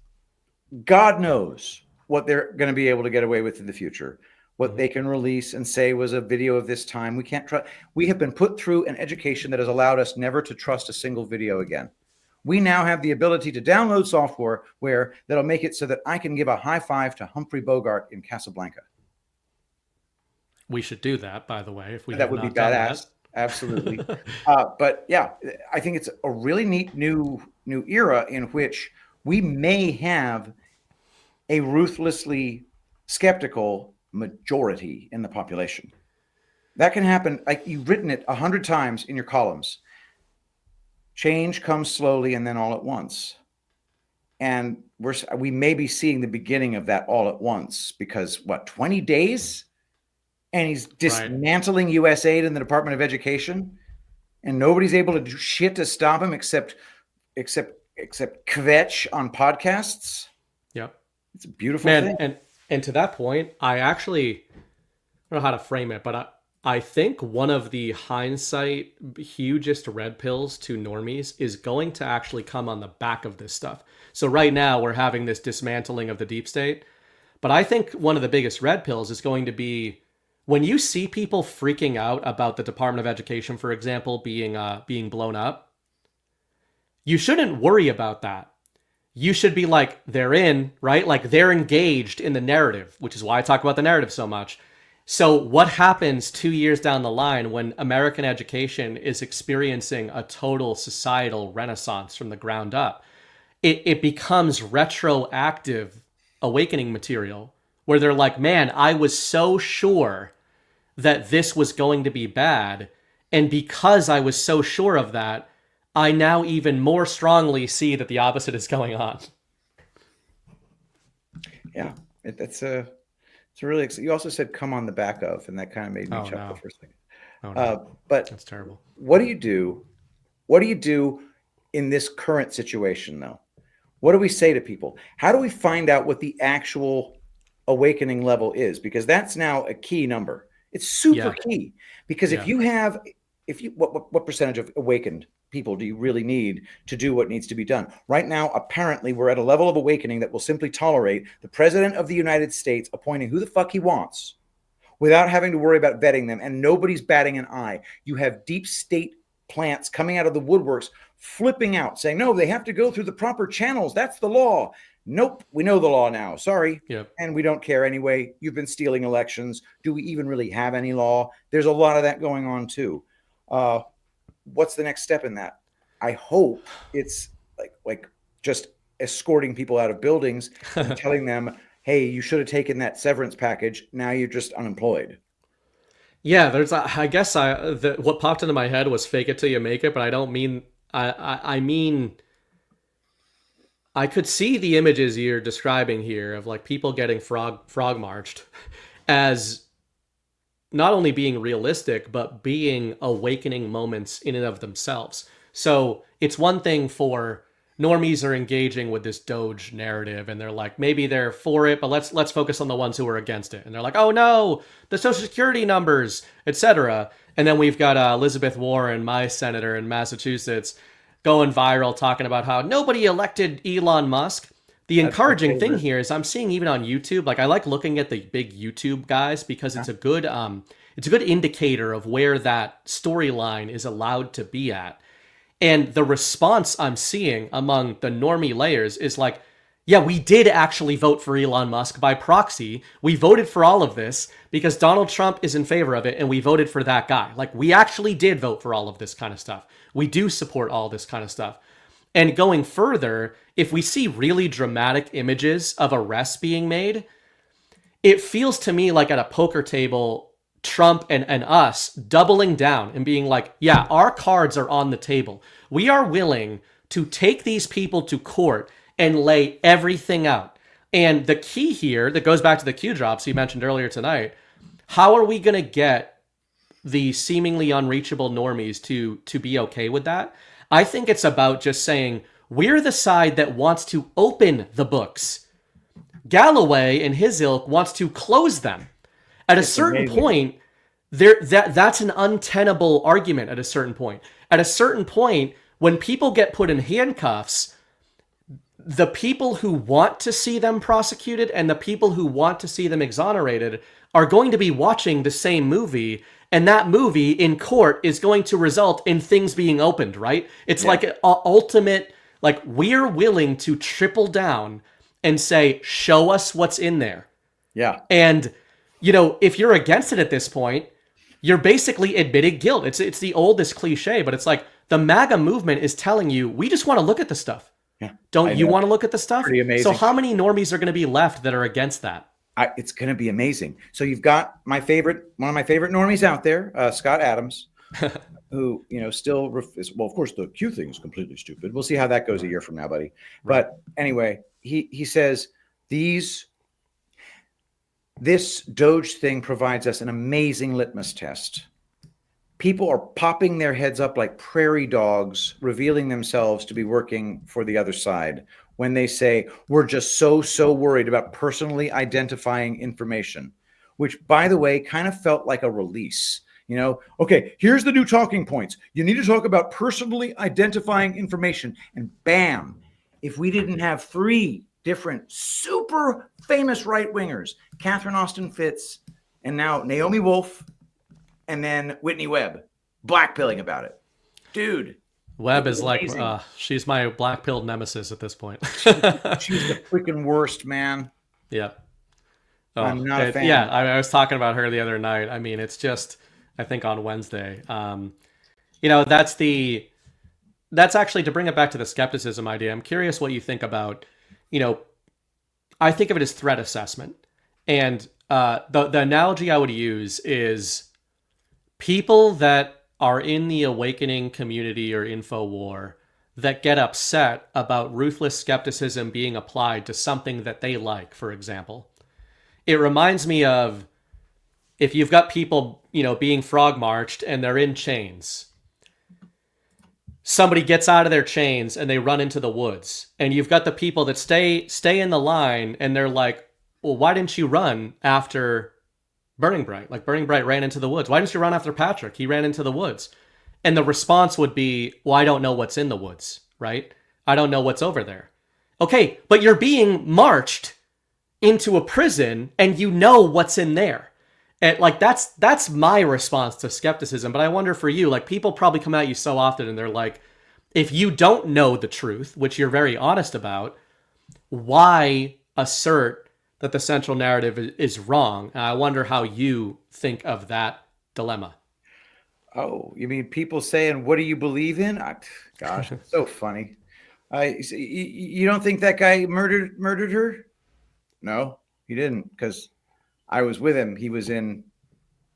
Speaker 14: God knows what they're going to be able to get away with in the future. What they can release and say was a video of this time. We can't trust. We have been put through an education that has allowed us never to trust a single video again. We now have the ability to download software that'll make it so that I can give a high five to Humphrey Bogart in Casablanca.
Speaker 11: We should do that, by the way, if we
Speaker 14: that would be badass. Absolutely. But yeah, I think it's a really neat new era in which we may have a ruthlessly skeptical majority in the population. That can happen. Like you've written it 100 times in your columns. Change comes slowly and then all at once. And we may be seeing the beginning of that all at once because 20 days? And he's dismantling U.S. aid in the Department of Education, and nobody's able to do shit to stop him except kvetch on podcasts.
Speaker 11: Yep.
Speaker 14: It's a beautiful thing.
Speaker 11: And to that point, I don't know how to frame it, but I think one of the hindsight hugest red pills to normies is going to actually come on the back of this stuff. So right now we're having this dismantling of the deep state, but I think one of the biggest red pills is going to be when you see people freaking out about the Department of Education, for example, being blown up. You shouldn't worry about that. You should be like, they're in, right? Like they're engaged in the narrative, which is why I talk about the narrative so much. So what happens 2 years down the line when American education is experiencing a total societal renaissance from the ground up? It becomes retroactive awakening material where they're like, man, I was so sure that this was going to be bad. And because I was so sure of that, I now even more strongly see that the opposite is going on.
Speaker 14: Yeah, it's really. You also said "come on the back of," and that kind of made me chuckle for a second.
Speaker 11: Oh, no.
Speaker 14: But
Speaker 11: that's terrible.
Speaker 14: What do you do? What do you do in this current situation, though? What do we say to people? How do we find out what the actual awakening level is? Because that's now a key number. It's super key. Because if you what percentage of awakened people do you really need to do what needs to be done? Right now, apparently, we're at a level of awakening that will simply tolerate the president of the United States appointing who the fuck he wants without having to worry about vetting them, and nobody's batting an eye. You have deep state plants coming out of the woodworks, flipping out, saying, no, they have to go through the proper channels. That's the law. Nope, we know the law now. Sorry.
Speaker 11: Yep.
Speaker 14: And we don't care anyway. You've been stealing elections. Do we even really have any law? There's a lot of that going on, too. What's the next step in that? I hope it's like just escorting people out of buildings and telling them, hey, you should have taken that severance package. Now you're just unemployed.
Speaker 11: Yeah, what popped into my head was fake it till you make it, but I don't mean, I mean, I could see the images you're describing here of like people getting frog marched as not only being realistic, but being awakening moments in and of themselves. So it's one thing for normies are engaging with this DOGE narrative and they're like, maybe they're for it, but let's focus on the ones who are against it. And they're like, oh no, the Social Security numbers, etc. And then we've got Elizabeth Warren, my senator in Massachusetts, going viral talking about how nobody elected Elon Musk. The encouraging thing here is I'm seeing even on YouTube, like I like looking at the big YouTube guys because it's a good indicator of where that storyline is allowed to be at. And the response I'm seeing among the normie layers is like, yeah, we did actually vote for Elon Musk by proxy. We voted for all of this because Donald Trump is in favor of it and we voted for that guy. Like we actually did vote for all of this kind of stuff. We do support all this kind of stuff. And going further, if we see really dramatic images of arrests being made, it feels to me like at a poker table, Trump and us doubling down and being like, yeah, our cards are on the table. We are willing to take these people to court and lay everything out. And the key here, that goes back to the Q drops you mentioned earlier tonight, how are we going to get the seemingly unreachable normies to be okay with that? I think it's about just saying, we're the side that wants to open the books. Galloway and his ilk wants to close them. At a certain point, that's an untenable argument at a certain point. At a certain point, when people get put in handcuffs, the people who want to see them prosecuted and the people who want to see them exonerated are going to be watching the same movie, and that movie in court is going to result in things being opened, right? It's like an ultimate, like, we're willing to triple down and say, show us what's in there.
Speaker 14: Yeah.
Speaker 11: And, you know, if you're against it at this point, you're basically admitting guilt. It's the oldest cliche, but it's like the MAGA movement is telling you, we just want to look at the stuff.
Speaker 14: Yeah.
Speaker 11: Don't you want to look at the stuff?
Speaker 14: Pretty amazing.
Speaker 11: So how many normies are going to be left that are against that?
Speaker 14: It's going to be amazing. So you've got one of my favorite normies out there, Scott Adams, who, you know, still, well, of course, the Q thing is completely stupid. We'll see how that goes a year from now, buddy. Right. But anyway, he says this DOGE thing provides us an amazing litmus test. People are popping their heads up like prairie dogs, revealing themselves to be working for the other side when they say, we're just so worried about personally identifying information, which, by the way, kind of felt like a release. You know, okay, here's the new talking points. You need to talk about personally identifying information. And bam, if we didn't have 3 different super famous right-wingers, Catherine Austin Fitts, and now Naomi Wolf, and then Whitney Webb, blackpilling about it. Dude.
Speaker 11: Webb is amazing. Like, she's my black-pilled nemesis at this point.
Speaker 14: She's the freaking worst, man.
Speaker 11: Yeah.
Speaker 14: Oh, I'm not a fan.
Speaker 11: Yeah, I was talking about her the other night. I mean, it's just, I think on Wednesday. You know, that's actually, to bring it back to the skepticism idea, I'm curious what you think about, you know, I think of it as threat assessment. And the analogy I would use is people that are in the awakening community or InfoWar that get upset about ruthless skepticism being applied to something that they like, for example. It reminds me of if you've got people, you know, being frog marched and they're in chains. Somebody gets out of their chains and they run into the woods. And you've got the people that stay in the line and they're like, well, why didn't you run after Burning Bright? Like, Burning Bright ran into the woods. Why didn't you run after Patrick? He ran into the woods. And the response would be, well, I don't know what's in the woods, right? I don't know what's over there. Okay, but you're being marched into a prison and you know what's in there. And like, that's my response to skepticism. But I wonder for you, like, people probably come at you so often and they're like, if you don't know the truth, which you're very honest about, why assert that the central narrative is wrong? And I wonder how you think of that dilemma.
Speaker 14: Oh, you mean people saying, what do you believe in? Gosh, it's so funny. You don't think that guy murdered her? No, he didn't, because I was with him.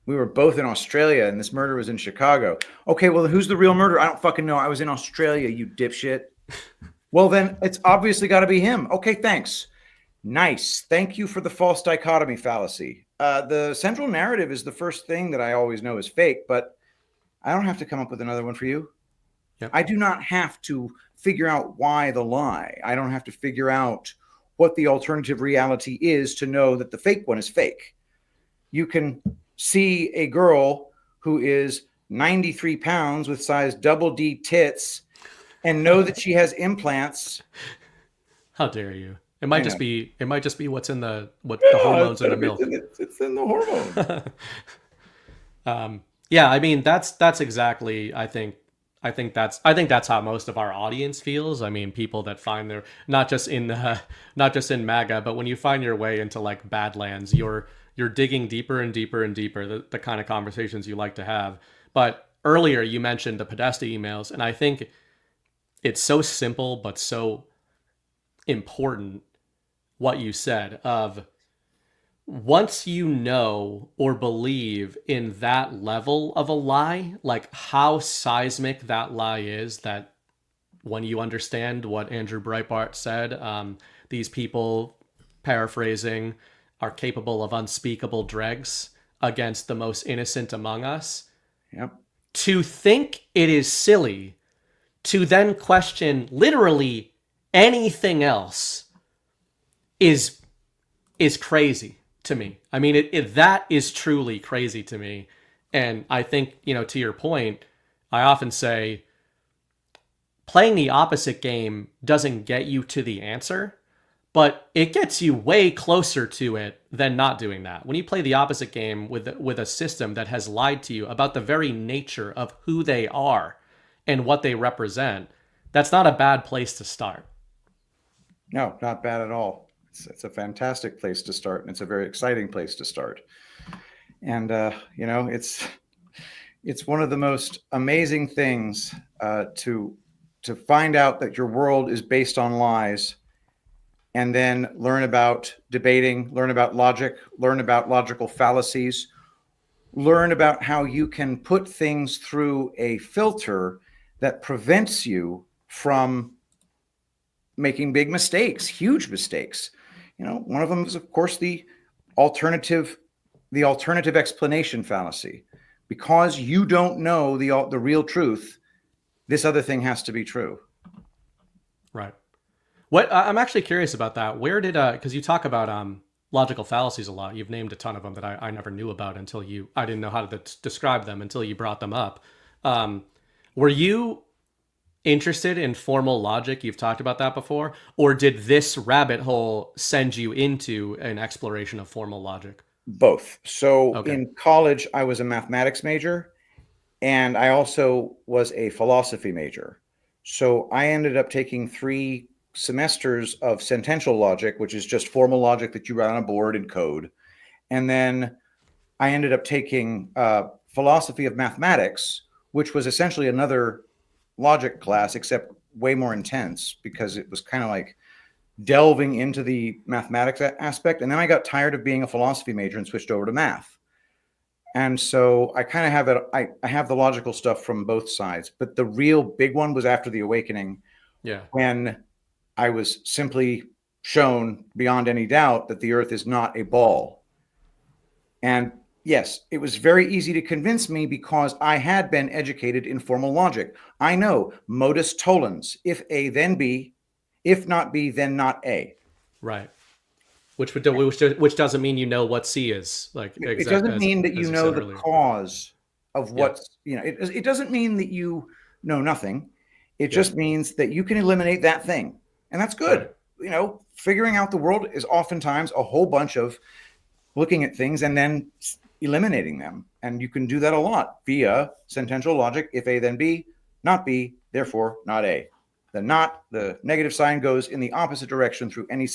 Speaker 14: We were both in Australia and this murder was in Chicago. Okay, well, who's the real murderer? I don't fucking know. I was in Australia, you dipshit. Well, then it's obviously got to be him. Okay, thanks. Nice. Thank you for the false dichotomy fallacy. The central narrative is the first thing that I always know is fake, but I don't have to come up with another one for you. Yep. I do not have to figure out why the lie. I don't have to figure out what the alternative reality is to know that the fake one is fake. You can see a girl who is 93 pounds with size double D tits and know that she has implants.
Speaker 11: How dare you? It might just be what's in the hormones in the milk.
Speaker 14: It's in the hormone.
Speaker 11: Yeah, I mean that's exactly I think that's how most of our audience feels. I mean, people that find their not just in MAGA, but when you find your way into like Badlands, you're digging deeper and deeper and deeper, the kind of conversations you like to have. But earlier you mentioned the Podesta emails, and I think it's so simple but so important what you said of once you know or believe in that level of a lie, like how seismic that lie is, that when you understand what Andrew Breitbart said, these people, paraphrasing, are capable of unspeakable dregs against the most innocent among us.
Speaker 14: Yep.
Speaker 11: To think it is silly to then question literally anything else is crazy to me. I mean, that is truly crazy to me. And I think, to your point, I often say playing the opposite game doesn't get you to the answer, but it gets you way closer to it than not doing that. When you play the opposite game with a system that has lied to you about the very nature of who they are and what they represent, that's not a bad place to start.
Speaker 14: No, not bad at all. It's a fantastic place to start, and it's a very exciting place to start. And it's one of the most amazing things to find out that your world is based on lies, and then learn about debating, learn about logic, learn about logical fallacies, learn about how you can put things through a filter that prevents you from making big mistakes, huge mistakes. One of them is, of course, the alternative explanation fallacy. Because you don't know the real truth, this other thing has to be true.
Speaker 11: Right. What I'm actually curious about that. Where did because you talk about logical fallacies a lot. You've named a ton of them that I never knew about until I didn't know how to describe them until you brought them up. Were you interested in formal logic? You've talked about that before, or did this rabbit hole send you into an exploration of formal logic?
Speaker 14: Both. So in college, I was a mathematics major, and I also was a philosophy major. So I ended up taking 3 semesters of sentential logic, which is just formal logic that you write on a board and code. And then I ended up taking philosophy of mathematics, which was essentially another logic class, except way more intense because it was kind of like delving into the mathematics aspect. And then I got tired of being a philosophy major and switched over to math. And so I kind of have it. I have the logical stuff from both sides, but the real big one was after the awakening.
Speaker 11: Yeah.
Speaker 14: When I was simply shown beyond any doubt that the earth is not a ball. And yes, it was very easy to convince me because I had been educated in formal logic. I know modus tollens, if A, then B, if not B, then not A.
Speaker 11: Right. Which doesn't mean you know what C is.
Speaker 14: It doesn't mean that you know the cause of what's, it doesn't mean that you know nothing. It just means that you can eliminate that thing. And that's good. Right. Figuring out the world is oftentimes a whole bunch of looking at things and then eliminating them. And you can do that a lot via sentential logic. If A, then B, not B, therefore not A. The negative sign goes in the opposite direction through any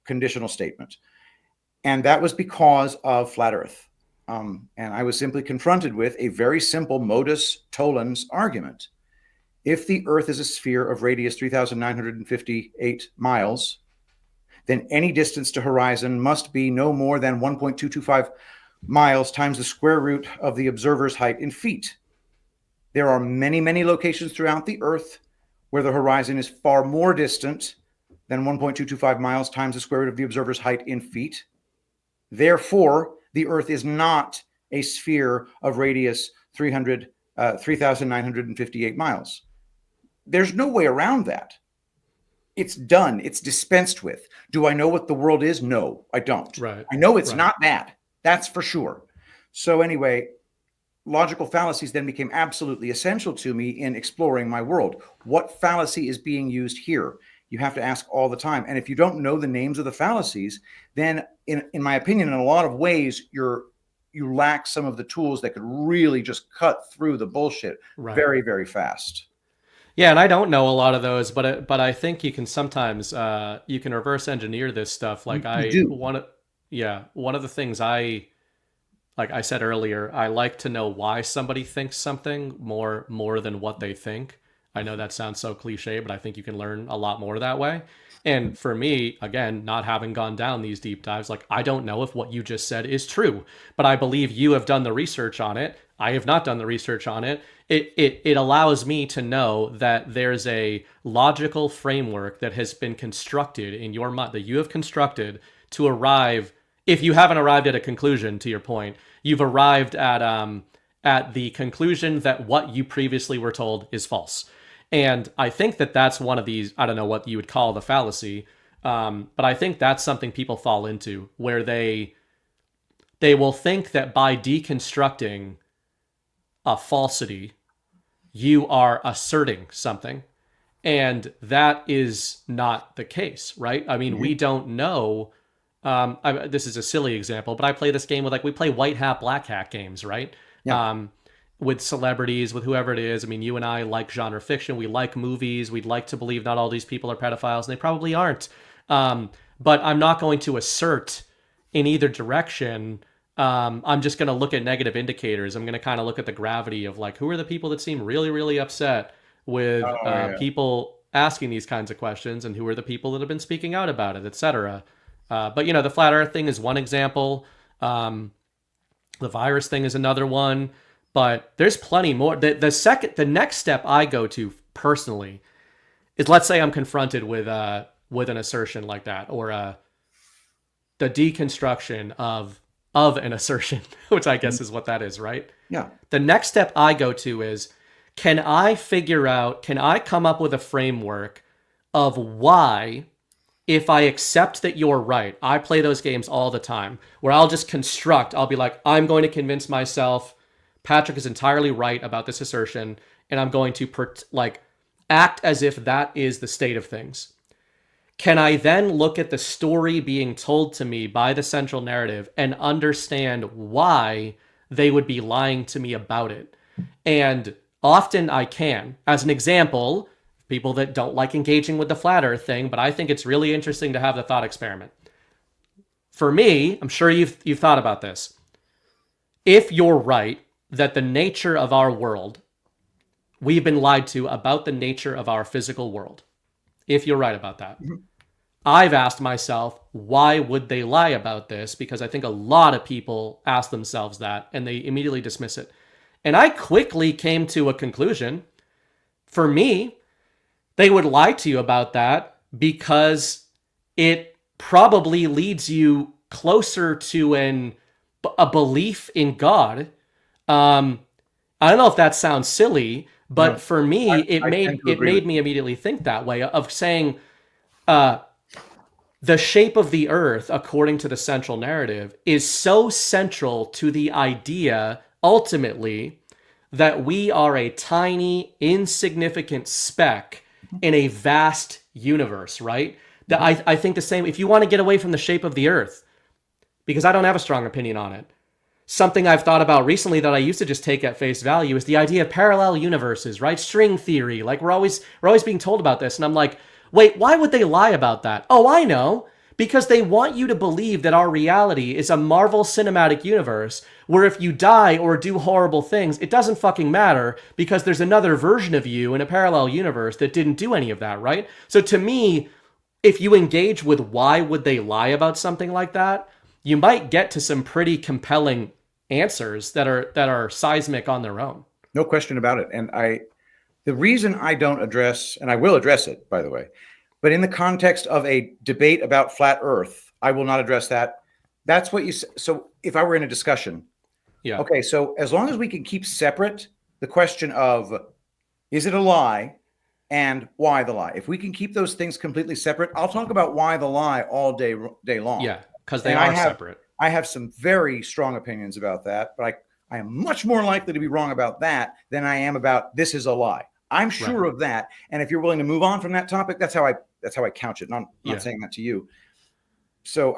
Speaker 14: conditional statement. And that was because of flat Earth. And I was simply confronted with a very simple modus tollens argument. If the Earth is a sphere of radius 3,958 miles, then any distance to horizon must be no more than 1.225 miles times the square root of the observer's height in feet. There are many, many locations throughout the Earth where the horizon is far more distant than 1.225 miles times the square root of the observer's height in feet. Therefore, the Earth is not a sphere of radius 3,958 miles. There's no way around that. It's done. It's dispensed with. Do I know what the world is? No, I don't.
Speaker 11: Right.
Speaker 14: I know it's not that. That's for sure. So anyway, logical fallacies then became absolutely essential to me in exploring my world. What fallacy is being used here? You have to ask all the time. And if you don't know the names of the fallacies, then in my opinion, in a lot of ways, you lack some of the tools that could really just cut through the bullshit very, very fast.
Speaker 11: Yeah, and I don't know a lot of those, but I think you can sometimes you can reverse engineer this stuff. Like one of the things like I said earlier, I like to know why somebody thinks something more than what they think. I know that sounds so cliche, but I think you can learn a lot more that way. And for me, again, not having gone down these deep dives, like I don't know if what you just said is true, but I believe you have done the research on it. I have not done the research on it. It allows me to know that there's a logical framework that has been constructed in your mind, that you have constructed to arrive. If you haven't arrived at a conclusion, to your point, you've arrived at the conclusion that what you previously were told is false. And I think that that's one of these, I don't know what you would call the fallacy, but I think that's something people fall into, where they will think that by deconstructing a falsity, you are asserting something. And that is not the case, right? I mean, we don't know. This is a silly example, but I play this game with, like, we play white hat, black hat games, right? Yeah. With celebrities, with whoever it is. I mean, you and I like genre fiction. We like movies. We'd like to believe not all these people are pedophiles, and they probably aren't. But I'm not going to assert in either direction. I'm just going to look at negative indicators. I'm going to kind of look at the gravity of, like, who are the people that seem really, really upset with people asking these kinds of questions, and who are the people that have been speaking out about it, etc. But, you know, the flat earth thing is one example. The virus thing is another one. But there's plenty more. The next step I go to personally is, let's say I'm confronted with an assertion like that, or the deconstruction of an assertion, which I guess is what that is, right?
Speaker 14: Yeah.
Speaker 11: The next step I go to is, can I come up with a framework of why, if I accept that you're right? I play those games all the time where I'll just construct, I'll be like, I'm going to convince myself Patrick is entirely right about this assertion, and I'm going to act as if that is the state of things. Can I then look at the story being told to me by the central narrative and understand why they would be lying to me about it? And often I can. As an example, people that don't like engaging with the flat earth thing, but I think it's really interesting to have the thought experiment. For me, I'm sure you've thought about this. If you're right that the nature of our world, we've been lied to about the nature of our physical world. If you're right about that. I've asked myself, why would they lie about this? Because I think a lot of people ask themselves that, and they immediately dismiss it. And I quickly came to a conclusion. For me, they would lie to you about that because it probably leads you closer to a belief in God. I don't know if that sounds silly, but for me, it made me immediately think that way, of saying the shape of the earth, according to the central narrative, is so central to the idea, ultimately, that we are a tiny, insignificant speck in a vast universe, right? That I think the same, if you want to get away from the shape of the earth, because I don't have a strong opinion on it, something I've thought about recently that I used to just take at face value is the idea of parallel universes, right? String theory. Like, we're always being told about this. And I'm like, wait, why would they lie about that? Oh, I know. Because they want you to believe that our reality is a Marvel Cinematic Universe where if you die or do horrible things, it doesn't fucking matter because there's another version of you in a parallel universe that didn't do any of that, right? So to me, if you engage with why would they lie about something like that, you might get to some pretty compelling answers that are seismic on their own.
Speaker 14: No question about it. And the reason I don't address, and I will address it, by the way, but in the context of a debate about flat Earth, I will not address that. That's what you. So if I were in a discussion,
Speaker 11: yeah.
Speaker 14: Okay. So as long as we can keep separate the question of is it a lie and why the lie. If we can keep those things completely separate, I'll talk about why the lie all day long.
Speaker 11: Yeah, because they are separate.
Speaker 14: I have some very strong opinions about that, but I am much more likely to be wrong about that than I am about this is a lie. I'm sure of that. And if you're willing to move on from that topic, that's how I couch it. Not saying that to you. So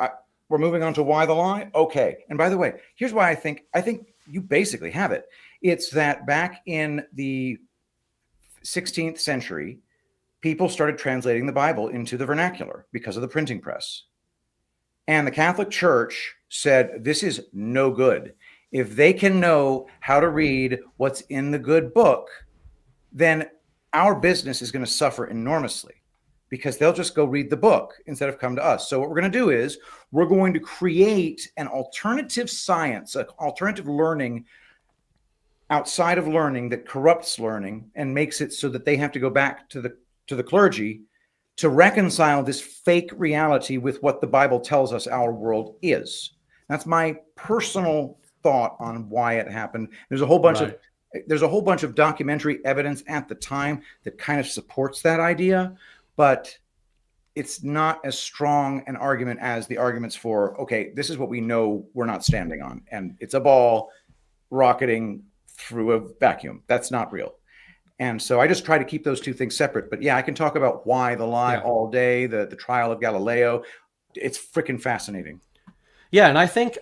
Speaker 14: we're moving on to why the lie. Okay. And by the way, here's why I think you basically have it. It's that back in the 16th century, people started translating the Bible into the vernacular because of the printing press. And the Catholic Church said, this is no good. If they can know how to read what's in the good book, then our business is going to suffer enormously because they'll just go read the book instead of come to us. So what we're going to do is we're going to create an alternative science, an alternative learning outside of learning that corrupts learning and makes it so that they have to go back to the clergy to reconcile this fake reality with what the Bible tells us our world is. That's my personal thought on why it happened. There's a whole bunch of documentary evidence at the time that kind of supports that idea, but it's not as strong an argument as the arguments for, okay, this is what we know we're not standing on, and it's a ball rocketing through a vacuum. That's not real. And so I just try to keep those two things separate. But yeah, I can talk about why the lie all day, the trial of Galileo. It's freaking fascinating.
Speaker 11: Yeah, and I think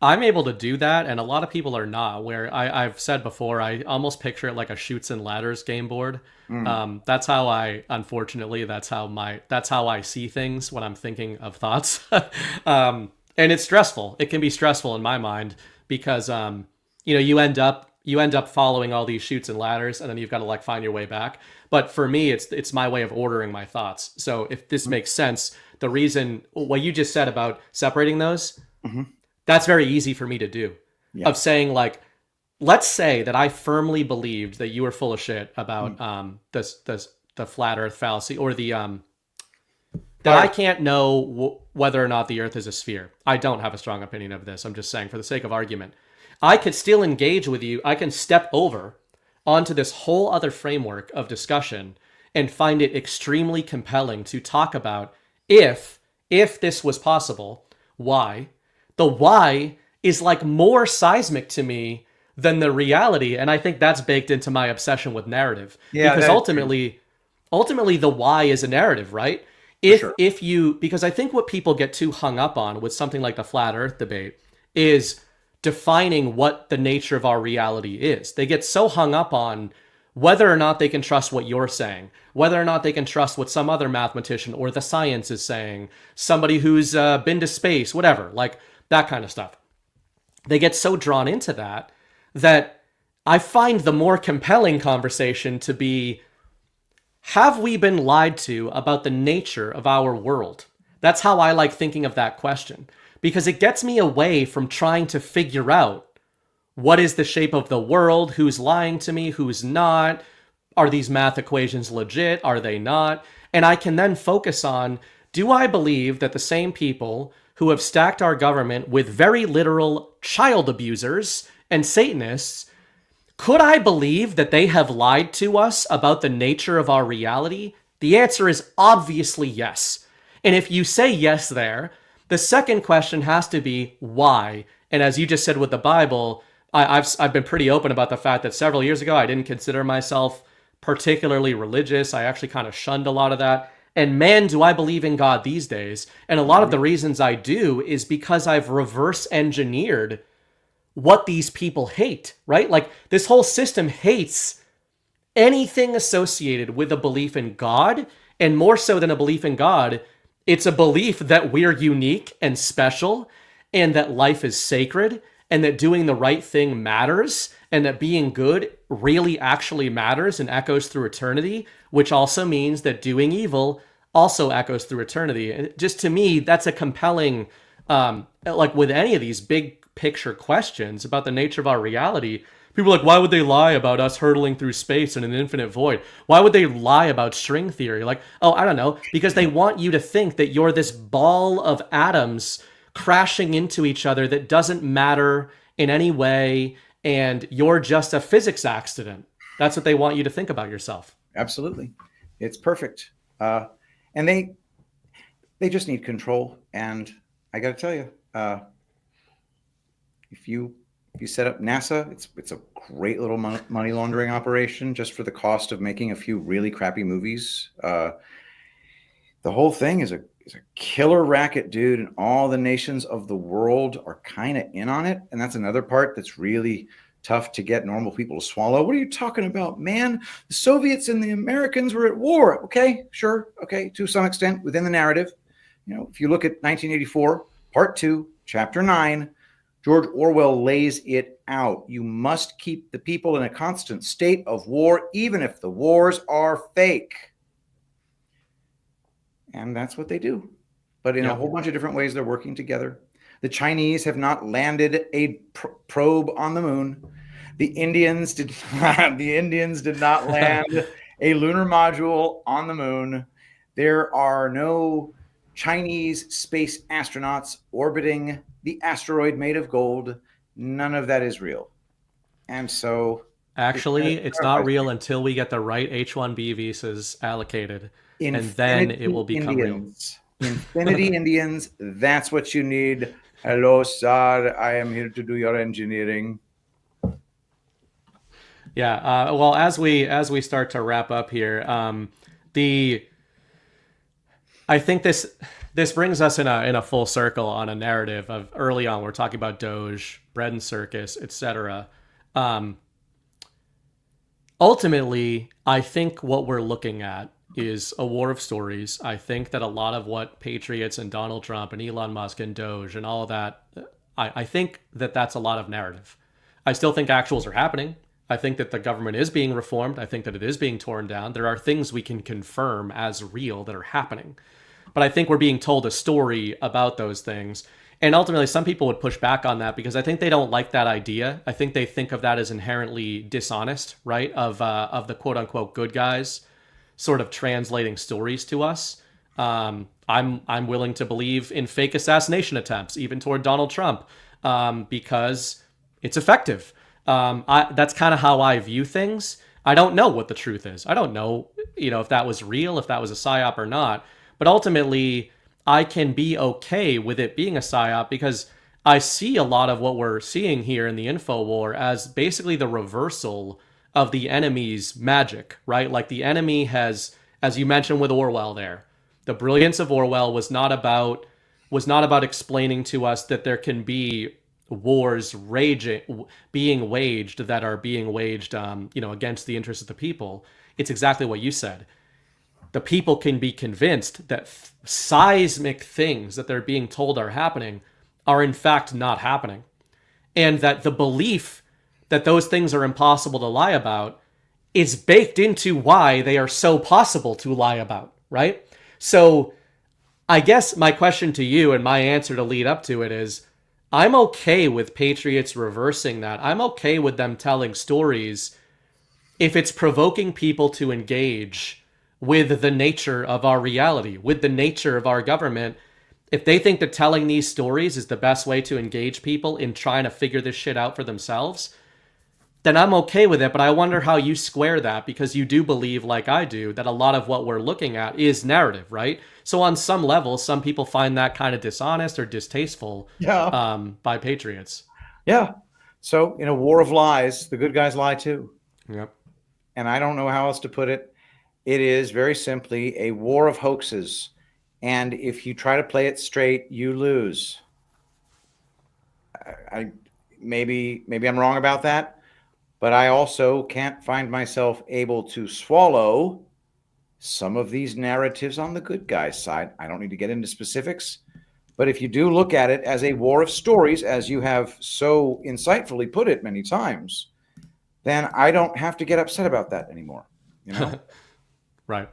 Speaker 11: I'm able to do that, and a lot of people are not. Where I've said before, I almost picture it like a Chutes and Ladders game board. That's how unfortunately, that's how I see things when I'm thinking of thoughts. And it's stressful. It can be stressful in my mind because you end up following all these chutes and ladders, and then you've got to find your way back. But for me, it's my way of ordering my thoughts. So if this makes sense, the reason what you just said about separating those, that's very easy for me to do. Yeah. Of saying let's say that I firmly believed that you were full of shit about the flat Earth fallacy, or that I can't know whether or not the Earth is a sphere. I don't have a strong opinion of this. I'm just saying, for the sake of argument, I could still engage with you. I can step over onto this whole other framework of discussion and find it extremely compelling to talk about if this was possible, why. The why is more seismic to me than the reality, and I think that's baked into my obsession with narrative. Yeah, because ultimately the why is a narrative, right? Because I think what people get too hung up on with something like the flat Earth debate is defining what the nature of our reality is. They get so hung up on whether or not they can trust what you're saying, whether or not they can trust what some other mathematician or the science is saying, somebody who's been to space, whatever, that kind of stuff. They get so drawn into that I find the more compelling conversation to be, have we been lied to about the nature of our world? That's how I like thinking of that question, because it gets me away from trying to figure out what is the shape of the world, who's lying to me, who's not, are these math equations legit, are they not? And I can then focus on, do I believe that the same people who have stacked our government with very literal child abusers and Satanists, could I believe that they have lied to us about the nature of our reality? The answer is obviously yes. And if you say yes there, the second question has to be why. And as you just said with the Bible, I've been pretty open about the fact that several years ago, I didn't consider myself particularly religious. I actually kind of shunned a lot of that. And man, do I believe in God these days. And a lot of the reasons I do is because I've reverse engineered what these people hate, right? This whole system hates anything associated with a belief in God. And more so than a belief in God, it's a belief that we're unique and special, and that life is sacred, and that doing the right thing matters, and that being good really actually matters and echoes through eternity, which also means that doing evil also echoes through eternity. And just to me, that's a compelling, with any of these big picture questions about the nature of our reality, people are like, why would they lie about us hurtling through space in an infinite void? Why would they lie about string theory? I don't know, because they want you to think that you're this ball of atoms crashing into each other that doesn't matter in any way, and you're just a physics accident. That's what they want you to think about yourself.
Speaker 14: Absolutely. It's perfect. And they just need control. And I got to tell you, if you set up NASA, it's a great little money laundering operation just for the cost of making a few really crappy movies. The whole thing is a killer racket, dude, and all the nations of the world are kind of in on it. And that's another part that's really tough to get normal people to swallow. What are you talking about, man? The Soviets and the Americans were at war. Okay, sure. Okay, to some extent within the narrative. If you look at 1984, Part 2, Chapter 9, George Orwell lays it out. You must keep the people in a constant state of war, even if the wars are fake. And that's what they do. But in a whole bunch of different ways, they're working together. The Chinese have not landed a probe on the moon. The Indians did not land a lunar module on the moon. There are no Chinese space astronauts orbiting the asteroid made of gold. None of that is real. And so
Speaker 11: actually, it's not real until we get the right H-1B visas allocated, and then it will become real.
Speaker 14: Infinity Indians, that's what you need. Hello, sir. I am here to do your engineering.
Speaker 11: Yeah. Well, as we start to wrap up here, I think this brings us in a full circle on a narrative of early on. We're talking about DOGE, bread and circus, etc. Ultimately, I think what we're looking at is a war of stories. I think that a lot of what patriots and Donald Trump and Elon Musk and DOGE and all of that, I think that that's a lot of narrative. I still think actuals are happening. I think that the government is being reformed. I think that it is being torn down. There are things we can confirm as real that are happening. But I think we're being told a story about those things. And ultimately, some people would push back on that because I think they don't like that idea. I think they think of that as inherently dishonest, right? Of the quote unquote good guys sort of translating stories to us. I'm willing to believe in fake assassination attempts, even toward Donald Trump, because it's effective. That's kind of how I view things. I don't know what the truth is. I don't know, if that was real, if that was a psyop or not. But ultimately, I can be okay with it being a psyop because I see a lot of what we're seeing here in the info war as basically the reversal of the enemy's magic, right? Like the enemy has, as you mentioned with Orwell there, the brilliance of Orwell was not about explaining to us that there can be wars being waged against the interests of the people. It's exactly what you said. The people can be convinced that seismic things that they're being told are happening are in fact not happening. And that the belief that those things are impossible to lie about is baked into why they are so possible to lie about, right? So I guess my question to you and my answer to lead up to it is, I'm okay with patriots reversing that. I'm okay with them telling stories if it's provoking people to engage with the nature of our reality, with the nature of our government. If they think that telling these stories is the best way to engage people in trying to figure this shit out for themselves, then I'm okay with it. But I wonder how you square that, because you do believe, like I do, that a lot of what we're looking at is narrative, right? So on some level, some people find that kind of dishonest or distasteful by patriots.
Speaker 14: Yeah. So in a war of lies, the good guys lie too.
Speaker 11: Yep.
Speaker 14: And I don't know how else to put it. It is very simply a war of hoaxes. And if you try to play it straight, you lose. Maybe I'm wrong about that, but I also can't find myself able to swallow some of these narratives on the good guy's side. I don't need to get into specifics, but if you do look at it as a war of stories, as you have so insightfully put it many times, then I don't have to get upset about that anymore.
Speaker 11: Right.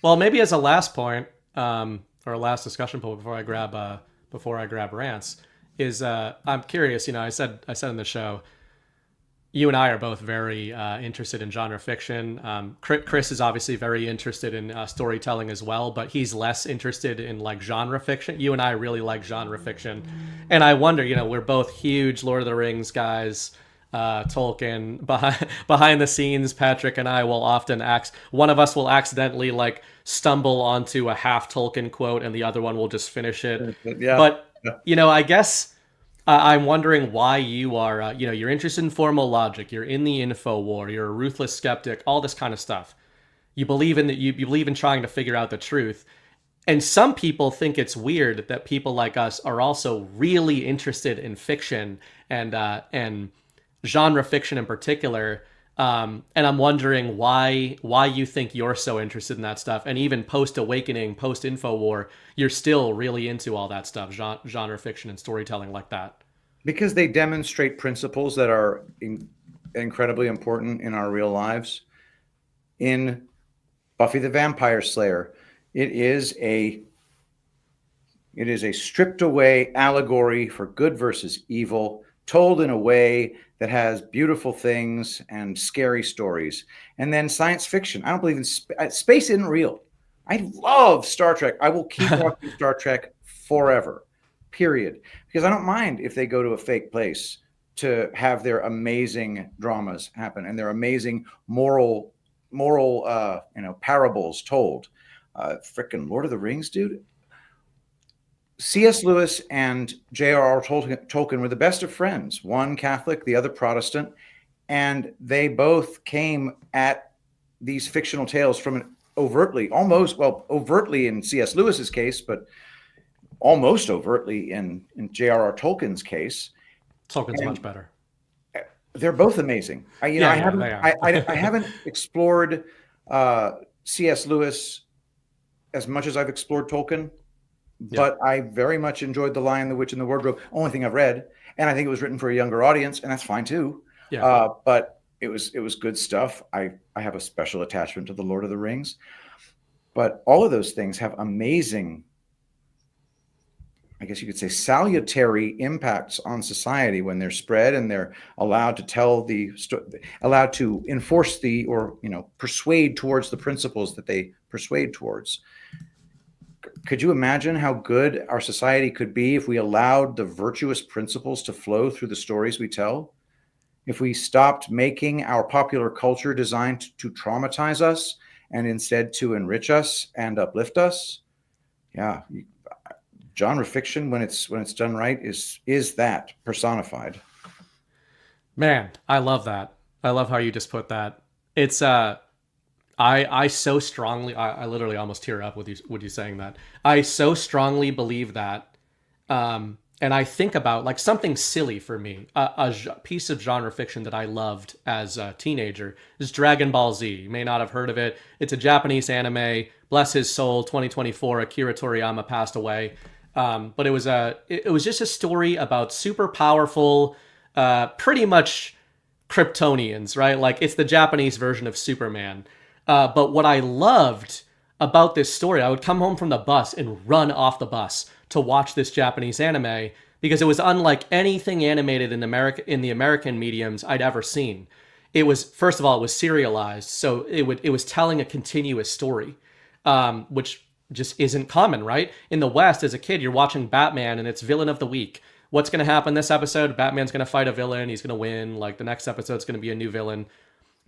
Speaker 11: Well, maybe as a last point, or a last discussion point before I grab rants, is I'm curious. I said in the show, you and I are both very interested in genre fiction. Chris is obviously very interested in storytelling as well, but he's less interested in like genre fiction. You and I really like genre fiction, and I wonder, we're both huge Lord of the Rings guys. Tolkien behind the scenes, Patrick and I will often one of us will accidentally like stumble onto a half Tolkien quote and the other one will just finish it.
Speaker 14: Yeah.
Speaker 11: But I guess I'm wondering why you are you're interested in formal logic, you're in the info war, you're a ruthless skeptic, all this kind of stuff. You believe in you believe in trying to figure out the truth. And some people think it's weird that people like us are also really interested in fiction and genre fiction in particular, and I'm wondering why you think you're so interested in that stuff, and even post-Awakening, post-Infowar, you're still really into all that stuff, genre fiction and storytelling like that.
Speaker 14: Because they demonstrate principles that are incredibly important in our real lives. In Buffy the Vampire Slayer, it is a stripped away allegory for good versus evil, told in a way that has beautiful things and scary stories. And then science fiction. I don't believe in space isn't real. I love Star Trek. I will keep watching Star Trek forever, period. Because I don't mind if they go to a fake place to have their amazing dramas happen and their amazing moral parables told. Frickin' Lord of the Rings, dude. C.S. Lewis and J.R.R. Tolkien were the best of friends, one Catholic, the other Protestant, and they both came at these fictional tales from an overtly in C.S. Lewis's case, but almost overtly in J.R.R. Tolkien's case.
Speaker 11: Tolkien's much better.
Speaker 14: They're both amazing. I haven't explored C.S. Lewis as much as I've explored Tolkien. But I very much enjoyed The Lion, the Witch, and the Wardrobe. Only thing I've read, and I think it was written for a younger audience, and that's fine too. Yeah. But it was good stuff. I have a special attachment to The Lord of the Rings. But all of those things have amazing, I guess you could say, salutary impacts on society when they're spread and they're allowed to tell allowed to enforce persuade towards the principles that they persuade towards. Could you imagine how good our society could be if we allowed the virtuous principles to flow through the stories we tell? If we stopped making our popular culture designed to traumatize us and instead to enrich us and uplift us? Yeah, genre fiction, when it's done right, is that personified.
Speaker 11: Man, I love that. I love how you just put that. It's I so strongly, I literally almost tear up with you saying that. I so strongly believe that. And I think about like something silly for me, a piece of genre fiction that I loved as a teenager is Dragon Ball Z. You may not have heard of it. It's a Japanese anime. Bless his soul, 2024, Akira Toriyama passed away. But it was just a story about super powerful, pretty much Kryptonians, right? Like it's the Japanese version of Superman. But what I loved about this story, I would come home from the bus and run off the bus to watch this Japanese anime because it was unlike anything animated in the American mediums I'd ever seen. It was, first of all, it was serialized, so it was telling a continuous story, which just isn't common, right? In the West, as a kid, you're watching Batman and it's villain of the week. What's going to happen this episode? Batman's going to fight a villain. He's going to win. Like the next episode's going to be a new villain.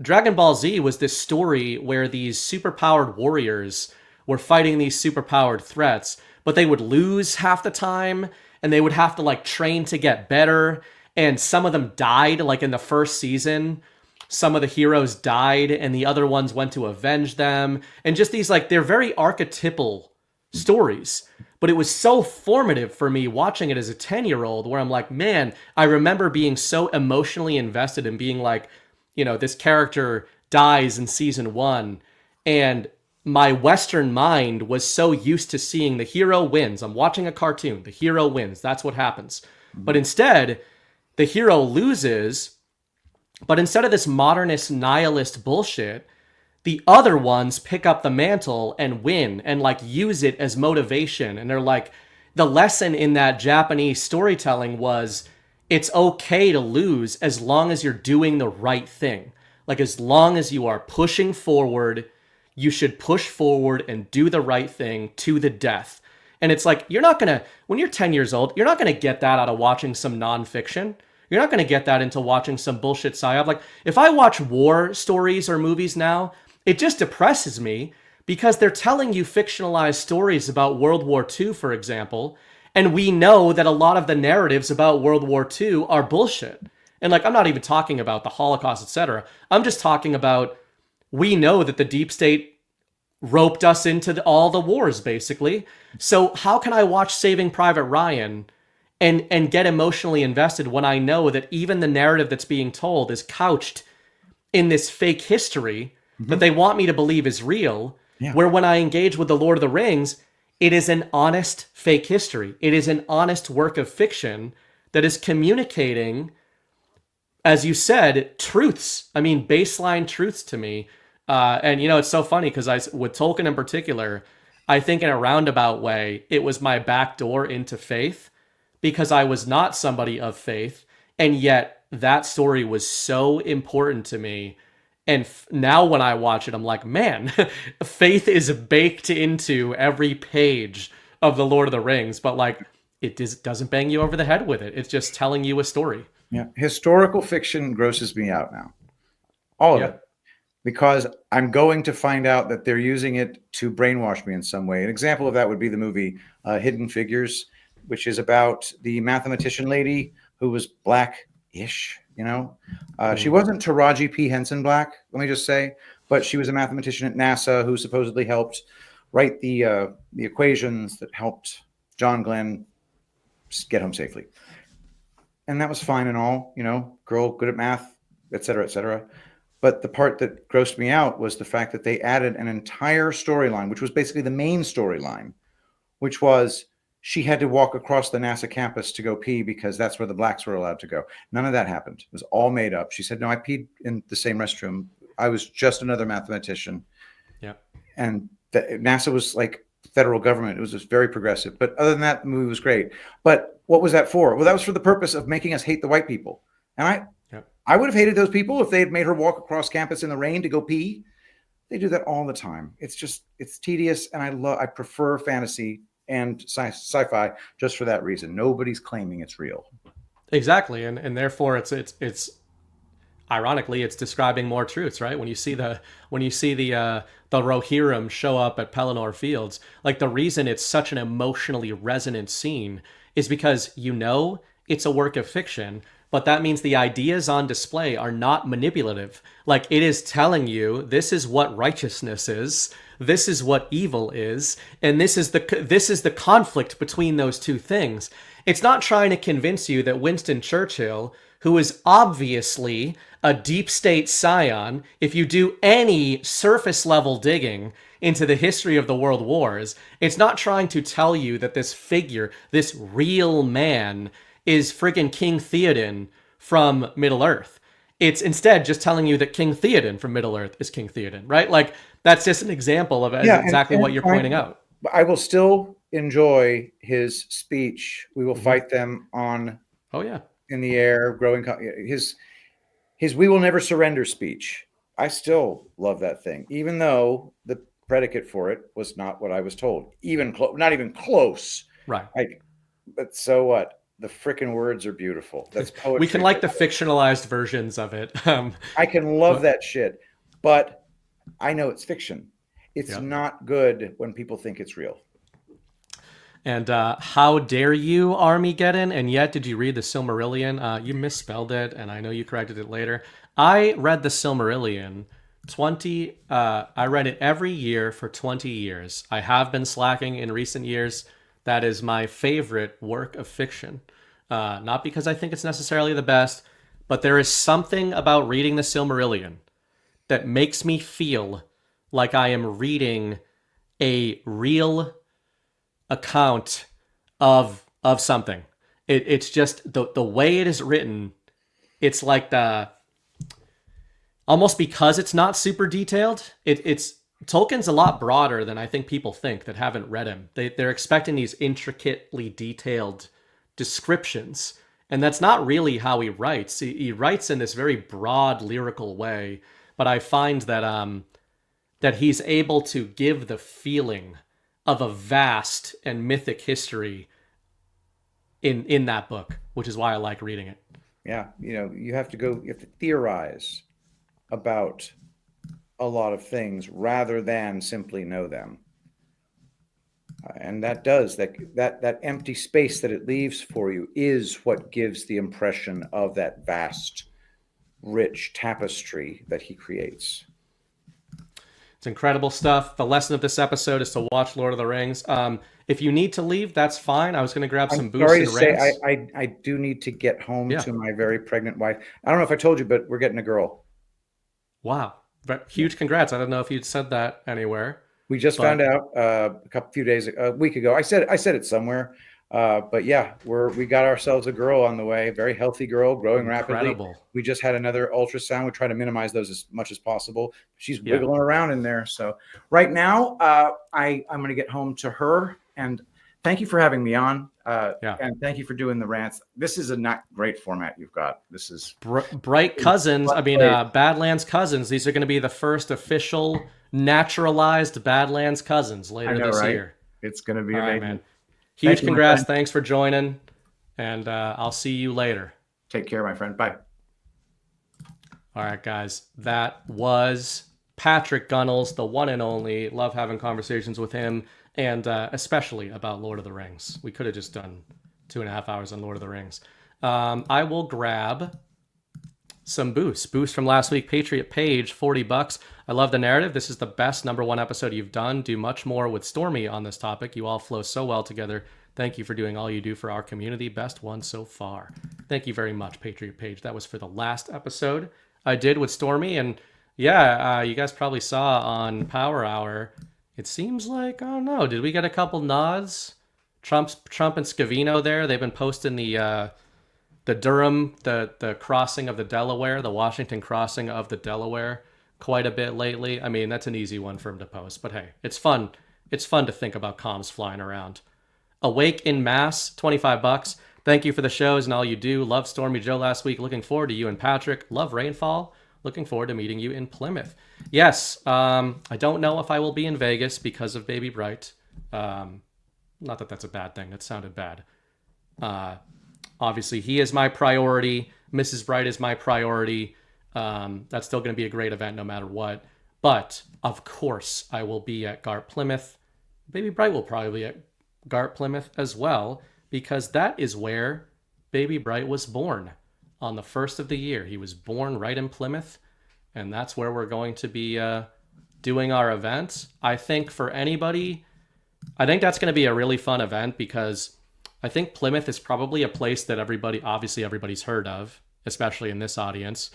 Speaker 11: Dragon Ball Z was this story where these superpowered warriors were fighting these superpowered threats, but they would lose half the time and they would have to like train to get better. And some of them died, like in the first season. Some of the heroes died and the other ones went to avenge them. And just these like, they're very archetypal stories. But it was so formative for me watching it as a 10-year-old where I'm like, man, I remember being so emotionally invested in being like, this character dies in season 1, and my Western mind was so used to seeing the hero wins. I'm watching a cartoon, the hero wins, that's what happens. But instead, the hero loses, but instead of this modernist nihilist bullshit, the other ones pick up the mantle and win and like use it as motivation. And they're like, the lesson in that Japanese storytelling was, it's okay to lose as long as you're doing the right thing. Like as long as you are pushing forward, you should push forward and do the right thing to the death. And it's like, when you're 10 years old, you're not going to get that out of watching some nonfiction. You're not going to get that into watching some bullshit psyop. Like if I watch war stories or movies now, it just depresses me because they're telling you fictionalized stories about World War II, for example. And we know that a lot of the narratives about World War II are bullshit. And like, I'm not even talking about the Holocaust, etc. I'm just talking about, we know that the deep state roped us into all the wars, basically. So how can I watch Saving Private Ryan and get emotionally invested when I know that even the narrative that's being told is couched in this fake history that they want me to believe is real, where when I engage with The Lord of the Rings, it is an honest fake history. It is an honest work of fiction that is communicating, as you said, truths. I mean, baseline truths to me. And it's so funny because with Tolkien in particular, I think in a roundabout way, it was my back door into faith because I was not somebody of faith. And yet that story was so important to me. And now when I watch it, I'm like, man, faith is baked into every page of The Lord of the Rings. But like, it doesn't bang you over the head with it. It's just telling you a story.
Speaker 14: Yeah. Historical fiction grosses me out now. All of it. Because I'm going to find out that they're using it to brainwash me in some way. An example of that would be the movie Hidden Figures, which is about the mathematician lady who was black-ish, She wasn't Taraji P. Henson black, let me just say, but she was a mathematician at NASA who supposedly helped write the equations that helped John Glenn get home safely. And that was fine and all, girl, good at math, et cetera, et cetera. But the part that grossed me out was the fact that they added an entire storyline, which was basically the main storyline, which was she had to walk across the NASA campus to go pee because that's where the blacks were allowed to go. None of that happened. It was all made up. She said, no, I peed in the same restroom. I was just another mathematician.
Speaker 11: Yeah.
Speaker 14: And NASA was like federal government. It was just very progressive. But other than that, the movie was great. But what was that for? Well, that was for the purpose of making us hate the white people. And I would have hated those people if they had made her walk across campus in the rain to go pee. They do that all the time. It's tedious, and I prefer fantasy and sci-fi just for that reason. Nobody's claiming it's real.
Speaker 11: Exactly, and therefore it's ironically it's describing more truths, right? When you see the Rohirrim show up at Pelennor Fields, like the reason it's such an emotionally resonant scene is because it's a work of fiction. But that means the ideas on display are not manipulative. Like it is telling you this is what righteousness is, this is what evil is, and this is the conflict between those two things. It's not trying to convince you that Winston Churchill, who is obviously a deep state scion, if you do any surface level digging into the history of the world wars, it's not trying to tell you that this figure, this real man, is friggin' King Theoden from Middle-earth. It's instead just telling you that King Theoden from Middle-earth is King Theoden, right? Like, that's just an example of exactly what you're pointing out.
Speaker 14: I will still enjoy his speech. We will fight them on in the air, growing his we will never surrender speech. I still love that thing, even though the predicate for it was not what I was told. Not even close.
Speaker 11: Right.
Speaker 14: But so what? The frickin' words are beautiful. That's poetry.
Speaker 11: We can like the fictionalized versions of it.
Speaker 14: I can love that shit, but I know it's fiction. It's not good when people think it's real.
Speaker 11: And how dare you, Armageddon? And yet, did you read the Silmarillion? You misspelled it, and I know you corrected it later. I read the Silmarillion I read it every year for 20 years. I have been slacking in recent years. That is my favorite work of fiction. Not because I think it's necessarily the best, but there is something about reading the Silmarillion that makes me feel like I am reading a real account of something. It's just the way it is written. It's like almost because it's not super detailed. It's Tolkien's a lot broader than I think people think that haven't read him. They're expecting these intricately detailed descriptions, and that's not really how he writes. He writes in this very broad lyrical way, but I find that that he's able to give the feeling of a vast and mythic history in that book, which is why I like reading it.
Speaker 14: Yeah, you have to theorize about a lot of things rather than simply know them. And that empty space that it leaves for you is what gives the impression of that vast, rich tapestry that he creates.
Speaker 11: It's incredible stuff. The lesson of this episode is to watch Lord of the Rings. If you need to leave, that's fine. I was going to grab some booze and rants.
Speaker 14: I do need to get home to my very pregnant wife. I don't know if I told you, but we're getting a girl.
Speaker 11: Wow. Huge congrats. I don't know if you'd said that anywhere.
Speaker 14: We just found out a week ago. I said it somewhere. But yeah, we got ourselves a girl on the way, very healthy girl, growing rapidly. We just had another ultrasound. We try to minimize those as much as possible. She's wiggling around in there. So right now, I'm going to get home to her. And thank you for having me on. And thank you for doing the rants. This is a not great format you've got. This is
Speaker 11: Bright Cousins. I mean, Badlands Cousins. These are going to be the first official naturalized Badlands Cousins later this year.
Speaker 14: It's going to be
Speaker 11: amazing.
Speaker 14: amazing.
Speaker 11: Man. Huge congrats. Thanks for joining. And I'll see you later.
Speaker 14: Take care, my friend. Bye.
Speaker 11: All right, guys. That was Patrick Gunnels, the one and only. Love having conversations with him. And especially about Lord of the Rings. We could have just done 2.5 hours on Lord of the Rings. I will grab some boosts. Boost from last week, Patriot Page, $40. I love the narrative. This is the best #1 episode you've done. Do much more with Stormy on this topic. You all flow so well together. Thank you for doing all you do for our community. Best one so far. Thank you very much, Patriot Page. That was for the last episode I did with Stormy. And yeah, you guys probably saw on Power Hour, it seems like, I don't know, did we get a couple nods? Trump and Scavino there, they've been posting the Durham, the crossing of the Delaware, the Washington crossing of the Delaware quite a bit lately. I mean, that's an easy one for him to post, but hey, it's fun. It's fun to think about comms flying around. Awake in Mass, $25. Thank you for the shows and all you do. Love Stormy Joe last week. Looking forward to you and Patrick. Love Rainfall. Looking forward to meeting you in Plymouth. Yes, I don't know if I will be in Vegas because of Baby Bright. Not that that's a bad thing. That sounded bad. Obviously, he is my priority. Mrs. Bright is my priority. That's still going to be a great event no matter what. But, of course, I will be at GARP Plymouth. Baby Bright will probably be at GARP Plymouth as well, because that is where Baby Bright was born. On the first of the year. He was born right in Plymouth, and that's where we're going to be doing our event. I think for anybody, I think that's going to be a really fun event because I think Plymouth is probably a place that everybody's heard of, especially in this audience,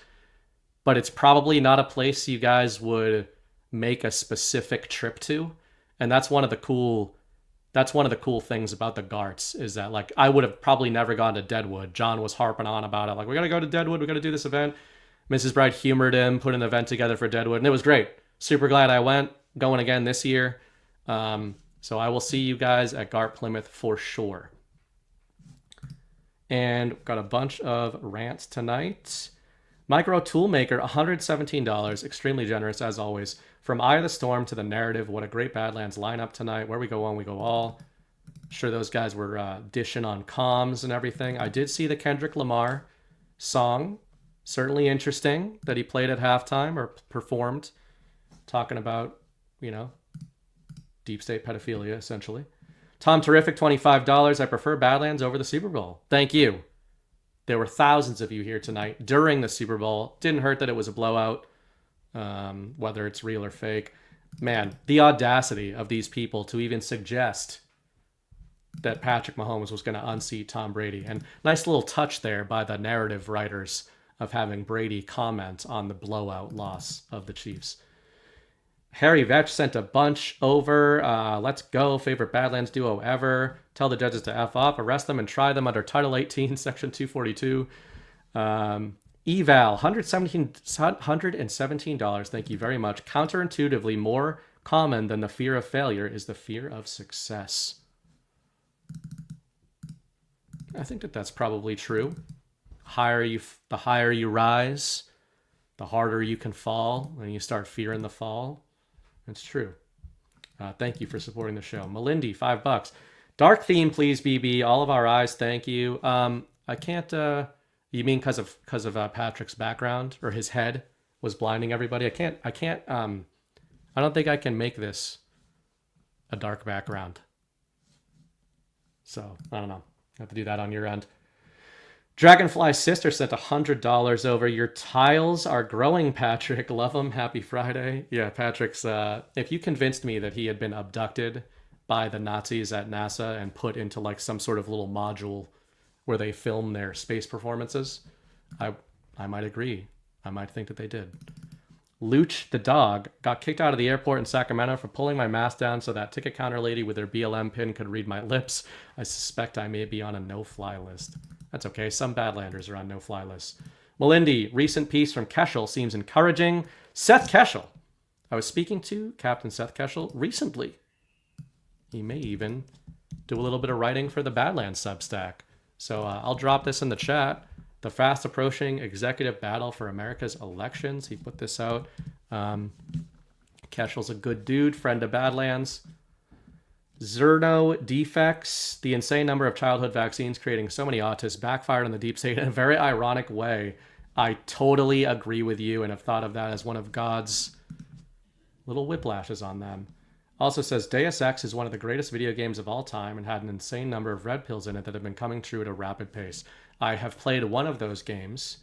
Speaker 11: but it's probably not a place you guys would make a specific trip to. And that's one of the cool things about the GARTs is that, like, I would have probably never gone to Deadwood. John was harping on about it. Like, we got to go to Deadwood. We got to do this event. Mrs. Bright humored him, put an event together for Deadwood, and it was great. Super glad I went. Going again this year. So I will see you guys at GARP Plymouth for sure. And got a bunch of rants tonight. Micro Toolmaker, $117. Extremely generous, as always. From Eye of the Storm to the narrative, what a great Badlands lineup tonight. Where we go one, we go all. Sure, those guys were dishing on comms and everything. I did see the Kendrick Lamar song. Certainly interesting that he played at halftime or performed, talking about, deep state pedophilia, essentially. Tom Terrific, $25. I prefer Badlands over the Super Bowl. Thank you. There were thousands of you here tonight during the Super Bowl. Didn't hurt that it was a blowout. Whether it's real or fake. Man, the audacity of these people to even suggest that Patrick Mahomes was going to unseat Tom Brady. And nice little touch there by the narrative writers of having Brady comment on the blowout loss of the Chiefs. Harry Vetch sent a bunch over. Let's go. Favorite Badlands duo ever. Tell the judges to F off. Arrest them and try them under Title 18, Section 242. Eval, $117. Thank you very much. Counterintuitively, more common than the fear of failure is the fear of success. I think that's probably true. The higher you rise, the harder you can fall, and you start fearing the fall. It's true. Thank you for supporting the show. Melindy, $5. Dark theme, please, BB. All of our eyes, thank you. I can't... You mean because of Patrick's background or his head was blinding everybody? I don't think I can make this a dark background. So I don't know. I have to do that on your end. Dragonfly Sister sent $100 over. Your tiles are growing, Patrick. Love them. Happy Friday. Yeah, Patrick's. If you convinced me that he had been abducted by the Nazis at NASA and put into like some sort of little module where they film their space performances, I might agree. I might think that they did. Luch the dog got kicked out of the airport in Sacramento for pulling my mask down so that ticket counter lady with her BLM pin could read my lips. I suspect I may be on a no-fly list. That's okay. Some Badlanders are on no-fly lists. Melindy, recent piece from Keschel seems encouraging. Seth Keschel. I was speaking to Captain Seth Keschel recently. He may even do a little bit of writing for the Badlands Substack. So I'll drop this in the chat. The fast approaching executive battle for America's elections. He put this out. Keschel's a good dude, friend of Badlands. Zerno defects. The insane number of childhood vaccines creating so many autists backfired on the deep state in a very ironic way. I totally agree with you and have thought of that as one of God's little whiplashes on them. Also says Deus Ex is one of the greatest video games of all time and had an insane number of red pills in it that have been coming true at a rapid pace. I have played one of those games,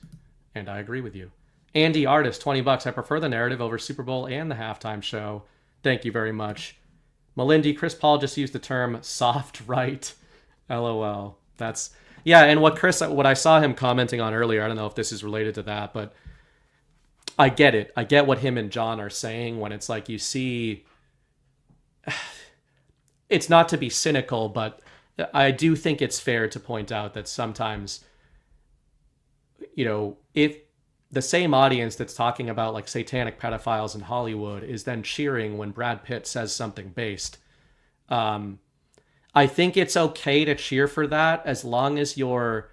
Speaker 11: and I agree with you. Andy Artist, $20. I prefer the narrative over Super Bowl and the halftime show. Thank you very much. Melindy, Chris Paul just used the term soft right. LOL. That's, yeah, and what I saw him commenting on earlier, I don't know if this is related to that, but I get it. I get what him and John are saying when it's like you see, it's not to be cynical, but I do think it's fair to point out that sometimes, you know, if the same audience that's talking about like satanic pedophiles in Hollywood is then cheering when Brad Pitt says something based, I think it's okay to cheer for that as long as you're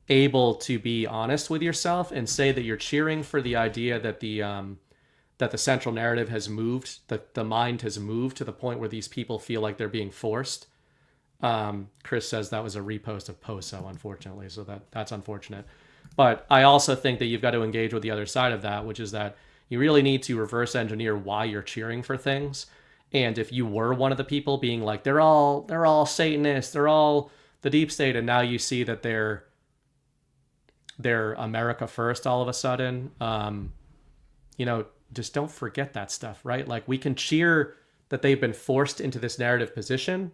Speaker 11: able to be honest with yourself and say that you're cheering for the idea that the central narrative has moved, that the mind has moved to the point where these people feel like they're being forced. Chris says that was a repost of Poso, unfortunately, so that's unfortunate. But I also think that you've got to engage with the other side of that, which is that you really need to reverse engineer why you're cheering for things. And if you were one of the people being like, they're all Satanists, they're all the deep state, and now you see that they're America first all of a sudden, you know, just don't forget that stuff, right? Like, we can cheer that they've been forced into this narrative position,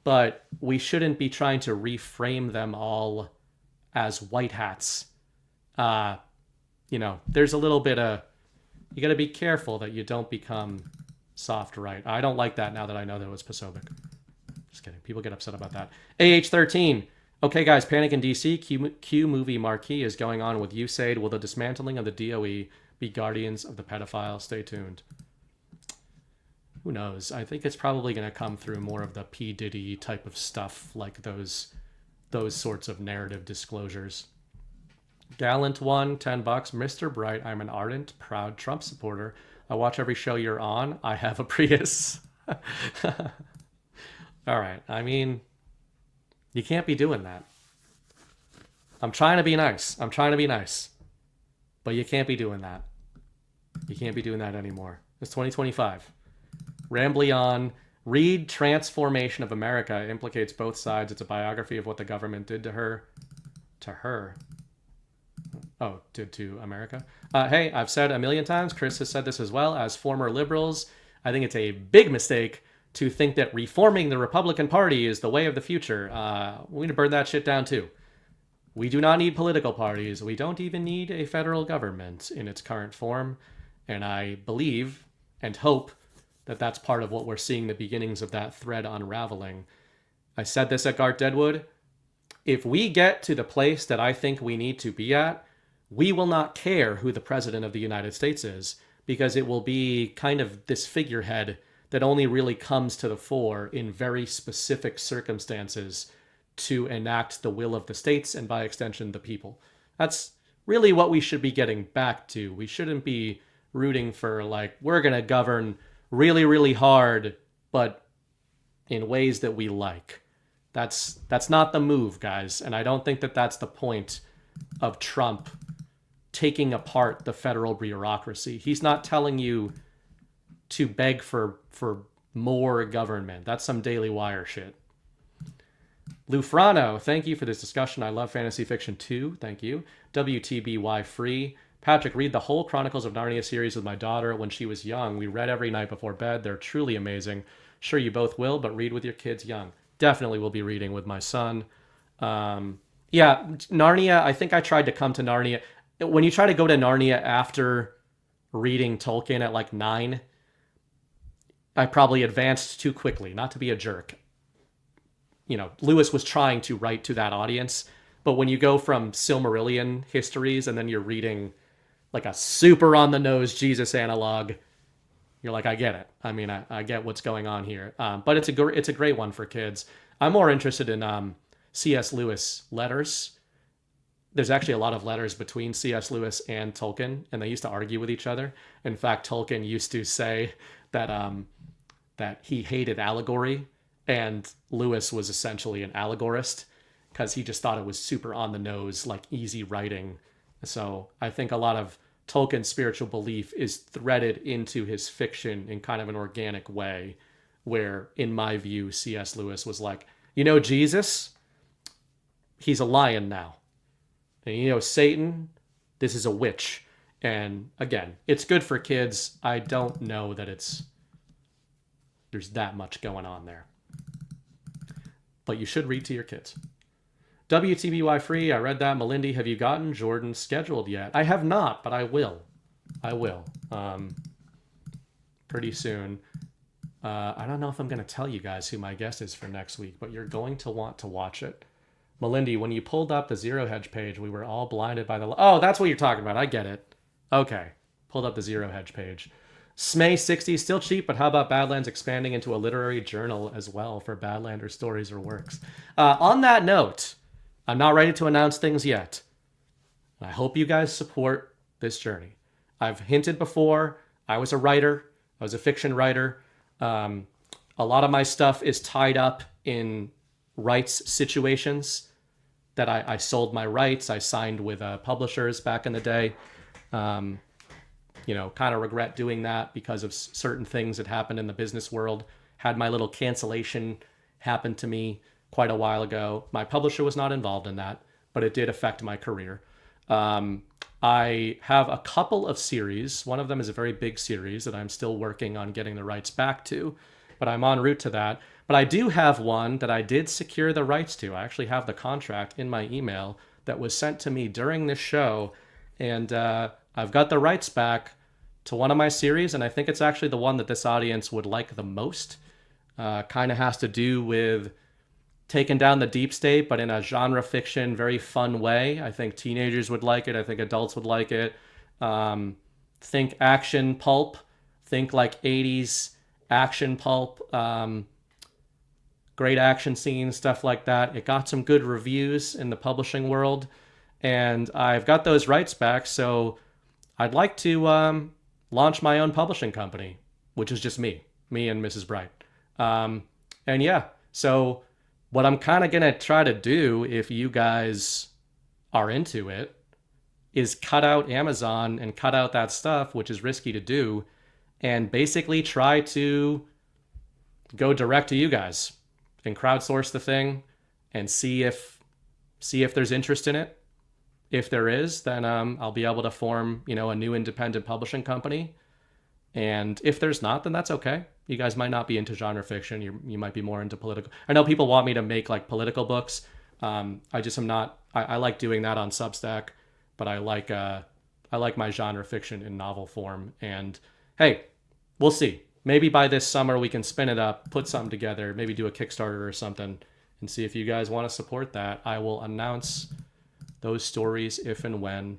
Speaker 11: but we shouldn't be trying to reframe them all as white hats. You know, there's a little bit of, you got to be careful that you don't become soft right. I don't like that now that I know that it was Pasovic. Just kidding. People get upset about that. AH13. Okay, guys, panic in DC. Q movie marquee is going on with USAID. Will the dismantling of the DOE be guardians of the pedophile? Stay tuned. Who knows? I think it's probably going to come through more of the P. Diddy type of stuff, like those sorts of narrative disclosures. Gallant one, $10. Mr. Bright, I'm an ardent, proud Trump supporter. I watch every show you're on. I have a Prius. All right. I mean, you can't be doing that. I'm trying to be nice. But you can't be doing that. You can't be doing that anymore. It's 2025. Rambly on. Read Transformation of America. Implicates both sides. It's a biography of what the government did to her. To her. Oh, did to America. Hey, I've said a million times, Chris has said this as well, as former liberals, I think it's a big mistake to think that reforming the Republican Party is the way of the future. We're going to burn that shit down too. We do not need political parties. We don't even need a federal government in its current form. And I believe and hope that that's part of what we're seeing the beginnings of that thread unraveling. I said this at Gart Deadwood. If we get to the place that I think we need to be at, we will not care who the president of the United States is, because it will be kind of this figurehead that only really comes to the fore in very specific circumstances to enact the will of the states and by extension the people. That's really what we should be getting back to. We shouldn't be rooting for like, we're going to govern really, really hard, but in ways that we like. That's not the move, guys. And I don't think that that's the point of Trump taking apart the federal bureaucracy. He's not telling you to beg for more government. That's some Daily Wire shit. Lufrano, thank you for this discussion. I love fantasy fiction too. Thank you. WTBY free. Patrick, read the whole Chronicles of Narnia series with my daughter when she was young. We read every night before bed. They're truly amazing. Sure, you both will, but read with your kids young. Definitely will be reading with my son. Yeah, Narnia, I think I tried to come to Narnia. When you try to go to Narnia after reading Tolkien at like 9, I probably advanced too quickly, not to be a jerk. Lewis was trying to write to that audience, but when you go from Silmarillion histories and then you're reading like a super on the nose Jesus analog, you're like, I get it. I mean, I get what's going on here. But it's a great one for kids. I'm more interested in C.S. Lewis letters. There's actually a lot of letters between C.S. Lewis and Tolkien, and they used to argue with each other. In fact, Tolkien used to say that he hated allegory, and Lewis was essentially an allegorist because he just thought it was super on the nose, like easy writing. So I think a lot of Tolkien's spiritual belief is threaded into his fiction in kind of an organic way, where, in my view, C.S. Lewis was like, Jesus, he's a lion now. And Satan, this is a witch. And again, it's good for kids. I don't know that there's that much going on there. But you should read to your kids. WTBY free, I read that. Melindy, have you gotten Jordan scheduled yet? I have not, but I will. Pretty soon. I don't know if I'm going to tell you guys who my guest is for next week, but you're going to want to watch it. Melindy, when you pulled up the Zero Hedge page, we were all blinded by the... Oh, that's what you're talking about. I get it. Okay. Pulled up the Zero Hedge page. Smay60, still cheap, but how about Badlands expanding into a literary journal as well for Badlander stories or works? On that note, I'm not ready to announce things yet. I hope you guys support this journey. I've hinted before, I was a writer. I was a fiction writer. A lot of my stuff is tied up in rights situations that I sold my rights. I signed with publishers back in the day. Kind of regret doing that because of certain things that happened in the business world. Had my little cancellation happen to me quite a while ago. My publisher was not involved in that, but it did affect my career. I have a couple of series. One of them is a very big series that I'm still working on getting the rights back to, but I'm en route to that. But I do have one that I did secure the rights to. I actually have the contract in my email that was sent to me during this show, and I've got the rights back to one of my series, and I think it's actually the one that this audience would like the most. Kind of has to do with taking down the deep state, but in a genre fiction, very fun way. I think teenagers would like it. I think adults would like it. Think action pulp. Think like 80s action pulp. Great action scenes, stuff like that. It got some good reviews in the publishing world, and I've got those rights back, so I'd like to launch my own publishing company, which is just me and Mrs. Bright. And yeah, so what I'm kind of going to try to do, if you guys are into it, is cut out Amazon and cut out that stuff, which is risky to do, and basically try to go direct to you guys and crowdsource the thing and see if there's interest in it. If there is, then I'll be able to form, a new independent publishing company. And if there's not, then that's okay. You guys might not be into genre fiction. You might be more into political. I know people want me to make like political books. I just am not. I like doing that on Substack, but I like my genre fiction in novel form. And hey, we'll see. Maybe by this summer we can spin it up, put something together, maybe do a Kickstarter or something, and see if you guys want to support that. I will announce those stories if and when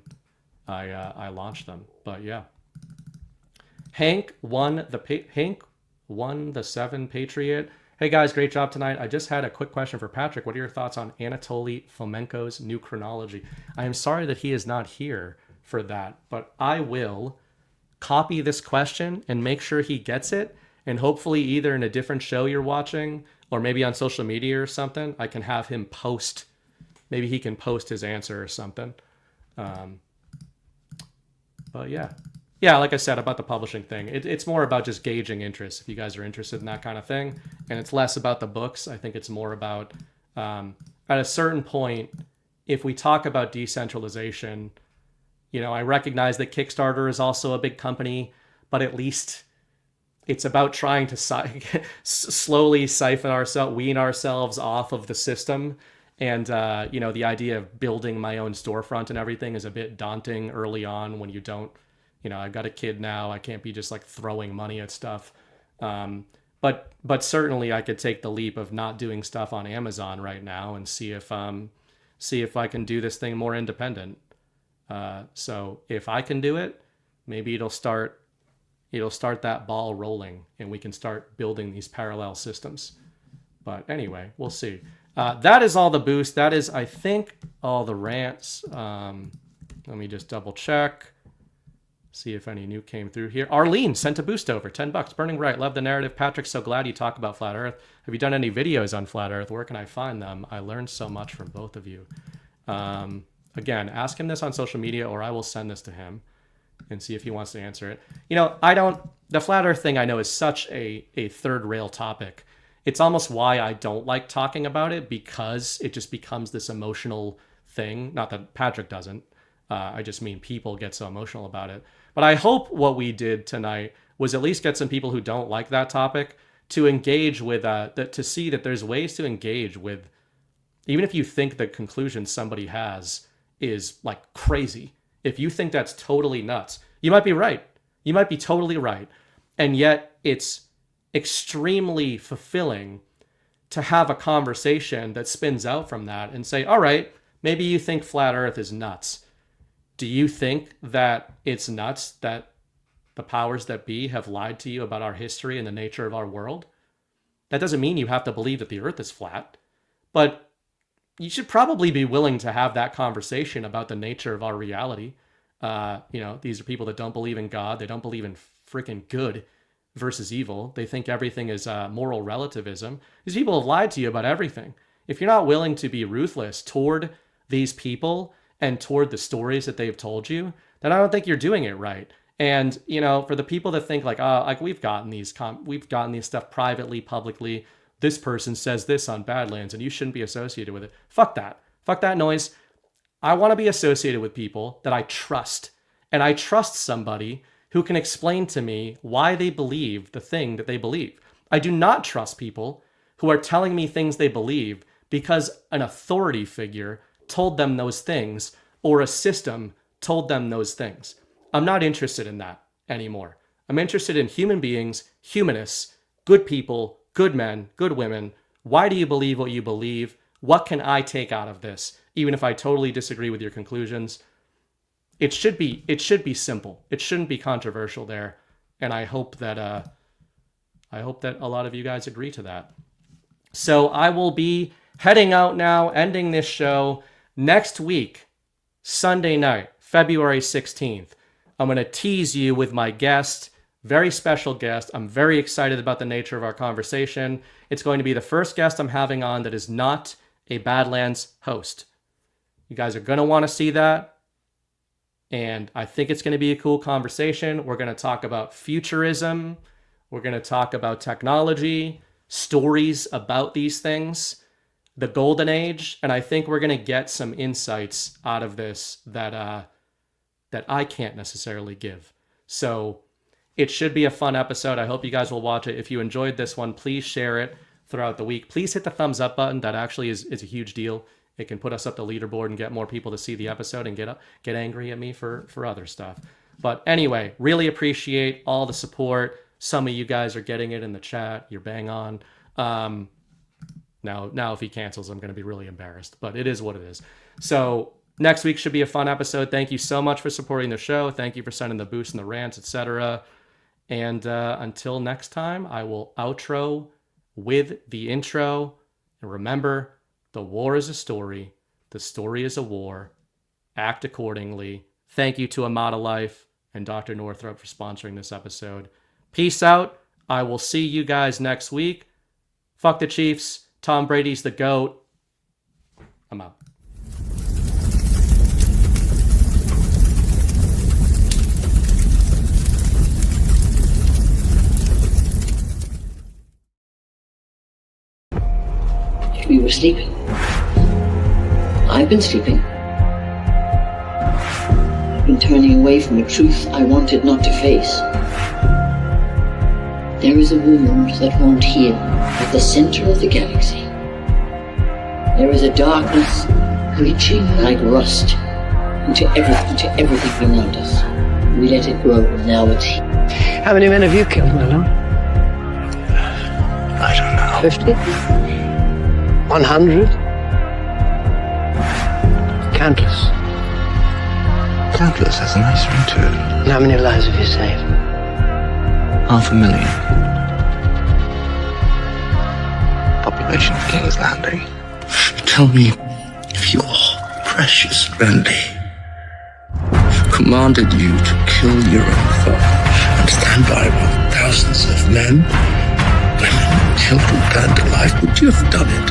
Speaker 11: I launch them. But yeah, Hank won the 7 Patriot. Hey guys, great job tonight. I just had a quick question for Patrick. What are your thoughts on Anatoly Fomenko's new chronology? I am sorry that he is not here for that, but I will copy this question and make sure he gets it. And hopefully either in a different show you're watching or maybe on social media or something, I can have him post. Maybe he can post his answer or something. But yeah. Yeah, like I said about the publishing thing, it's more about just gauging interest if you guys are interested in that kind of thing. And it's less about the books. I think it's more about, at a certain point, if we talk about decentralization, I recognize that Kickstarter is also a big company, but at least it's about trying to slowly wean ourselves off of the system. And, the idea of building my own storefront and everything is a bit daunting early on when you don't I've got a kid now. I can't be just like throwing money at stuff. But certainly I could take the leap of not doing stuff on Amazon right now and see if I can do this thing more independent. So if I can do it, maybe it'll start that ball rolling and we can start building these parallel systems. But anyway, we'll see. That is all the boost. That is, I think, all the rants. Let me just double check. See if any new came through here. Arlene sent a boost over, $10. Burning Bright, love the narrative. Patrick, so glad you talk about Flat Earth. Have you done any videos on Flat Earth? Where can I find them? I learned so much from both of you. Again, ask him this on social media or I will send this to him and see if he wants to answer it. The Flat Earth thing I know is such a third rail topic. It's almost why I don't like talking about it, because it just becomes this emotional thing. Not that Patrick doesn't. I just mean people get so emotional about it. But I hope what we did tonight was at least get some people who don't like that topic to engage with, to see that there's ways to engage with, even if you think the conclusion somebody has is like crazy. If you think that's totally nuts, you might be right. You might be totally right. And yet it's extremely fulfilling to have a conversation that spins out from that and say, all right, maybe you think Flat Earth is nuts. Do you think that it's nuts that the powers that be have lied to you about our history and the nature of our world? That doesn't mean you have to believe that the Earth is flat, but you should probably be willing to have that conversation about the nature of our reality. These are people that don't believe in God. They don't believe in freaking good versus evil. They think everything is moral relativism. These people have lied to you about everything. If you're not willing to be ruthless toward these people and toward the stories that they've told you, then I don't think you're doing it right. And, for the people that think we've gotten these stuff privately, publicly, this person says this on Badlands and you shouldn't be associated with it. Fuck that. Fuck that noise. I want to be associated with people that I trust. And I trust somebody who can explain to me why they believe the thing that they believe. I do not trust people who are telling me things they believe because an authority figure told them those things or a system told them those things. I'm not interested in that anymore. I'm interested in human beings, humanists, good people, good men, good women. Why do you believe what you believe? What can I take out of this? Even if I totally disagree with your conclusions. It should be simple. It shouldn't be controversial there. And I hope that a lot of you guys agree to that. So I will be heading out now, ending this show. Next week, Sunday night, February 16th, I'm going to tease you with my guest, very special guest. I'm very excited about the nature of our conversation. It's going to be the first guest I'm having on that is not a Badlands host. You guys are going to want to see that. And I think it's going to be a cool conversation. We're going to talk about futurism. We're going to talk about technology, stories about these things, the golden age. And I think we're going to get some insights out of this that I can't necessarily give. So it should be a fun episode. I hope you guys will watch it. If you enjoyed this one, please share it throughout the week. Please hit the thumbs up button. That actually is a huge deal. It can put us up the leaderboard and get more people to see the episode and get angry at me for other stuff. But anyway, really appreciate all the support. Some of you guys are getting it in the chat. You're bang on. Now if he cancels, I'm going to be really embarrassed. But it is what it is. So next week should be a fun episode. Thank you so much for supporting the show. Thank you for sending the boost and the rants, etc. And until next time, I will outro with the intro. And remember, the war is a story. The story is a war. Act accordingly. Thank you to Amada Life and Dr. Northrup for sponsoring this episode. Peace out. I will see you guys next week. Fuck the Chiefs. Tom Brady's the GOAT. I'm out.
Speaker 2: We were sleeping. I've been sleeping. I've been turning away from a truth I wanted not to face. There is a wound that won't heal at the center of the galaxy. There is a darkness reaching like rust into everything around us. We let it grow, and now it's here.
Speaker 3: How many men have you killed, Malone?
Speaker 6: I don't know.
Speaker 3: 50? 100? Countless.
Speaker 6: Countless has a nice ring to it.
Speaker 3: And how many lives have you saved?
Speaker 6: 500,000. Population of King's Landing. Tell me if your precious Randy commanded you to kill your own father and stand by while thousands of men, women, and children burned alive, would you have done it?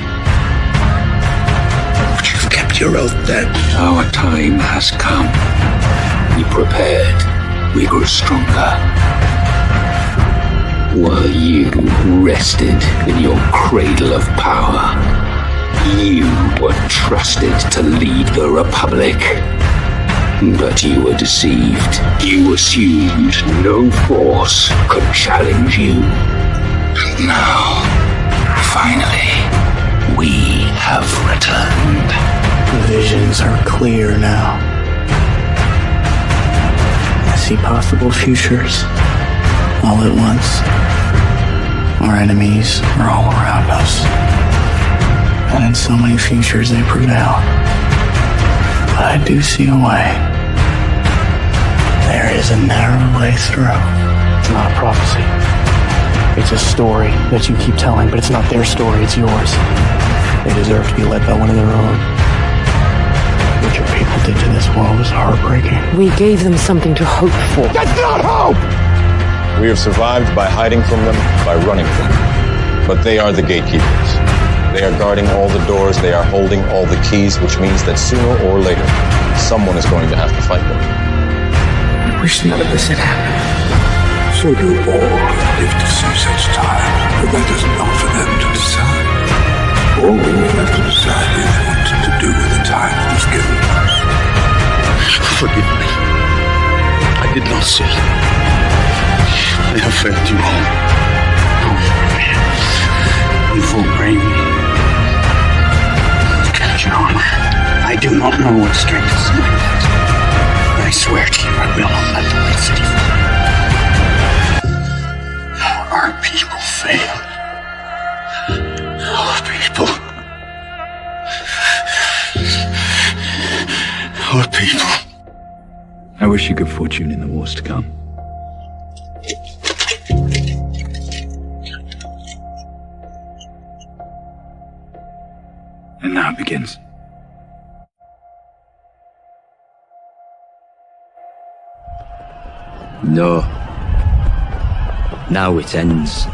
Speaker 6: Would you have kept your oath then?
Speaker 5: Our time has come. We prepared. We grew stronger. Were you rested in your cradle of power? You were trusted to lead the Republic. But you were deceived. You assumed no force could challenge you. And now, finally, we have returned.
Speaker 6: The visions are clear now. I see possible futures all at once. Our enemies are all around us. And in so many futures they prevail. But I do see a way. There is a narrow way through.
Speaker 7: It's not a prophecy. It's a story that you keep telling, but it's not their story, it's yours. They deserve to be led by one of their own. What your people did to this world is heartbreaking.
Speaker 8: We gave them something to hope for.
Speaker 9: That's not hope! We have survived by hiding from them, by running from them. But they are the gatekeepers. They are guarding all the doors, they are holding all the keys, which means that sooner or later, someone is going to have to fight them.
Speaker 4: I wish none of this had happened. So do all who live to see such time, but that is not for them to decide. All we have to decide is what to do with the time that is given us.
Speaker 6: Forgive me. I did not see. I have failed you all. You will bring me. Captain Armor. I do not know what strength is in my net. But I swear to you, I will not let the White City fall. Our people fail. Our people. Our people.
Speaker 10: I wish you good fortune in the wars to come. And now it begins.
Speaker 17: No. Now it ends.